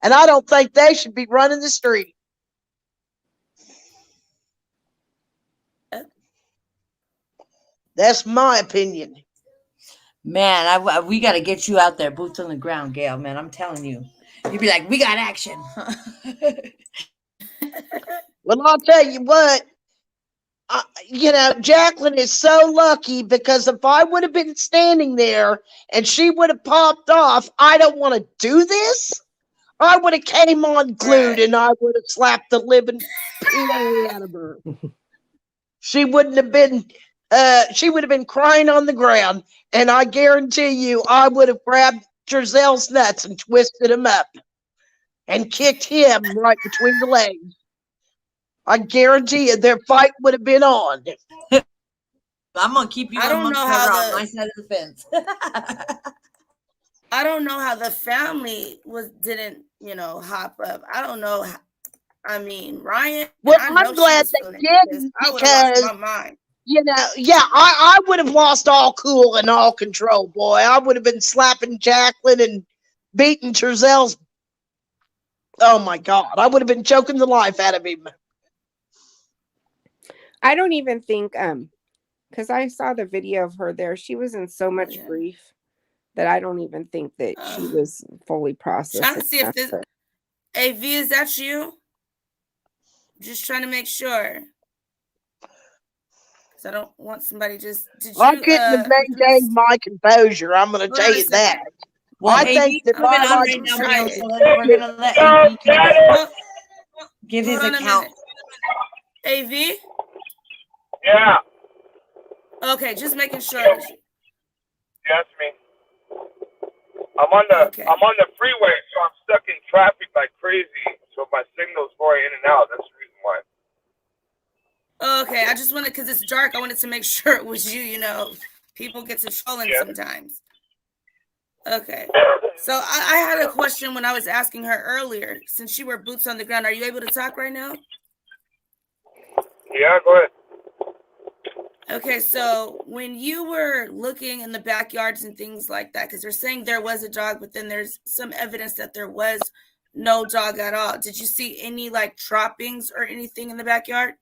And I don't think they should be running the street. That's my opinion. Man, we got to get you out there, boots on the ground, Gail. Man, I'm telling you, you'd be like, we got action. Well, I'll tell you what. Jacqueline is so lucky because if I would have been standing there and she would have popped off, I don't want to do this. I would have came on glued and I would have slapped the living pee out of her. She wouldn't have been. She would have been crying on the ground, and I guarantee you, I would have grabbed Giselle's nuts and twisted him up, and kicked him right between the legs. I guarantee you, their fight would have been on. I'm gonna keep you. I don't know how on my side of the fence. I don't know how the family didn't hop up. I don't know. I mean, Ryan. Well, I'm glad they didn't because my mind. I would have lost all cool and all control, boy. I would have been slapping Jacqueline and beating Giselle's. Oh my God, I would have been choking the life out of him. I don't even think, because I saw the video of her there. She was in so much grief that I don't even think that she was fully processed. Trying to see if this AV, is that you? Just trying to make sure. Because I don't want somebody I couldn't have maintained my composure. I'm going to tell you that. Well, I think that coming on right now, Gail, so we're going to let AV give his account. AV? Yeah. Okay, just making sure. Yes, me. I'm on the freeway, so I'm stuck in traffic like crazy. So my signal's going in and out. That's the reason why. Okay, I just wanted, because it's dark, I wanted to make sure it was you. People get to trolling sometimes. Okay. So I had a question when I was asking her earlier. Since you were boots on the ground, are you able to talk right now? Yeah, go ahead. Okay, so when you were looking in the backyards and things like that, because they're saying there was a dog, but then there's some evidence that there was no dog at all. Did you see any droppings or anything in the backyard?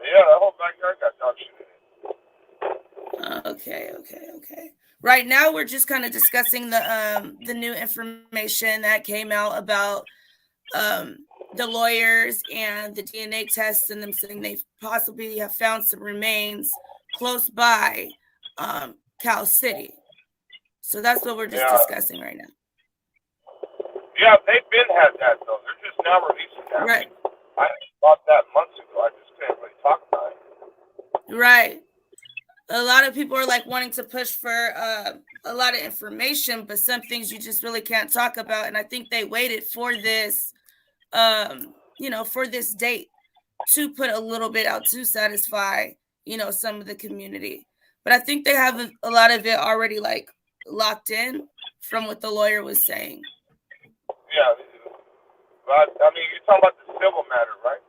Yeah, the whole backyard got dog shit in it. Okay. Right now, we're just kind of discussing the new information that came out about the lawyers and the DNA tests and them saying they possibly have found some remains close by Cal City. So that's what we're just discussing right now. Yeah, they've been had that though. They're just now releasing that. Right. I thought that months ago. I just couldn't really talk about it. Right. A lot of people are wanting to push for a lot of information, but some things you just really can't talk about. And I think they waited for this, for this date to put a little bit out to satisfy, some of the community. But I think they have a lot of it already locked in from what the lawyer was saying. Yeah. But, I mean, you're talking about the civil matter, right?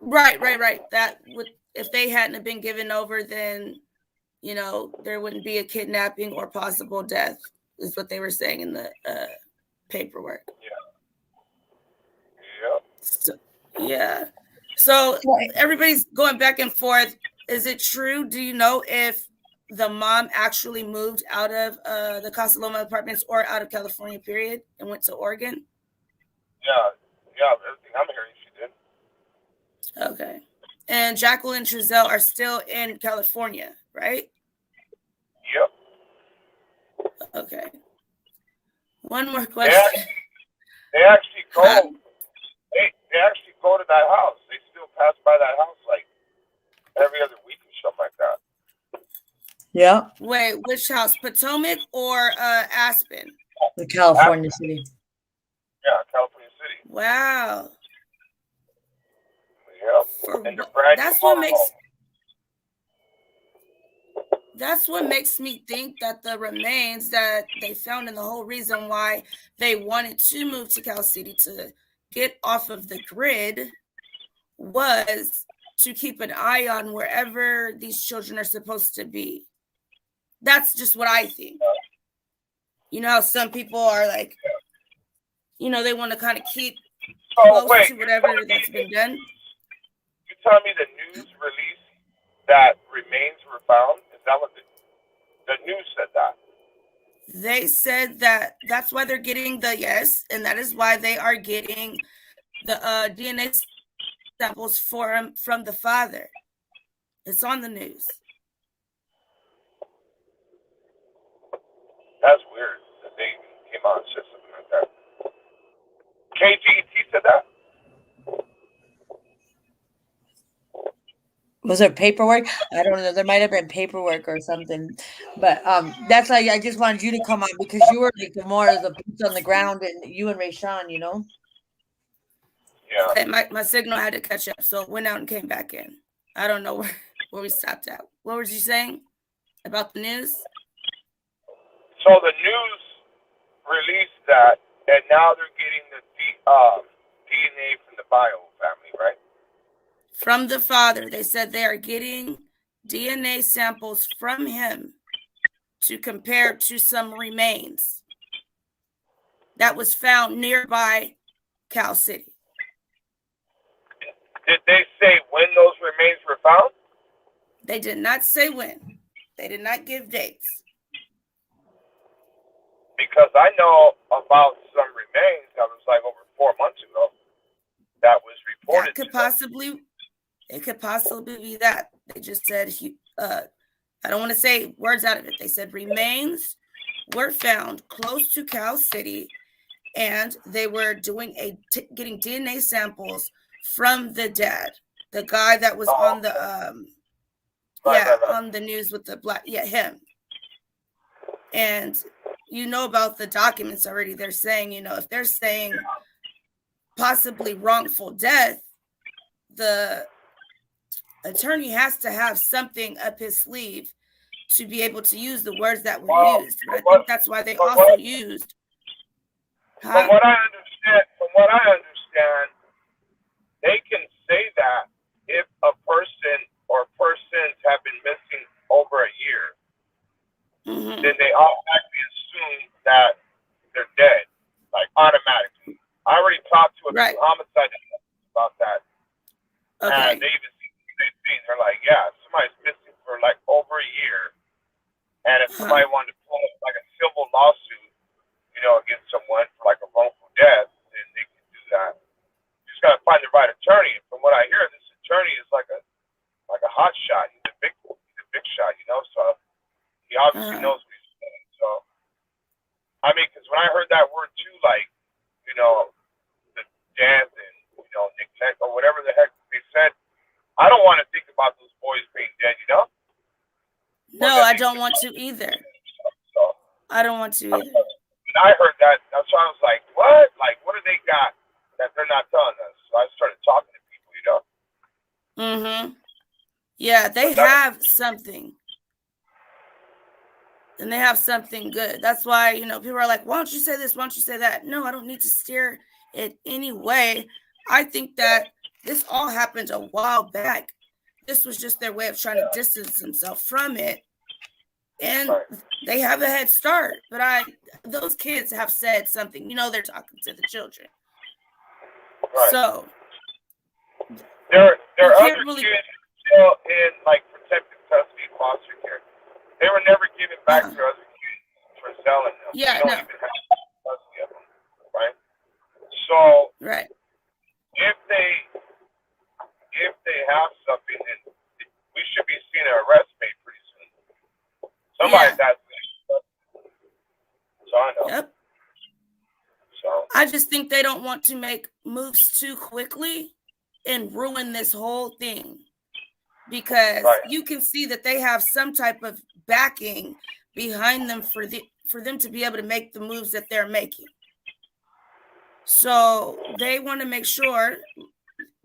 Right. That would, if they hadn't have been given over, then, there wouldn't be a kidnapping or possible death, is what they were saying in the paperwork. Yeah. So everybody's going back and forth. Is it true? Do you know if the mom actually moved out of the Casa Loma apartments or out of California, period, and went to Oregon? Yeah, everything I'm hearing she did. Okay. And Jacqueline and Giselle are still in California, right? Yep. Okay. One more question. They actually go. They actually go to that house. They still pass by that house every other week or something like that. Yeah. Wait, which house? Potomac or Aspen? The California city. Yeah, California City. Wow. Yep. And the brand That's new what home. makes. That's what makes me think that the remains that they found and the whole reason why they wanted to move to Cal City to get off of the grid was to keep an eye on wherever these children are supposed to be. That's just what I think. You know how some people are like, you know, they want to kind of keep close to whatever that's been done. You telling me the news released that remains were found? Is that what the news said that? They said that that's why they're getting the yes, and that is why they are getting the DNA samples from the father. It's on the news. That's weird that they came out and said something like that. KGET said that? Was there paperwork? I don't know. There might have been paperwork or something, but that's why I just wanted you to come on because you were like the more of the boots on the ground, and you and Rayshawn, you know. Yeah. And my signal had to catch up, so it went out and came back in. I don't know where we stopped at. What was you saying about the news? So the news released that, and now they're getting the DNA from the Bio family, right? From the father. They said they are getting DNA samples from him to compare to some remains that was found nearby Cal City. Did they say when those remains were found? They did not say when. They did not give dates. Because I know about some remains that was like over 4 months ago that was reported. That could possibly, it could possibly be that. They just said, I don't want to say words out of it. They said remains were found close to Cal City, and they were doing getting DNA samples from the dad, the guy that was on the on the news with the black, him. And you know about the documents already. They're saying, you know, if they're saying possibly wrongful death, the attorney has to have something up his sleeve to be able to use the words that were used. But I think that's why they also used. From what I understand, they can say that if a person or persons have been missing over a year, then they automatically assume that they're dead, like automatically. I already talked to a homicide about that. And they even see the same thing. They're like, yeah, somebody's missing for like over a year. And if somebody wanted to pull up like a civil lawsuit, you know, against someone for like a wrongful death, then they can do that. You just gotta find the right attorney. And from what I hear, this attorney is like a hot shot. He's a big shot, you know. So he obviously knows what he's doing. So I mean, because when I heard that word too, like, you know, the death and, you know, neglect or whatever the heck they said, I don't want to think about those boys being dead, you know. No, I don't want to either. I don't want to either. When I heard that, that's why I was like, what? Like, what do they got that they're not telling us? So I started talking to people, you know. Yeah, they have something. And they have something good. That's why, you know, people are like, why don't you say this? Why don't you say that? No, I don't need to steer it anyway. I think that this all happened a while back. This was just their way of trying to distance themselves from it. And they have a head start. But those kids have said something. You know, they're talking to the children. Right. So there are other kids still in like protective custody, foster care. They were never given back to other kids for selling them. Yeah, they don't even have custody of them, right? So if they have something, then we should be seeing an arrest made pretty soon. Somebody's asking. So I know. Yep. So I just think they don't want to make moves too quickly and ruin this whole thing, because you can see that they have some type of backing behind them for them to be able to make the moves that they're making. So they want to make sure,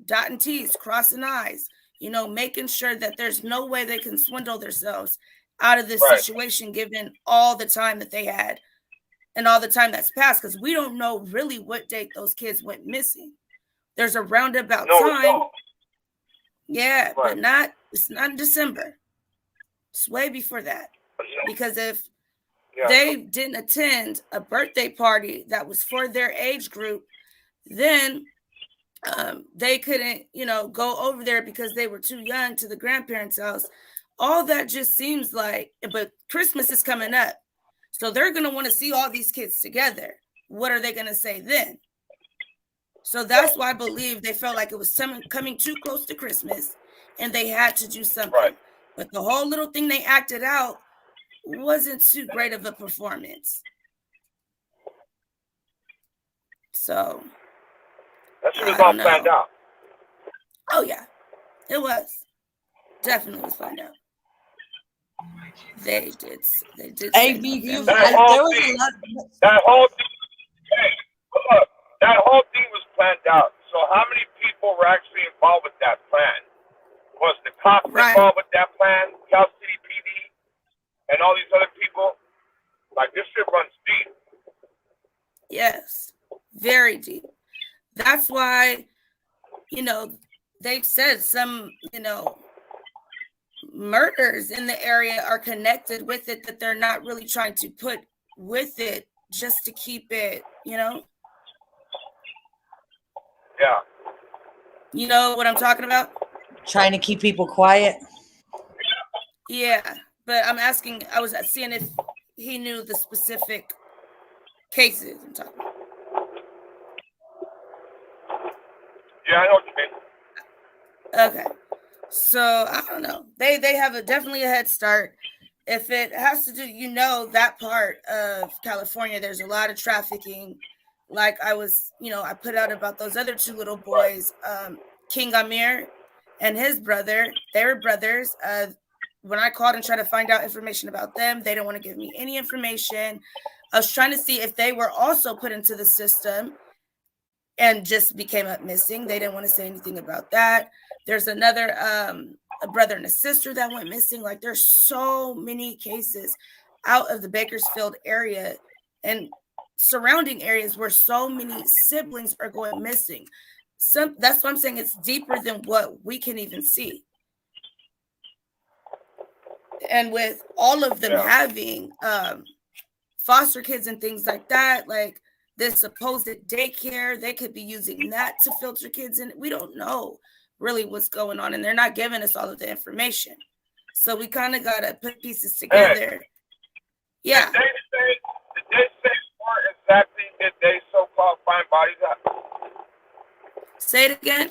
dotting T's, crossing I's, you know, making sure that there's no way they can swindle themselves out of this situation, given all the time that they had and all the time that's passed, because we don't know really what date those kids went missing. There's a roundabout time. Yeah, but it's not in December. It's way before that. Because if they didn't attend a birthday party that was for their age group, then they couldn't, you know, go over there because they were too young to the grandparents' house. All that just seems like, but Christmas is coming up. So they're going to want to see all these kids together. What are they going to say then? So that's why I believe they felt like it was coming too close to Christmas and they had to do something. But the whole little thing they acted out wasn't too great of a performance. So that shit was all planned out. Oh yeah, it was. Definitely was planned out. They did. Hey, that whole thing was planned out. So how many people were actually involved with that plan? Was the cops involved with that plan? Cal City PD and all these other people? Like, this shit runs deep. Yes, very deep. That's why, you know, they've said some, you know, murders in the area are connected with it, that they're not really trying to put with it just to keep it, you know? Yeah. You know what I'm talking about? Trying to keep people quiet. Yeah, but I was seeing if he knew the specific cases I'm talking about. Yeah, I know what you mean. Okay. So I don't know. They have definitely a head start. If it has to do, you know, that part of California, there's a lot of trafficking. Like I was, you know, I put out about those other two little boys, King Amir and his brother. They were brothers. When I called and tried to find out information about them, they didn't want to give me any information. I was trying to see if they were also put into the system and just became up missing. They didn't want to say anything about that. There's another a brother and a sister that went missing. Like, there's so many cases out of the Bakersfield area and surrounding areas where so many siblings are going missing. That's what I'm saying. It's deeper than what we can even see. And with all of them having foster kids and things like that, like this supposed daycare, they could be using that to filter kids in. We don't know really what's going on, and they're not giving us all of the information. So we kind of got to put pieces together. Yeah. Did they say where exactly did they so-called find bodies at? Say it again.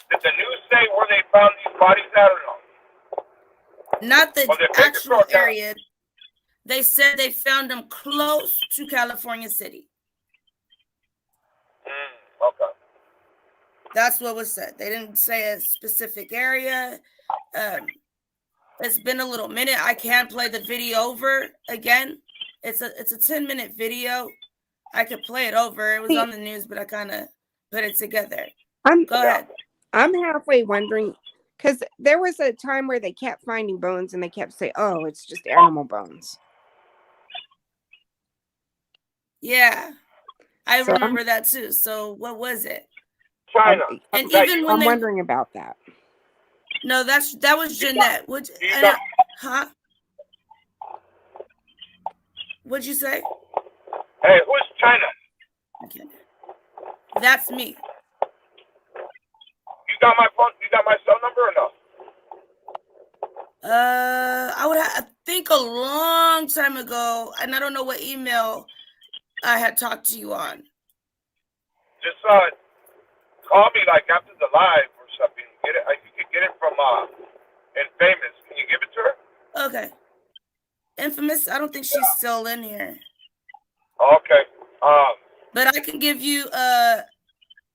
Did the news say where they found these bodies at or no? Not the actual area. They said they found them close to California City. Okay. That's what was said. They didn't say a specific area. It's been a little minute. I can play the video over again. It's a 10-minute video. I could play it over. It was on the news, but I kind of put it together. Go ahead. I'm halfway wondering, because there was a time where they kept finding bones and they kept saying, oh, it's just animal bones. Yeah, I remember that too. So what was it? China. And even when I'm wondering about that. No, that was Jeanette. What'd you say? Hey, who's China? Okay. That's me. You got my phone? You got my cell number or no? I think a long time ago, and I don't know what email I had talked to you on. Just call me like after the live or something. Get it? You can get it from Infamous. Can you give it to her? Okay. Infamous. I don't think she's still in here. Okay. But I can give you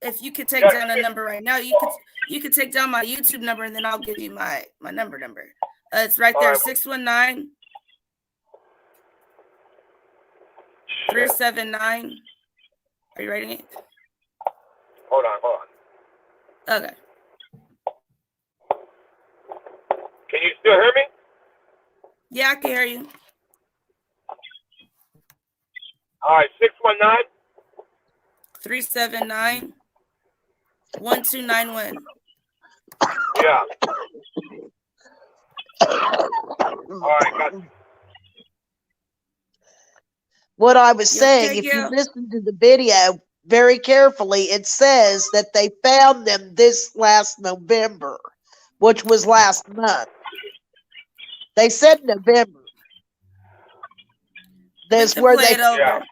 if you could take down a number right now, you could take down my YouTube number and then I'll give you my number. It's right there, 619 379. Are you writing it? Hold on. Okay. Can you still hear me? Yeah, I can hear you. All right, 619. 379 1291. Yeah. All right, got you. What I was You saying, okay, if you Gil? listen to the video very carefully, it says that they found them this last November, which was last month. They said November. We That's can where play they. it over. Yeah.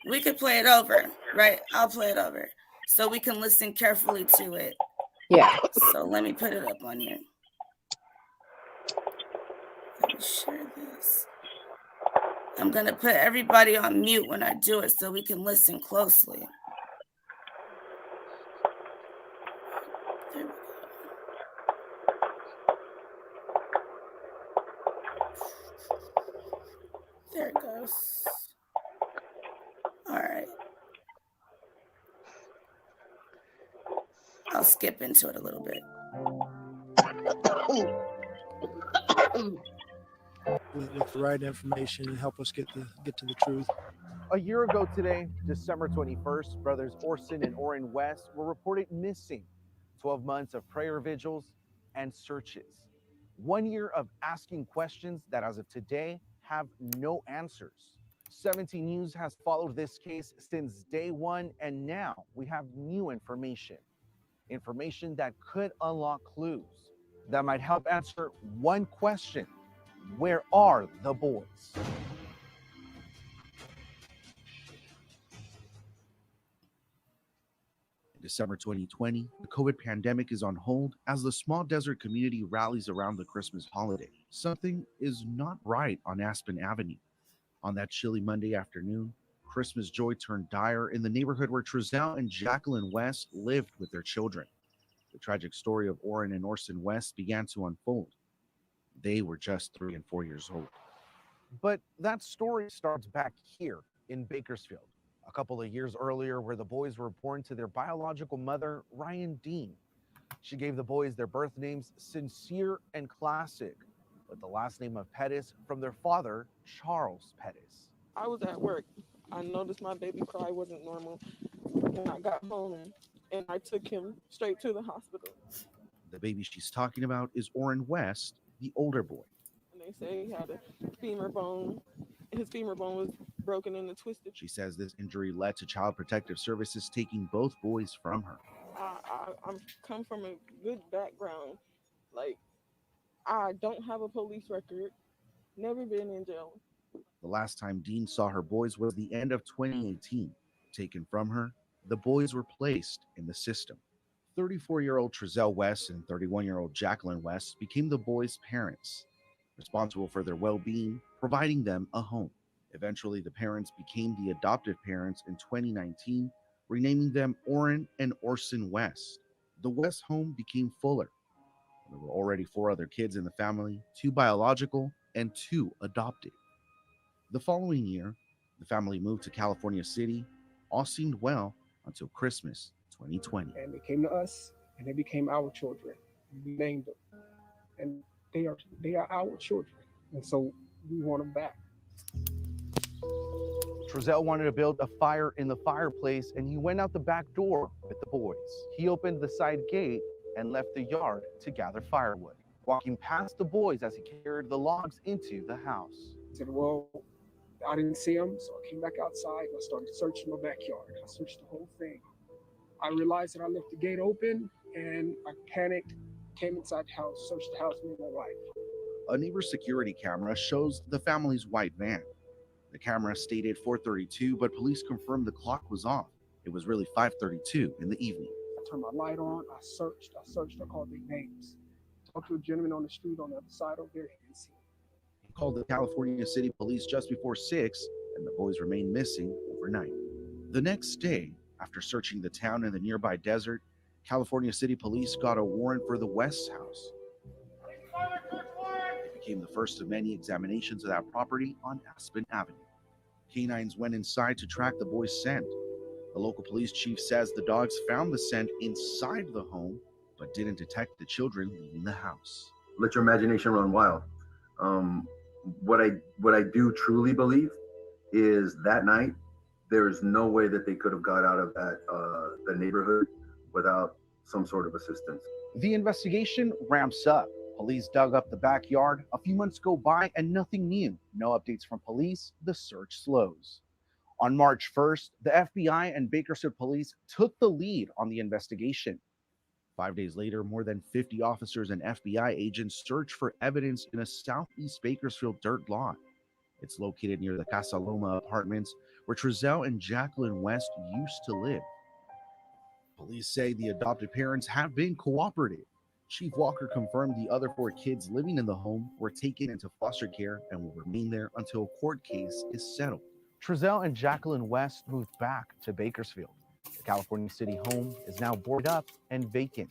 We could play it over, right? I'll play it over so we can listen carefully to it. Yeah. So let me put it up on here. Let me share this. I'm going to put everybody on mute when I do it so we can listen closely. There we go. There it goes. All right. I'll skip into it a little bit. With the right information and help us get to the truth. A year ago today, December 21st, brothers Orson and Orrin West were reported missing. 12 months of prayer vigils and searches. 1 year of asking questions that, as of today, have no answers. 17 News has followed this case since day one, and now we have new information. Information that could unlock clues that might help answer one question: where are the boys? In December 2020, the COVID pandemic is on hold as the small desert community rallies around the Christmas holiday. Something is not right on Aspen Avenue. On that chilly Monday afternoon, Christmas joy turned dire in the neighborhood where Trezell and Jacqueline West lived with their children. The tragic story of Orrin and Orson West began to unfold. They were just 3 and 4 years old. But that story starts back here in Bakersfield, a couple of years earlier, where the boys were born to their biological mother, Ryan Dean. She gave the boys their birth names Sincere and Classic, with the last name of Pettus from their father, Charles Pettus. I was at work. I noticed my baby cry wasn't normal. And I got home and I took him straight to the hospital. The baby she's talking about is Orrin West, the older boy. And they say he had a femur bone. His femur bone was broken and twisted. She says this injury led to Child Protective Services taking both boys from her. I'm come from a good background. Like, I don't have a police record, never been in jail. The last time Dean saw her boys was the end of 2018. Taken from her, the boys were placed in the system. 34-year-old Trezell West and 31-year-old Jacqueline West became the boys' parents, responsible for their well-being, providing them a home. Eventually, the parents became the adoptive parents in 2019, renaming them Orrin and Orson West. The West home became fuller. There were already 4 other kids in the family, 2 biological and 2 adopted. The following year, the family moved to California City. All seemed well until Christmas 2020. And they came to us, and they became our children. We named them, and they are our children, and so we want them back. Trezell wanted to build a fire in the fireplace, and he went out the back door with the boys. He opened the side gate and left the yard to gather firewood, walking past the boys as he carried the logs into the house. I said, well, I didn't see them, so I came back outside and I started searching my backyard. I searched the whole thing. I realized that I left the gate open, and I panicked, came inside the house, searched the house with my wife. A neighbor's security camera shows the family's white van. The camera stated 4:32, but police confirmed the clock was off. It was really 5:32 in the evening. I turned my light on, I searched, I called their names. Talked to a gentleman on the street on the other side over there, he didn't see me. He called the California City Police just before 6, and the boys remained missing overnight. The next day, after searching the town and the nearby desert, California City Police got a warrant for the West house. became the first of many examinations of that property on Aspen Avenue. Canines went inside to track the boys' scent. The local police chief says the dogs found the scent inside the home, but didn't detect the children leaving the house. Let your imagination run wild. What I do truly believe is that night there is no way that they could have got out of that the neighborhood without some sort of assistance. The investigation ramps up. Police dug up the backyard. A few months go by and nothing new. No updates from police. The search slows. On March 1st, the FBI and Bakersfield police took the lead on the investigation. 5 days later, more than 50 officers and FBI agents searched for evidence in a southeast Bakersfield dirt lot. It's located near the Casa Loma apartments where Trezell and Jacqueline West used to live. Police say the adopted parents have been cooperative. Chief Walker confirmed the other 4 kids living in the home were taken into foster care and will remain there until a court case is settled. Trezell and Jacqueline West moved back to Bakersfield. The California City home is now boarded up and vacant.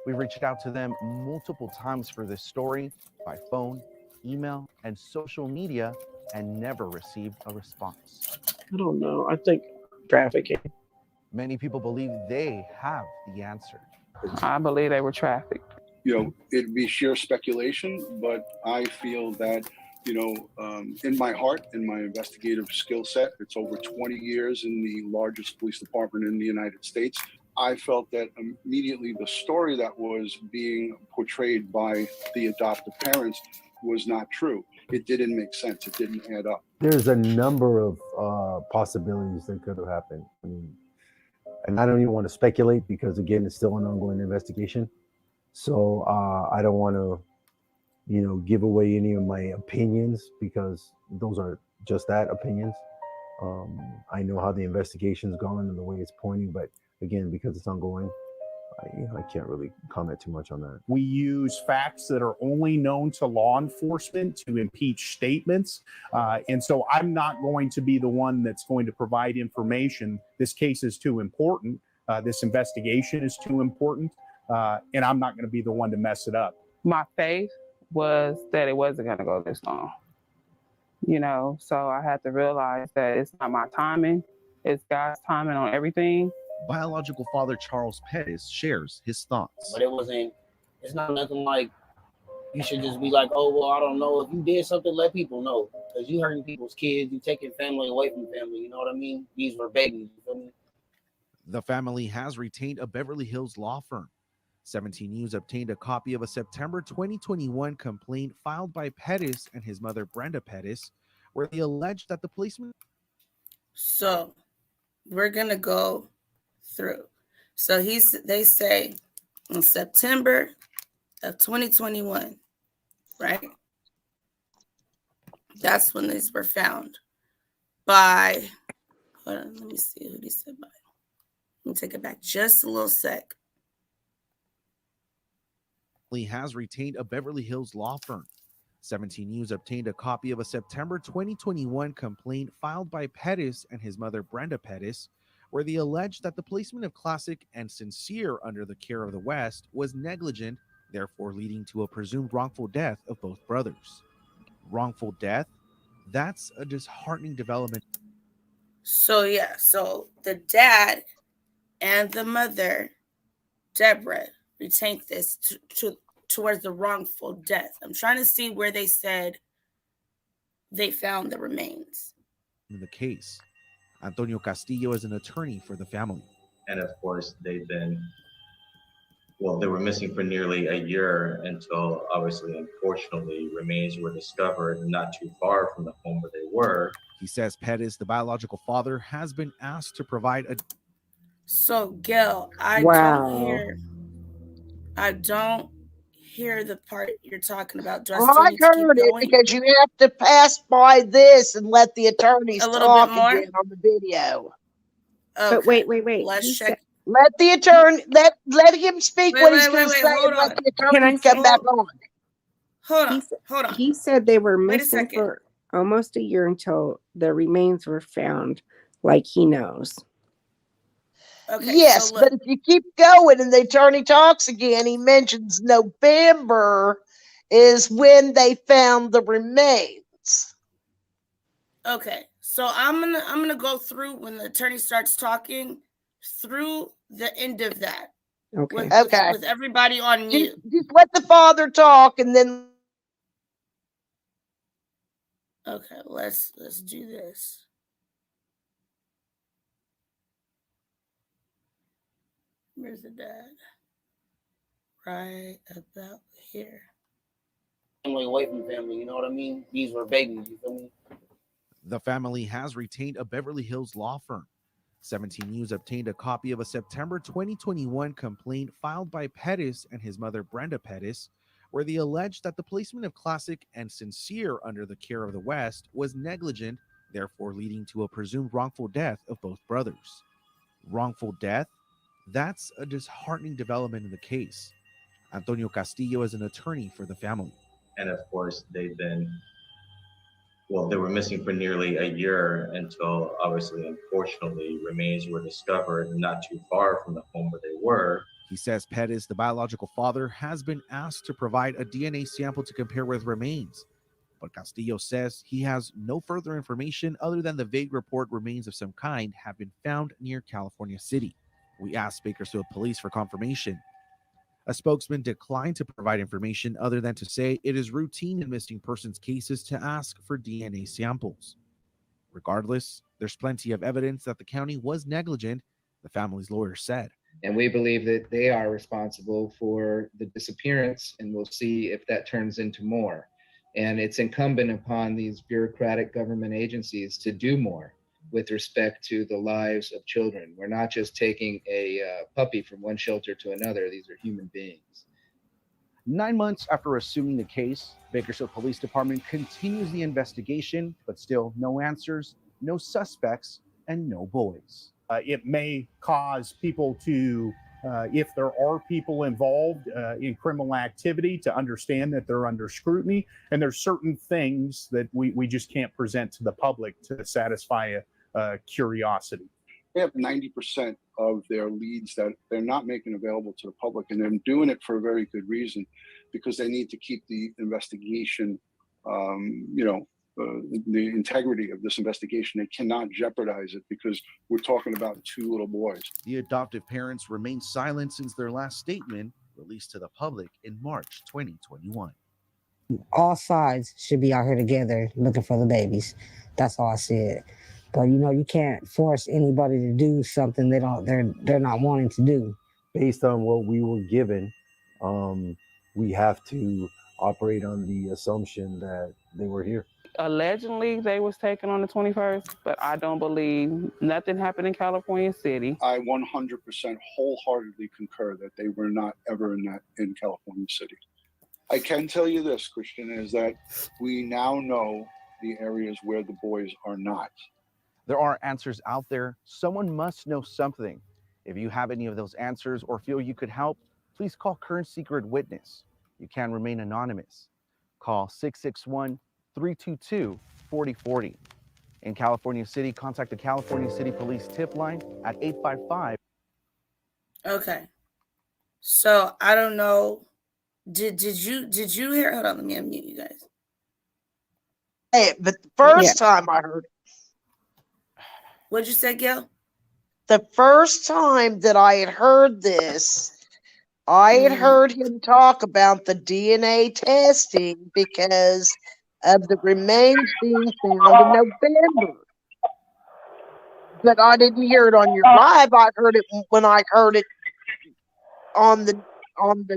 We reached out to them multiple times for this story by phone, email, and social media and never received a response. I don't know. I think trafficking. Many people believe they have the answer. I believe they were trafficked. You know, it'd be sheer speculation, but I feel that, you know, in my heart, in my investigative skill set, it's over 20 years in the largest police department in the United States. I felt that immediately the story that was being portrayed by the adoptive parents was not true. It didn't make sense. It didn't add up. There's a number of possibilities that could have happened. I mean, and I don't even want to speculate because, again, it's still an ongoing investigation. So I don't want to, you know, give away any of my opinions because those are just that, opinions. I know how the investigation's going and the way it's pointing, but again, because it's ongoing, I can't really comment too much on that. We use facts that are only known to law enforcement to impeach statements. And so I'm not going to be the one that's going to provide information. This case is too important. This investigation is too important. And I'm not going to be the one to mess it up. My faith was that it wasn't going to go this long, you know, so I had to realize that it's not my timing. It's God's timing on everything. Biological father Charles Pettus shares his thoughts. But it's not nothing like you should just be like, oh, well, I don't know. If you did something, let people know. Because you hurting people's kids, you taking family away from family. You know what I mean? These were babies. You feel me? The family has retained a Beverly Hills law firm. 17 News obtained a copy of a September 2021 complaint filed by Pettus and his mother, Brenda Pettus, where they alleged that the policeman. So we're going to go through. So they say in September of 2021, right? That's when these were found by, hold on, let me see who they said by. Let me take it back just a little sec. Has retained a Beverly Hills law firm. 17 News obtained a copy of a September 2021 complaint filed by Pettus and his mother, Brenda Pettus, where they alleged that the placement of Classic and Sincere under the care of the West was negligent, therefore leading to a presumed wrongful death of both brothers. Wrongful death? That's a disheartening development. So yeah, so the dad and the mother, Deborah, retained this towards the wrongful death. I'm trying to see where they said they found the remains. In the case, Antonio Castillo is an attorney for the family. And of course, they were missing for nearly a year until, obviously, unfortunately, remains were discovered not too far from the home where they were. He says Pettus, the biological father, has been asked to provide a... So, Gail, I don't hear the part you're talking about. Do I still need to keep heard it going? because you have to pass by this and let the attorneys A little talk bit more? again on the video. Okay. But wait. Let's check. Let the attorney let him speak what he's going to say, hold and let on. the Can I attorney come say- back on. Hold on. He said they were Wait a missing second. for almost a year until the remains were found, like he knows. Okay, Yes, so look. but if you keep going and the attorney talks again, he mentions November is when they found the remains. Okay, so I'm gonna go through when the attorney starts talking through the end of that. Okay. With everybody on mute. Just let the father talk, and then. Okay, let's do this. Where's the dad? Right about here. Family away from family, you know what I mean? These were babies, you feel me? The family has retained a Beverly Hills law firm. 17 News obtained a copy of a September 2021 complaint filed by Pettus and his mother Brenda Pettus, where they alleged that the placement of Classic and Sincere under the care of the West was negligent, therefore leading to a presumed wrongful death of both brothers. Wrongful death? That's a disheartening development in the case. Antonio Castillo is an attorney for the family. And of course, they were missing for nearly a year until, obviously, unfortunately, remains were discovered not too far from the home where they were. He says Pettus, the biological father, has been asked to provide a DNA sample to compare with remains. But Castillo says he has no further information other than the vague report remains of some kind have been found near California City. We asked Bakersfield Police for confirmation. A spokesman declined to provide information other than to say it is routine in missing persons cases to ask for DNA samples. Regardless, there's plenty of evidence that the county was negligent, the family's lawyer said. And we believe that they are responsible for the disappearance, and we'll see if that turns into more. And it's incumbent upon these bureaucratic government agencies to do more with respect to the lives of children. We're not just taking a puppy from one shelter to another. These are human beings. 9 months after assuming the case, Bakersfield Police Department continues the investigation, but still no answers, no suspects, and no boys. It may cause people to, if there are people involved in criminal activity, to understand that they're under scrutiny. And there's certain things that we just can't present to the public to satisfy a curiosity. They have 90% of their leads that they're not making available to the public, and they're doing it for a very good reason, because they need to keep the investigation, the integrity of this investigation. They cannot jeopardize it because we're talking about two little boys. The adoptive parents remained silent since their last statement, released to the public in March 2021. All sides should be out here together looking for the babies. That's all I said. But you can't force anybody to do something they're not wanting to do. Based on what we were given, we have to operate on the assumption that they were here. Allegedly, they was taken on the 21st, but I don't believe nothing happened in California City. I 100% wholeheartedly concur that they were not ever in California City. I can tell you this, Christian, is that we now know the areas where the boys are not. There are answers out there. Someone must know something. If you have any of those answers or feel you could help, please call Current Secret Witness. You can remain anonymous. Call 661-322-4040. In California City, contact the California City Police tip line at 855. Okay. So I don't know. Did you hear? Hold on, let me unmute you guys. Hey, but the first time I heard. What'd you say, Gil? The first time that I had heard this, I had heard him talk about the DNA testing because of the remains being found in November. But I didn't hear it on your live. I heard it when I heard it on the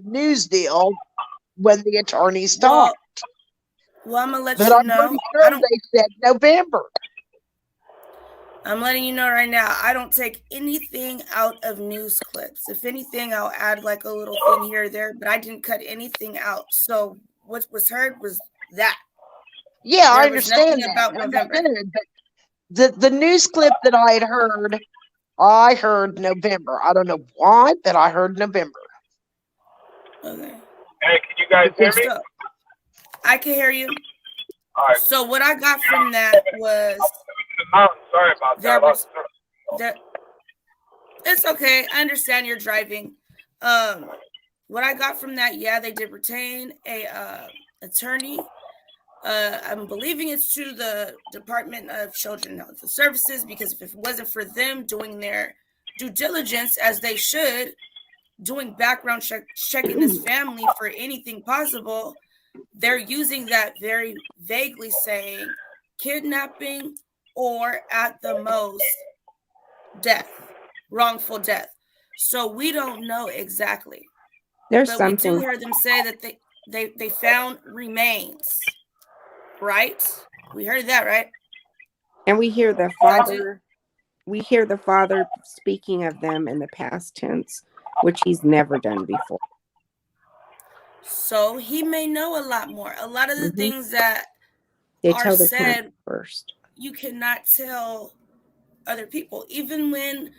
news deal when the attorneys talked. Well, I'm gonna let but you I'm know. pretty sure they said November. I'm letting you know right now, I don't take anything out of news clips. If anything, I'll add like a little thing here or there, but I didn't cut anything out. So what was heard was that. Yeah, There I was understand nothing that. about November. But the news clip that I had heard, I heard November. I don't know why, but I heard November. Okay. Hey, can you guys hear me? So, I can hear you. All right. So what I got from that was sorry about that. It's okay. I understand you're driving. What I got from that, yeah, they did retain a attorney. I'm believing it's to the Department of Children and Health Services, because if it wasn't for them doing their due diligence as they should, doing background checking this family for anything possible, they're using that very vaguely, saying kidnapping or at the most death, wrongful death. So we don't know exactly. There's but something. we do hear them say that they found remains, right? We heard that, right? And we hear the father. We hear the father speaking of them in the past tense, which he's never done before. So he may know a lot more. A lot of the things that they are tell the said first. You cannot tell other people, even when,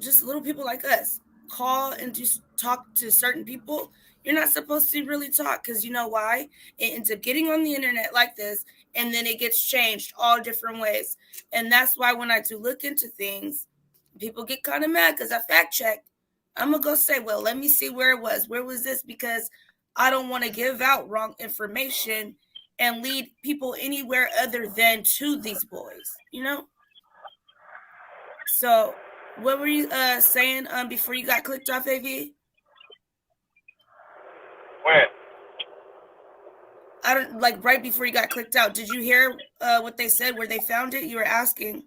just little people like us call and just talk to certain people. You're not supposed to really talk, because you know why? It ends up getting on the internet like this, and then it gets changed all different ways. And that's why when I do look into things, people get kind of mad because I fact check. I'm going to go say, well, let me see where it was. Where was this? Because I don't want to give out wrong information and lead people anywhere other than to these boys, So what were you saying before you got clicked off, AV? When? I don't, like, right before you got clicked out. Did you hear what they said, where they found it? You were asking.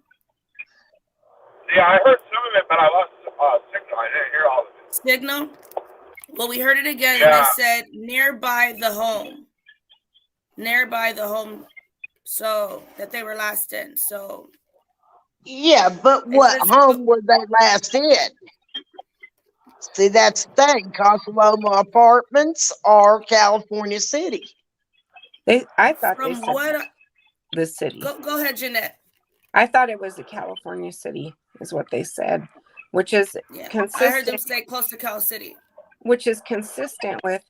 Yeah, I heard some of it, but I lost signal. I didn't hear all of it. Signal? Well, we heard it again, Yeah. and they said nearby the home. Nearby the home, so that they were last in. So yeah, but what home were they last in? See, that's the thing. Casa Loma Apartments or California City? I thought from they said what the city. Go ahead, Jeanette. I thought it was the California City, is what they said, which is consistent. I heard them say close to Cal City, which is consistent with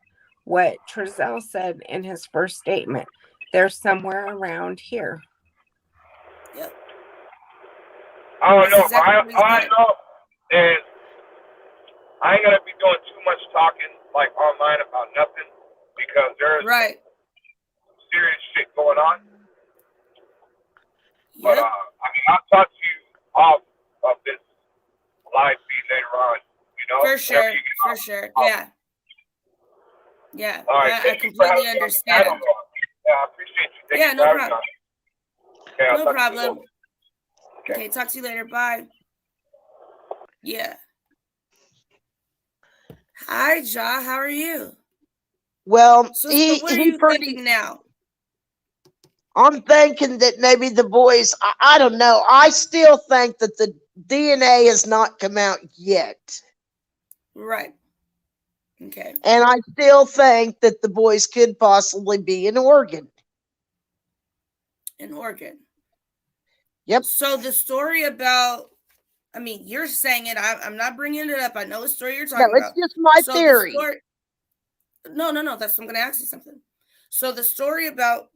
what Trezell said in his first statement. They're somewhere around here. Yep. I don't know. I know is I ain't gonna be doing too much talking like online about nothing, because there's serious shit going on. But I'll talk to you off of this live feed later on. For sure. Yeah. All right. I completely understand. Yeah, I appreciate you. Yeah, no problem. Okay, No problem. Okay, talk to you later. Bye. Yeah. Hi, Ja. How are you? Well, so what are you thinking now? I'm thinking that maybe the boys, I don't know. I still think that the DNA has not come out yet. Right. Okay. And I still think that the boys could possibly be in Oregon. In Oregon. Yep. So the story about, you're saying it. I'm not bringing it up. I know the story you're talking about. It's just my theory. No. That's what I'm going to ask you something. So the story about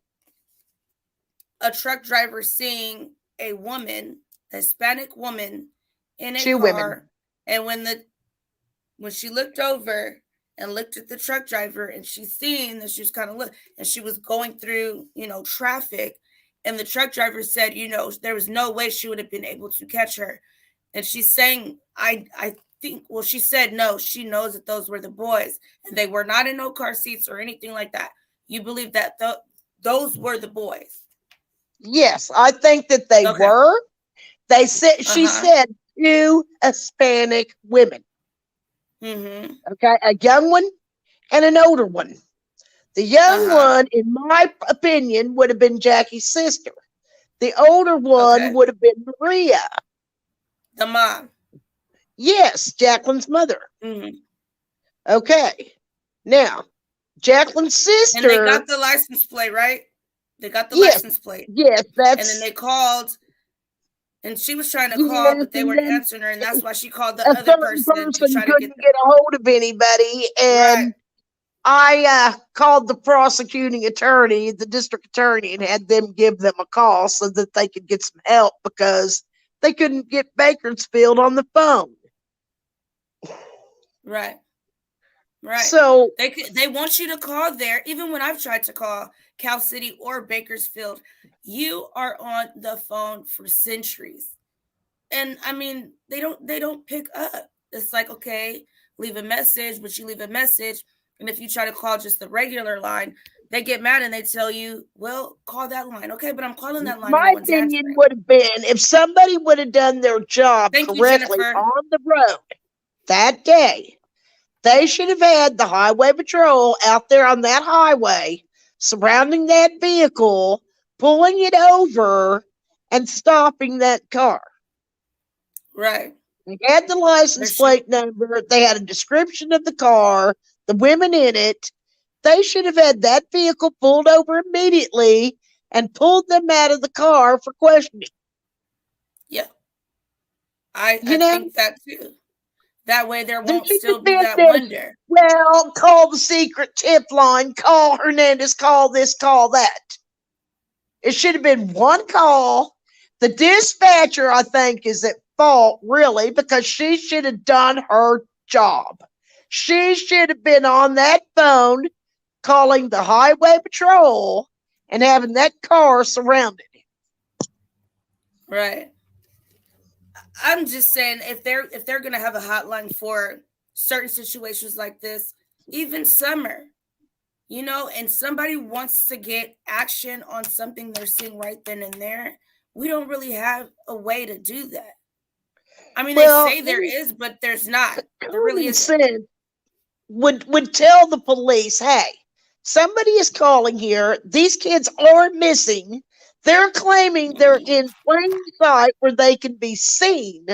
a truck driver seeing a woman, a Hispanic woman, in a car, and when she looked over and looked at the truck driver, and she seen that she was kind of and she was going through, traffic, and the truck driver said, there was no way she would have been able to catch her. And she's saying, I think, well, she said, no, she knows that those were the boys, and they were not in no car seats or anything like that. You believe that those were the boys? Yes, I think that they were. They said, she said 2 Hispanic women. Mm-hmm. Okay, a young one and an older one. The young one, in my opinion, would have been Jackie's sister. The older one would have been Maria. The mom. Yes, Jacqueline's mother. Mm-hmm. Okay. Now, Jacqueline's sister. And they got the license plate, right? They got the license plate. Yes, that's. And then they called, and she was trying to call, but they weren't answering her, and that's why she called the other person to try to couldn't get a hold of anybody, and I called the prosecuting attorney, the district attorney, and had them give them a call so that they could get some help because they couldn't get Bakersfield on the phone. Right. Right. So they want you to call there. Even when I've tried to call Cal City or Bakersfield, you are on the phone for centuries. And I mean, they don't pick up. It's like, okay, leave a message, but you leave a message. And if you try to call just the regular line, they get mad and they tell you, well, call that line. Okay, but I'm calling that line. my No one's opinion answering. would have been if somebody would have done their job Thank you, correctly Jennifer. on the road that day, they should have had the highway patrol out there on that highway surrounding that vehicle, pulling it over and stopping that car. Right. They had the license plate number. They had a description of the car, the women in it. They should have had that vehicle pulled over immediately and pulled them out of the car for questioning. Yeah. I think that too. That way there won't still be that wonder. Well, call the secret tip line, call Hernandez, call this, call that. It should have been one call. The dispatcher, I think, is at fault, really, because she should have done her job. She should have been on that phone calling the highway patrol and having that car surrounded. Right. I'm just saying if they're gonna have a hotline for certain situations like this, even summer, and somebody wants to get action on something they're seeing right then and there, we don't really have a way to do that. I mean, they say there is, but there's not. There really isn't. Would tell the police, hey, somebody is calling here. These kids are missing. They're claiming they're in plain sight where they can be seen.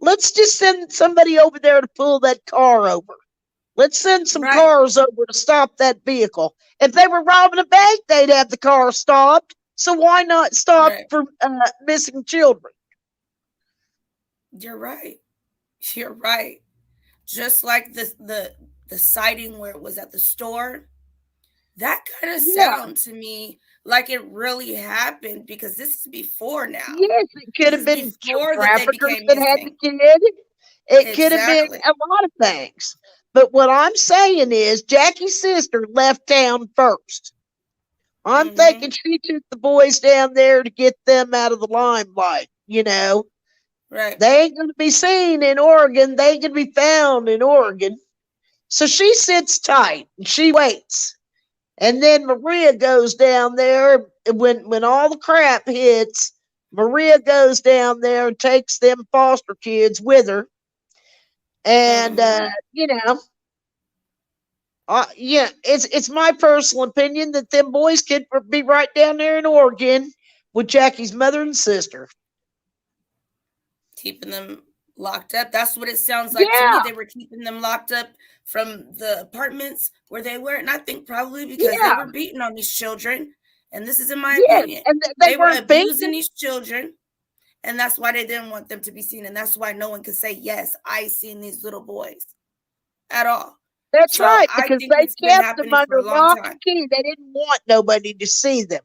Let's just send somebody over there to pull that car over. Let's send some cars over to stop that vehicle. If they were robbing a bank, they'd have the car stopped. So why not stop for missing children? You're right. You're right. Just like the sighting where it was at the store, that kind of sounds to me like it really happened because this is before now. Yes, it could have been traffickers that had the kid. It could have been a lot of things. But what I'm saying is Jackie's sister left town first. I'm thinking she took the boys down there to get them out of the limelight, Right. They ain't going to be seen in Oregon. They ain't going to be found in Oregon. So she sits tight and she waits. And then Maria goes down there when all the crap hits. Maria goes down there and takes them foster kids with her. And, it's my personal opinion that them boys could be right down there in Oregon with Jackie's mother and sister. Keeping them locked up. That's what it sounds like to me. They were keeping them locked up from the apartments where they were. And I think probably because they were beating on these children. And this is in my opinion. And they were abusing these children. And that's why they didn't want them to be seen. And that's why no one could say, yes, I seen these little boys at all. That's right, because they kept them under lock and key. They didn't want nobody to see them.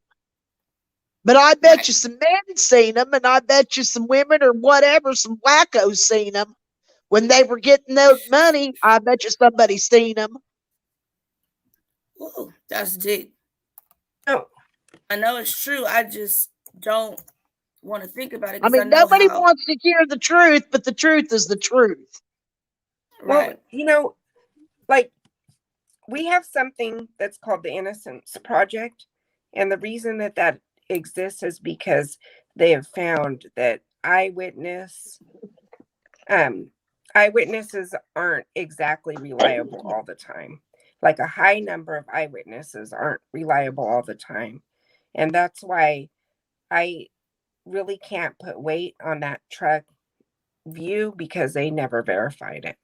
But I bet you some men seen them, and I bet you some women or whatever, some wackos seen them. When they were getting those money, I bet you somebody seen them. Whoa, that's deep. Oh, I know it's true. I just don't want to think about it. I mean, nobody wants to hear the truth, but the truth is the truth. Right. Well, like we have something that's called the Innocence Project. And the reason that exists is because they have found that eyewitnesses aren't exactly reliable all the time. Like a high number of eyewitnesses aren't reliable all the time. And that's why I really can't put weight on that truck view because they never verified it.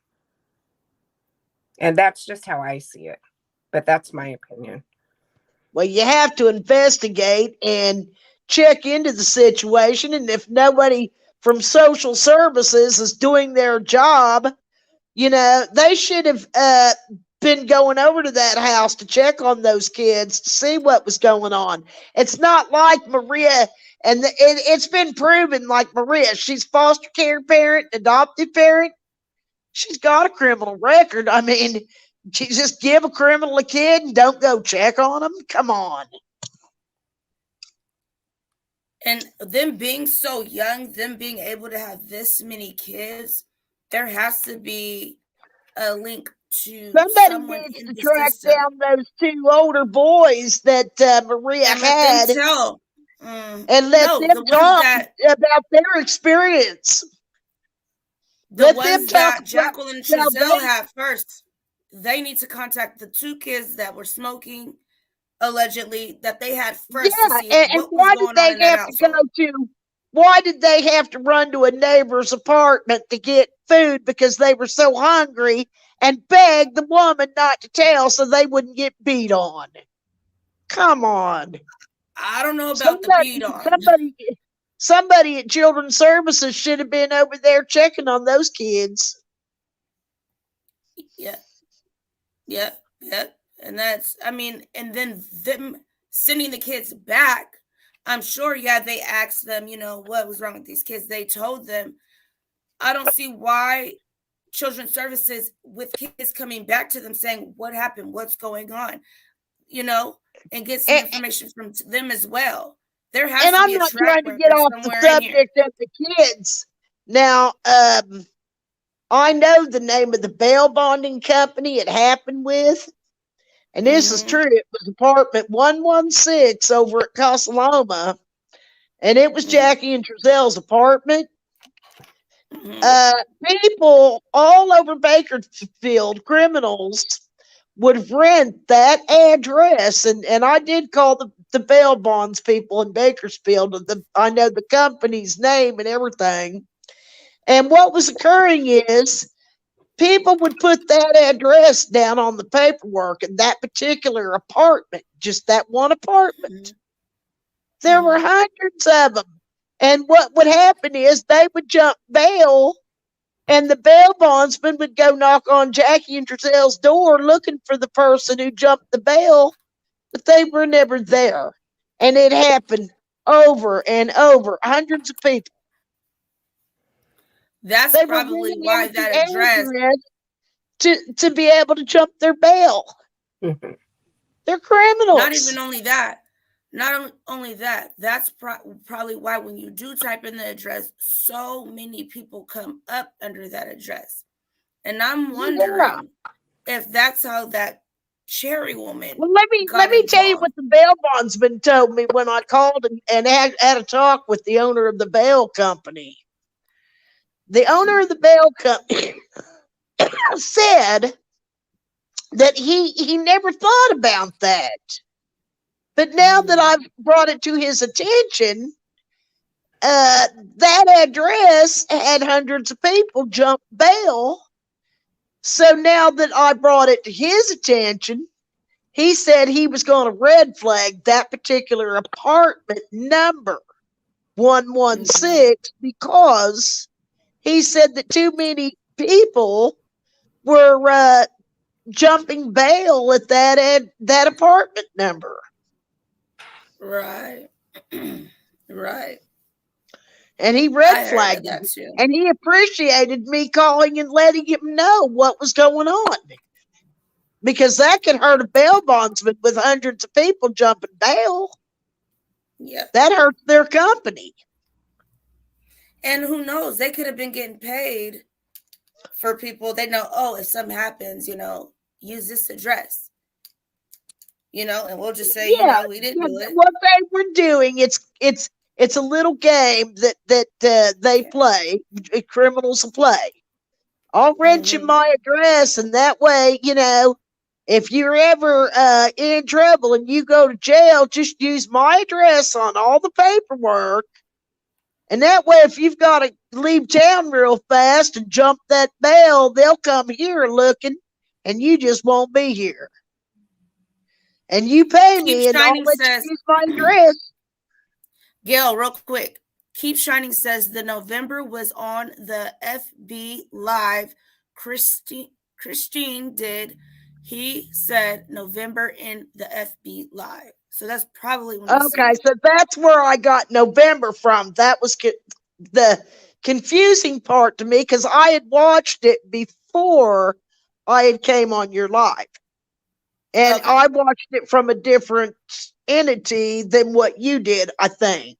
And that's just how I see it. But that's my opinion. Well, you have to investigate and check into the situation. And if nobody from social services is doing their job, they should have been going over to that house to check on those kids to see what was going on. It's not like Maria, and it's been proven like Maria, she's foster care parent, adoptive parent. She's got a criminal record. I mean, You just give a criminal a kid and don't go check on them? Come on. And them being so young, them being able to have this many kids, there has to be a link to Somebody someone needs in to the track system down those 2 older boys that Maria and let them had tell. and let No, them the ones talk that about their experience. the Let them ones talk that about Jacqueline and Trezell salvation. had first. They need to contact the 2 kids that were smoking allegedly that they had first to Yeah, see and what was why did going on they in that have to go household. to? Why did they have to run to a neighbor's apartment to get food because they were so hungry and beg the woman not to tell so they wouldn't get beat on? Come on. I don't know about the beat on. Somebody at Children's Services should have been over there checking on those kids. Yeah. Yeah. Yeah. And that's, I mean, and then them sending the kids back, I'm sure, yeah, they asked them, what was wrong with these kids. They told them. I don't see why Children's Services, with kids coming back to them saying, what happened? What's going on? And get some information from them as well. There has And to I'm be a not track trying to get record off the somewhere in here. subject of the kids. Now, I know the name of the bail bonding company it happened with. And this is true. It was apartment 116 over at Casaloma. And it was Jackie and Trezell's apartment. People all over Bakersfield, criminals, would rent that address. And I did call the bail bonds people in Bakersfield. I know the company's name and everything. And what was occurring is people would put that address down on the paperwork in that particular apartment, just that one apartment. There were hundreds of them. And what would happen is they would jump bail, and the bail bondsman would go knock on Jackie and Trezell's door looking for the person who jumped the bail, but they were never there. And it happened over and over, hundreds of people. That's They were probably renting why out the that address. to be able to jump their bail. They're criminals. Not even only that. Not only that. That's probably why when you do type in the address, so many people come up under that address. And I'm wondering if that's how that Cherry woman. Well, let me tell you what the bail bondsman told me when I called and had a talk with the owner of the bail company. The owner of the bail company said that he never thought about that. But now that I've brought it to his attention, that address had hundreds of people jump bail. So now that I brought it to his attention, he said he was going to red flag that particular apartment number, 116, because he said that too many people were jumping bail at that apartment number. Right. Right. And he red flagged it. And he appreciated me calling and letting him know what was going on. Because that could hurt a bail bondsman with hundreds of people jumping bail. Yeah. That hurts their company. And who knows? They could have been getting paid for people. They know, if something happens, use this address. And we'll just say, we didn't do it. What they were doing, it's a little game that they play, criminals play. I'll rent you my address, and that way, if you're ever in trouble and you go to jail, just use my address on all the paperwork. And that way, if you've got to leave town real fast and jump that bail, they'll come here looking, and you just won't be here. And you pay me, and I'll let you use my address. Gail, real quick. Keep Shining says the November was on the FB Live. Christine did. He said November in the FB Live. So that's probably when. Okay, so that's where I got November from. That was the confusing part to me because I had watched it before I had came on your live. And Okay. I watched it from a different entity than what you did, I think.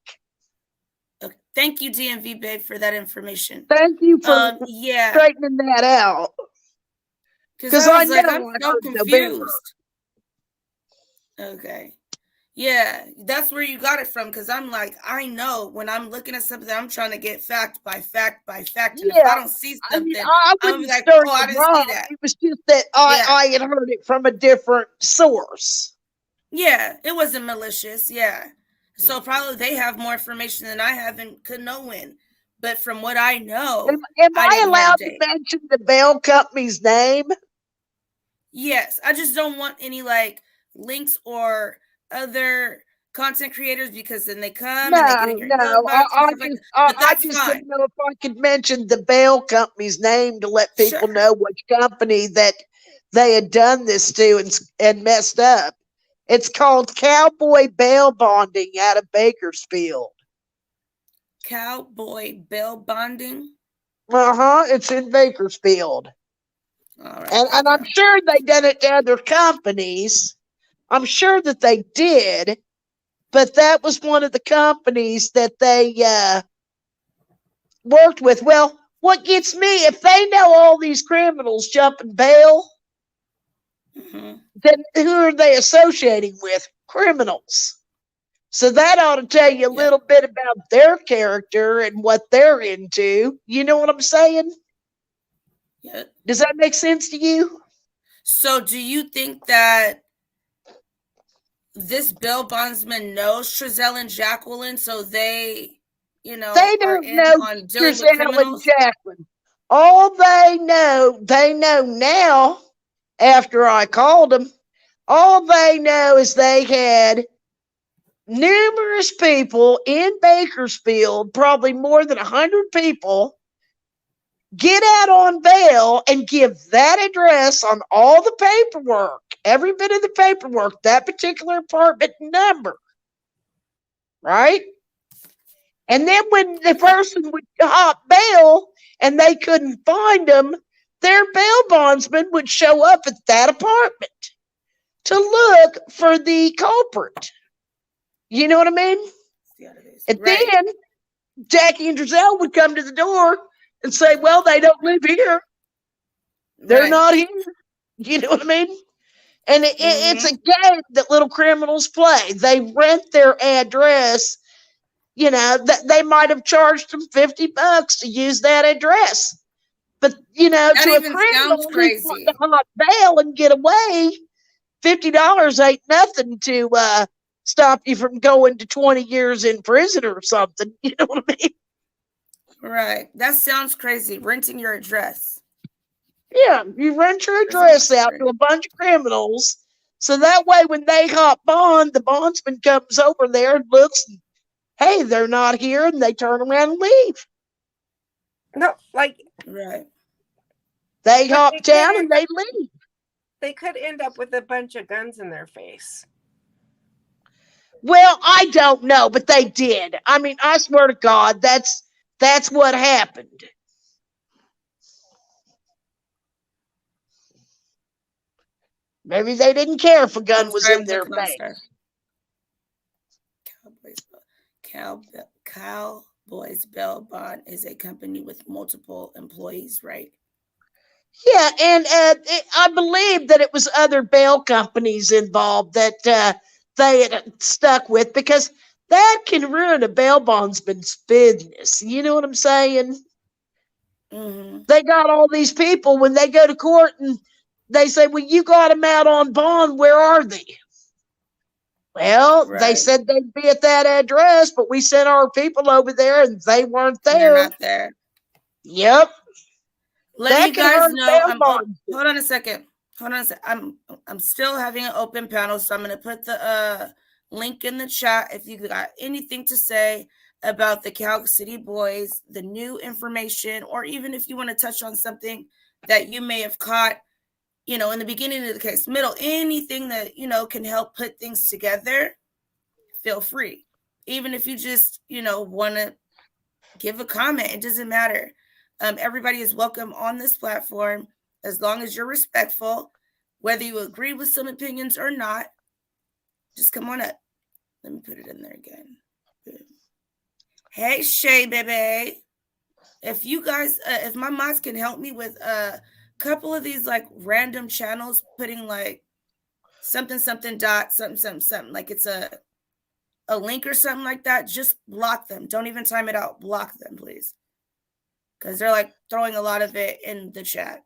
Okay. Thank you, DMV babe, for that information. Thank you for Yeah, straightening that out. because I I was like, know I'm I so heard November. confused. Okay. Yeah, that's where you got it from. Because I'm like, I know when I'm looking at something, I'm trying to get fact by fact by fact. And if I don't see something, I I'm gonna wouldn't be like, start oh, I you didn't wrong. see that. It was just that Yeah. I had heard it from a different source. Yeah, it wasn't malicious. Yeah. So probably they have more information than I have and could know when. But from what I know, Am I I didn't hear allowed the to date. mention the bail company's name? Yes, I just don't want any like links or other content creators because then they come and they get in your inbox and stuff like that. But I that's just fine. didn't know if I could mention the bail company's name to let people Sure. know which company that they had done this to and messed up. It's called Cowboy Bail Bonding out of Bakersfield. Cowboy bail bonding. It's in Bakersfield. All right. And I'm sure they done it to other companies. I'm sure that they did, but that was one of the companies that they worked with. Well, what gets me, if they know all these criminals jumping bail, then who are they associating with? Criminals. So that ought to tell you a little bit about their character and what they're into. You know what I'm saying? Yeah. Does that make sense to you? So do you think that this bail bondsman knows Trezell and Jacqueline, so they, They are don't in know on dealing with Giselle and criminals? Jacqueline. All they know now, after I called them, all they know is they had numerous people in Bakersfield, probably more than 100 people, get out on bail and give that address on all the paperwork, every bit of the paperwork, that particular apartment number, right? And then when the person would hop bail and they couldn't find them, their bail bondsman would show up at that apartment to look for the culprit. You know what I mean? And then Jackie and Giselle would come to the door and say, well, they don't live here. They're not here. You know what I mean? And it's a game that little criminals play. They rent their address. They might have charged them $50 to use that address. But, That to a even criminal sounds who's crazy. wanting to hot bail and get away, $50 ain't nothing to stop you from going to 20 years in prison or something. You know what I mean? Right. That sounds crazy. Renting your address. Yeah, you rent your address out to a bunch of criminals. So that way when they hop bond, the bondsman comes over there and looks and, hey, they're not here, and they turn around and leave. No, like right. They hop down and they leave. They could end up with a bunch of guns in their face. Well, I don't know, but they did. I mean, I swear to God, that's what happened. Maybe they didn't care if a gun was in their face. Cowboys Bail Bond is a company with multiple employees, right? Yeah, and I believe that it was other bail companies involved that they had stuck with, because that can ruin a bail bondsman's business. You know what I'm saying? They got all these people when they go to court and they say, well, you got them out on bond. Where are they? Well, they said they'd be at that address, but we sent our people over there and they weren't there. They're not there. Yep. Let you guys know. Hold on a second. I'm still having an open panel, so I'm going to put the link in the chat if you got anything to say about the Cal City Boys, the new information, or even if you want to touch on something that you may have caught, in the beginning of the case, middle, anything that, can help put things together, feel free. Even if you just, want to give a comment, it doesn't matter. Everybody is welcome on this platform. as long as you're respectful, whether you agree with some opinions or not, just come on up. Let me put it in there again. Boom. Hey, Shay, baby. If you guys, if my mods can help me with a couple of these like random channels, putting like something dot something, like it's a link or something like that, just block them. Don't even time it out. Block them, please. Because they're like throwing a lot of it in the chat.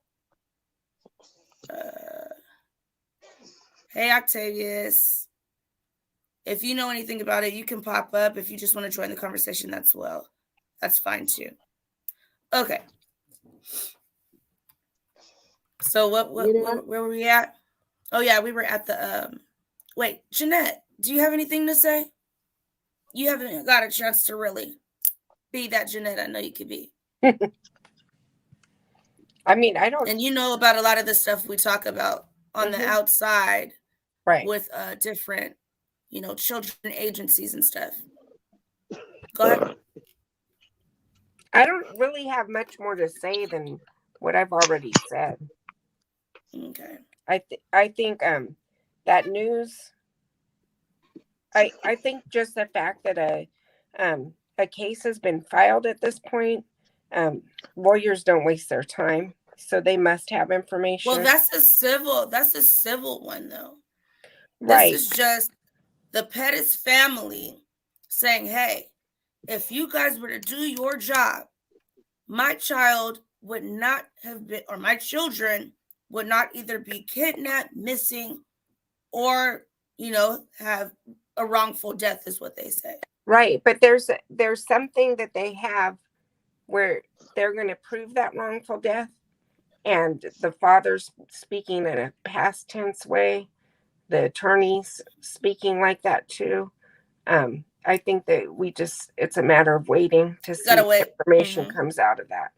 Hey, Octavius. If you know anything about it, you can pop up. If you just want to join the conversation, that's fine too. Okay. So where were we at? Oh yeah, we were at the wait, Jeanette, do you have anything to say? You haven't got a chance to really be that Jeanette I know you could be. I mean, I don't. And you know about a lot of the stuff we talk about on the outside, right? With different, children agencies and stuff. Go ahead. I don't really have much more to say than what I've already said. Okay. I think that news. I think just the fact that a case has been filed at this point, lawyers don't waste their time, so they must have information. Well, that's a civil one though. Right. This is just the Pettus family saying, hey, if you guys were to do your job, my child would not have been, or my children would not either be kidnapped, missing, or, have a wrongful death is what they say. Right. But there's something that they have where they're going to prove that wrongful death. And the father's speaking in a past tense way. The attorney's speaking like that too. I think that it's a matter of waiting to see what information comes out of that.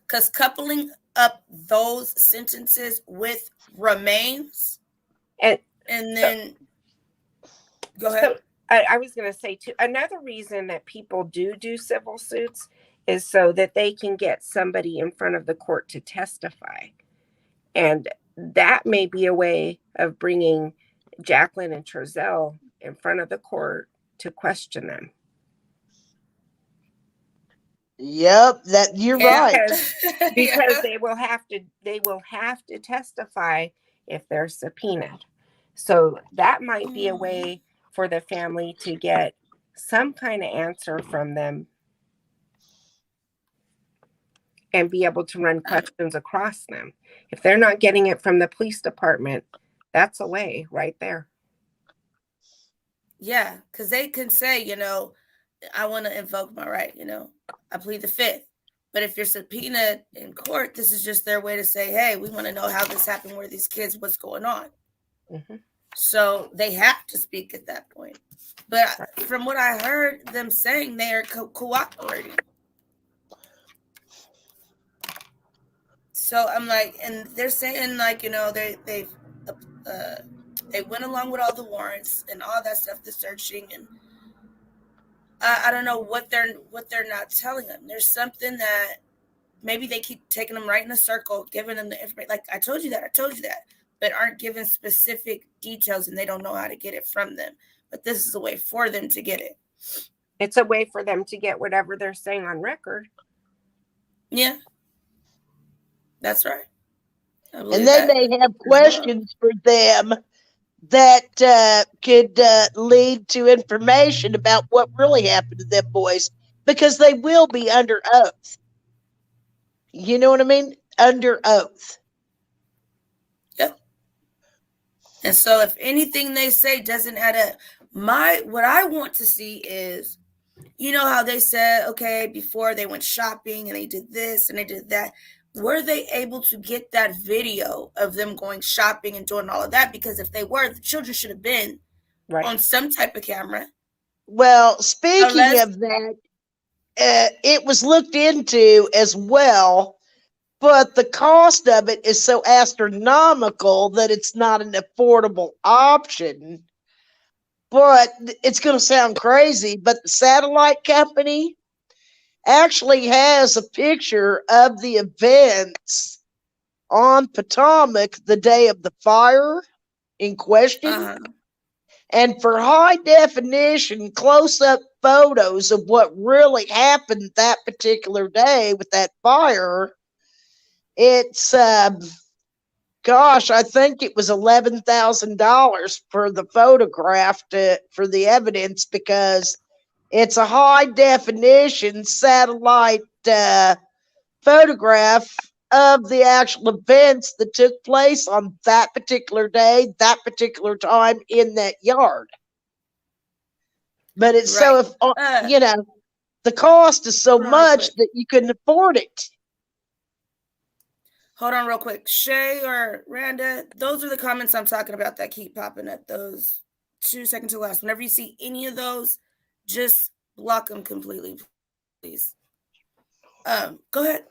Because coupling up those sentences with remains, and then go ahead. So I was going to say too, another reason that people do civil suits is so that they can get somebody in front of the court to testify. And that may be a way of bringing Jacqueline and Trezell in front of the court to question them. Yep, that you're right. Because they will have to testify if they're subpoenaed. So that might be a way for the family to get some kind of answer from them and be able to run questions across them. If they're not getting it from the police department, that's a way right there. Yeah, because they can say, I want to invoke my right, I plead the fifth. But if you're subpoenaed in court, this is just their way to say, hey, we want to know how this happened, where these kids, what's going on. Mm-hmm. So they have to speak at that point. But from what I heard them saying, they are cooperating. So I'm like, and they're saying like, they went along with all the warrants and all that stuff, the searching, and I don't know what they're not telling them. There's something that maybe they keep taking them right in a circle, giving them the information. Like I told you that, but aren't given specific details, and they don't know how to get it from them. But this is a way for them to get it. It's a way for them to get whatever they're saying on record. Yeah. That's right. And then they have questions for them that could lead to information about what really happened to them boys, because they will be under oath. You know what I mean? Under oath. Yep. And so if anything they say doesn't add up, what I want to see is, how they said, okay, before they went shopping and they did this and they did that. Were they able to get that video of them going shopping and doing all of that? Because if they were, the children should have been on some type of camera. Well, speaking of that, it was looked into as well, but the cost of it is so astronomical that it's not an affordable option. But it's going to sound crazy, but the satellite company actually has a picture of the events on Potomac the day of the fire in question. And for high definition, close up photos of what really happened that particular day with that fire, it's, gosh, I think it was $11,000 for the photograph for the evidence, because it's a high definition satellite photograph of the actual events that took place on that particular day, that particular time in that yard. But it's so, if you know, the cost is so much that you couldn't afford it. Hold on real quick. Shay or Randa, those are the comments I'm talking about that keep popping up. Those 2 seconds to last. Whenever you see any of those, just block them completely, please. Go ahead.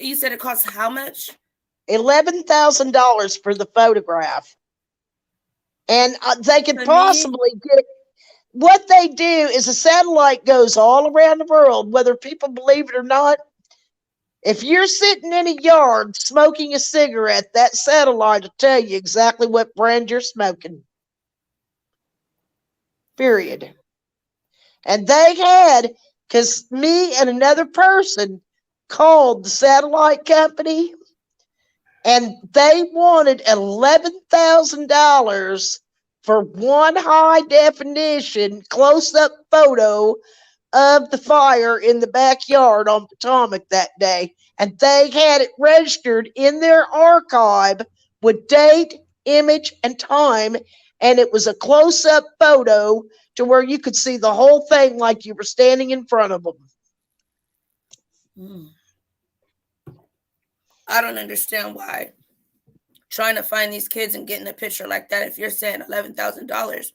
You said it costs how much? $11,000 for the photograph. And they could possibly get, what they do is a satellite goes all around the world, whether people believe it or not. If you're sitting in a yard smoking a cigarette, that satellite will tell you exactly what brand you're smoking. Period. And they had, because me and another person called the satellite company, and they wanted $11,000 for one high definition close-up photo of the fire in the backyard on Potomac that day. And they had it registered in their archive with date, image, and time. And it was a close-up photo to where you could see the whole thing like you were standing in front of them. I don't understand why trying to find these kids and getting a picture like that, if you're saying $11,000.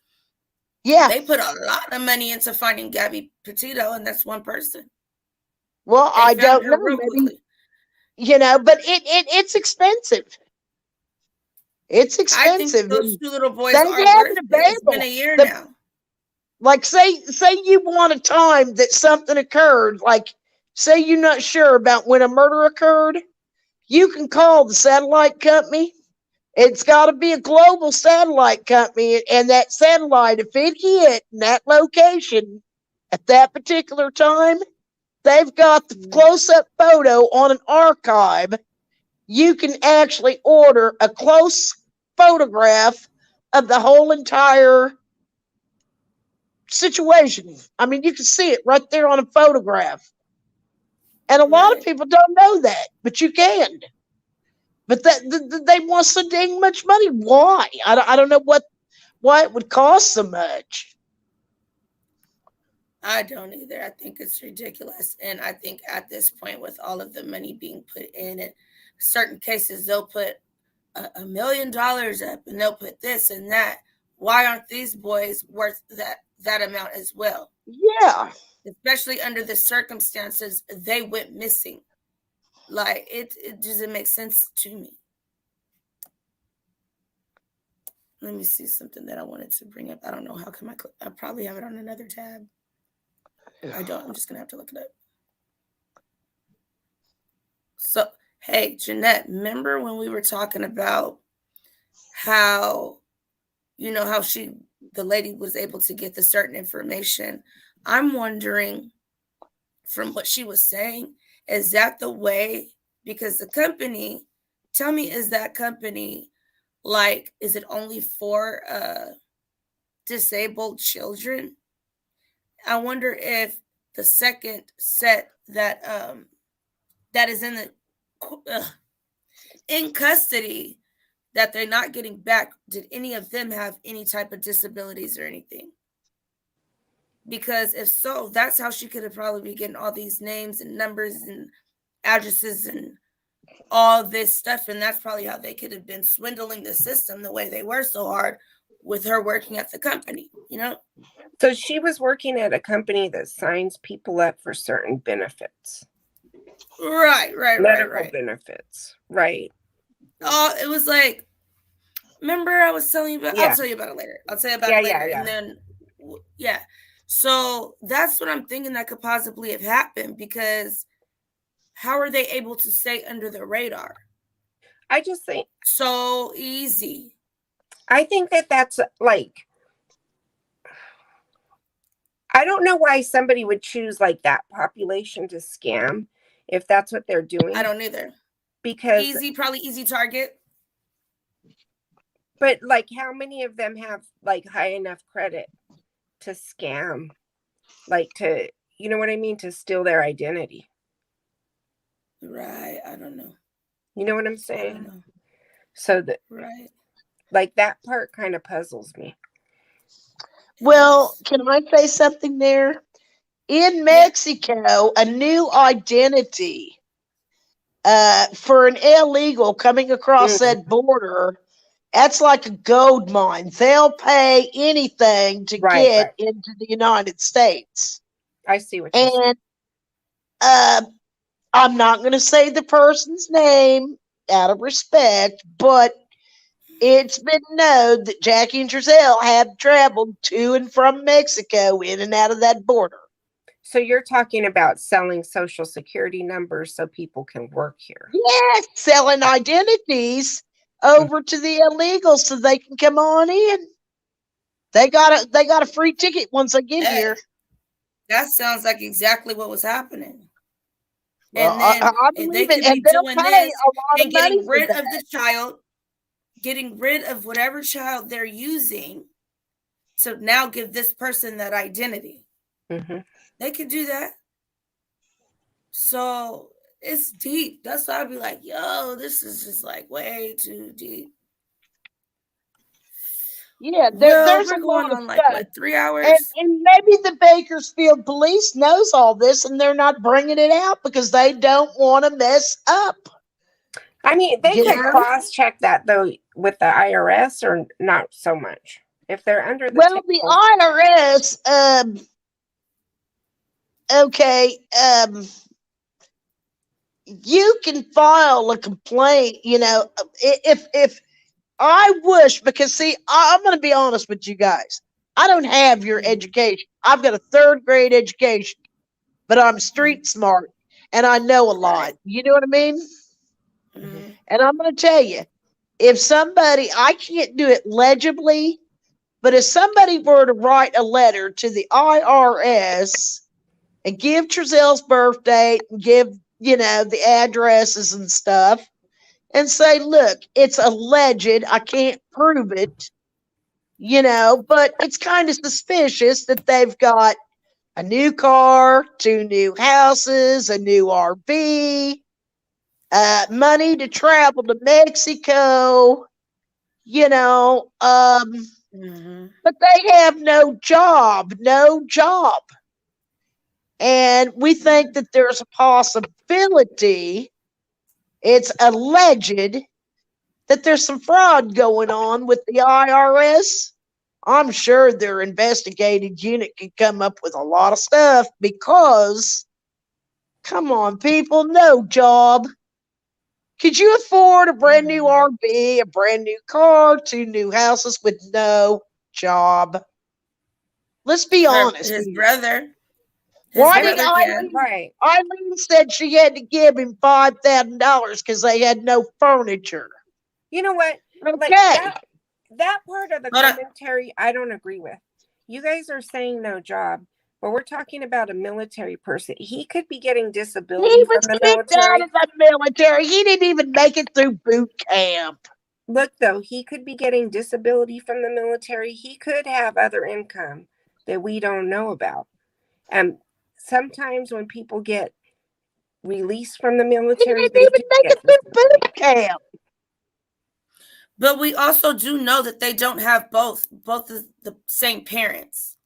Yeah. They put a lot of money into finding Gabby Petito, and that's one person. Well, I don't know. Maybe, you know, but it's expensive. It's expensive. I think those two little boys they are have worth it it. It's been available. a year now. Like, say you want a time that something occurred, like, say you're not sure about when a murder occurred, you can call the satellite company. It's got to be a global satellite company, and that satellite, if it hit in that location at that particular time, they've got the close-up photo on an archive. You can actually order a close photograph of the whole entire situation. I mean, you can see it right there on a photograph. And a lot of people don't know that, but you can. But they want so dang much money. Why? I don't know why it would cost so much. I don't either. I think it's ridiculous. And I think at this point, with all of the money being put in it, certain cases, they'll put $1 million up and they'll put this and that. Why aren't these boys worth that amount as well? Yeah. Especially under the circumstances they went missing. Like, it doesn't make sense to me. Let me see something that I wanted to bring up. I don't know. How come I probably have it on another tab. I don't. I'm just going to have to look it up. So, hey, Jeanette, remember when we were talking about how, you know, how the lady was able to get the certain information? I'm wondering, from what she was saying, is that the way? Because the company, tell me, is that company, like, is it only for disabled children? I wonder if the second set that that is in custody that they're not getting back, did any of them have any type of disabilities or anything? Because if so, that's how she could have probably been getting all these names and numbers and addresses and all this stuff. And that's probably how they could have been swindling the system the way they were so hard with her working at the company, you know? So she was working at a company that signs people up for certain benefits. Right. Medical benefits, right. Oh, it was like, remember I was telling you about, Yeah. I'll tell you about it later. I'll tell you about it later. Yeah. And then, yeah. So that's what I'm thinking that could possibly have happened, because how are they able to stay under the radar? I just think so easy. I think that that's like, I don't know why somebody would choose like that population to scam if that's what they're doing. I don't either. Because probably easy target. But like, how many of them have like high enough credit to scam? Like to, you know what I mean? To steal their identity. Right. I don't know. You know what I'm saying? So that, right. Like that part kind of puzzles me. Well, can I say something there? In Mexico, a new identity for an illegal coming across that border, that's like a gold mine. They'll pay anything to get into the United States. I see what you're saying. And I'm not going to say the person's name out of respect, but it's been known that Jackie and Giselle have traveled to and from Mexico in and out of that border. So you're talking about selling social security numbers so people can work here? Yes, selling identities over to the illegals so they can come on in. They got a free ticket once they get here. That sounds like exactly what was happening. Well, and then I if believe they it, could and be they'll doing pay this a lot and of money getting for rid that. of the child, getting rid of whatever child they're using to now give this person that identity. Mm-hmm. They could do that. So it's deep. That's why I'd be like, yo, this is just like way too deep. Yeah, Well, there's we're a going lot of on stuff. like what, 3 hours? And maybe the Bakersfield police knows all this and they're not bringing it out because they don't want to mess up. I mean, they could cross-check that though with the IRS or not so much. If they're under the table. The IRS, okay, you can file a complaint, you know, if I wish, because see, I'm going to be honest with you guys. I don't have your education. I've got a 3rd grade education, but I'm street smart and I know a lot. You know what I mean? Mm-hmm. And I'm going to tell you, if somebody, I can't do it legibly, but if somebody were to write a letter to the IRS and give Trizelle's birth date and give, you know, the addresses and stuff and say, look, it's alleged, I can't prove it, you know, but it's kind of suspicious that they've got a new car, 2 new houses, a new RV, money to travel to Mexico, you know, but they have no job. And we think that there's a possibility, it's alleged, that there's some fraud going on with the IRS. I'm sure their investigative unit can come up with a lot of stuff because, come on, people, no job. Could you afford a brand new RV, a brand new car, 2 new houses with no job? Let's be honest. His brother. Why did Eileen said she had to give him $5,000 because they had no furniture? You know what? Okay. Like that part of the commentary, I don't agree with. You guys are saying no job, but we're talking about a military person. He could be getting disability He was from the kicked military. out of the military. He didn't even make it through boot camp. Look, though, he could be getting disability from the military. He could have other income that we don't know about. And sometimes when people get released from the military, he didn't even make it through boot camp. But we also do know that they don't have both of the same parents.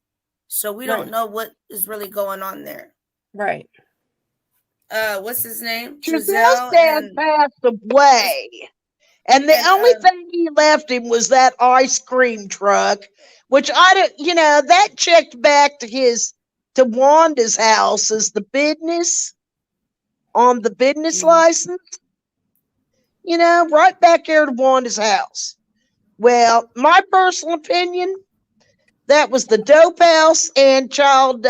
So we don't know what is really going on there. Right. What's his name? Giselle's dad passed away. And the only thing he left him was that ice cream truck, which I don't, you know, that checked back to Wanda's house as the business on the business license. You know, right back there to Wanda's house. Well, my personal opinion, that was the dope house and child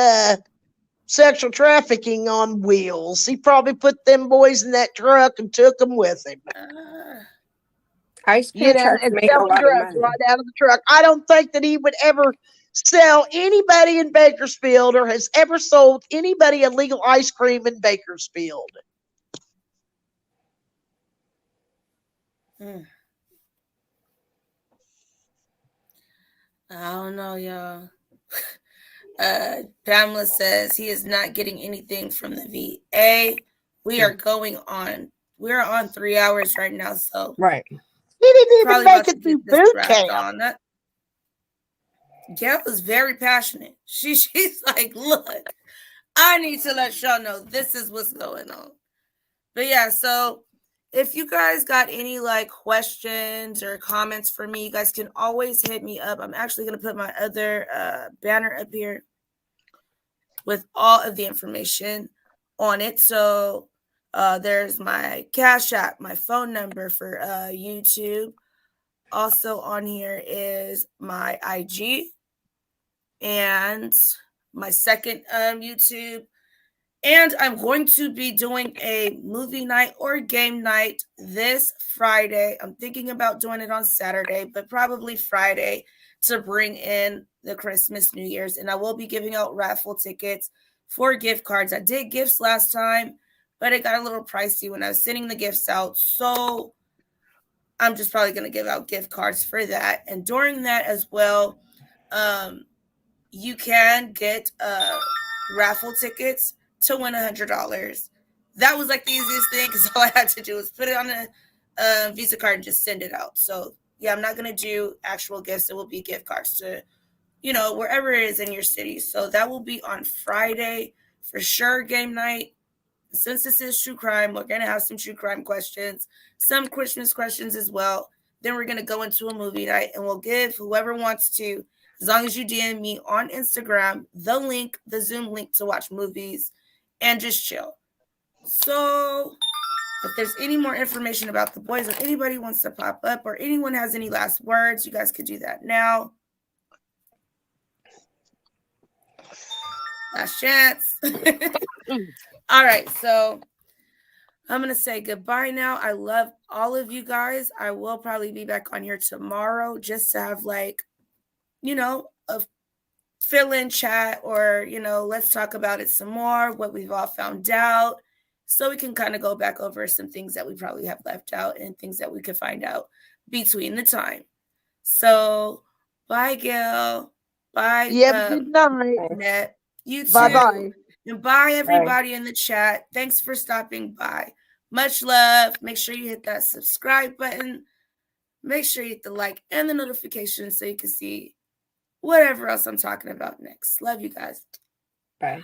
sexual trafficking on wheels. He probably put them boys in that truck and took them with him. Ice cream trucks and make a selling lot of drugs money. right out of the truck. I don't think that he would ever sell anybody in Bakersfield or has ever sold anybody illegal ice cream in Bakersfield. I don't know, y'all. Pamela says he is not getting anything from the VA. We're on 3 hours right now, so right. He didn't even probably make about to it through get this boot wrapped camp. on. Gail was very passionate. She's like, look, I need to let y'all know this is what's going on. But yeah, so if you guys got any like questions or comments for me, you guys can always hit me up. I'm actually going to put my other banner up here with all of the information on it. So there's my Cash App, my phone number for YouTube. Also on here is my IG and my second YouTube. And I'm going to be doing a movie night or game night this Friday. I'm thinking about doing it on Saturday, but probably Friday to bring in the Christmas, New Year's. And I will be giving out raffle tickets for gift cards. I did gifts last time, but it got a little pricey when I was sending the gifts out. So I'm just probably going to give out gift cards for that. And during that as well, you can get raffle tickets to win $100. That was like the easiest thing because all I had to do was put it on a Visa card and just send it out. So yeah, I'm not going to do actual gifts. It will be gift cards to, wherever it is in your city. So that will be on Friday for sure, game night. Since this is true crime, we're going to have some true crime questions, some Christmas questions as well. Then we're going to go into a movie night and we'll give whoever wants to, as long as you DM me on Instagram, the Zoom link to watch movies and just chill. So if there's any more information about the boys or anybody wants to pop up or anyone has any last words, you guys could do that now. Last chance. All right, so I'm going to say goodbye now. I love all of you guys. I will probably be back on here tomorrow just to have a fill-in chat or, let's talk about it some more, what we've all found out, so we can kind of go back over some things that we probably have left out and things that we could find out between the time. So, bye, Gail. Bye, Good night. Net. You too. Bye-bye. And bye, everybody in the chat. Thanks for stopping by. Much love. Make sure you hit that subscribe button. Make sure you hit the like and the notification so you can see whatever else I'm talking about next. Love you guys. Bye.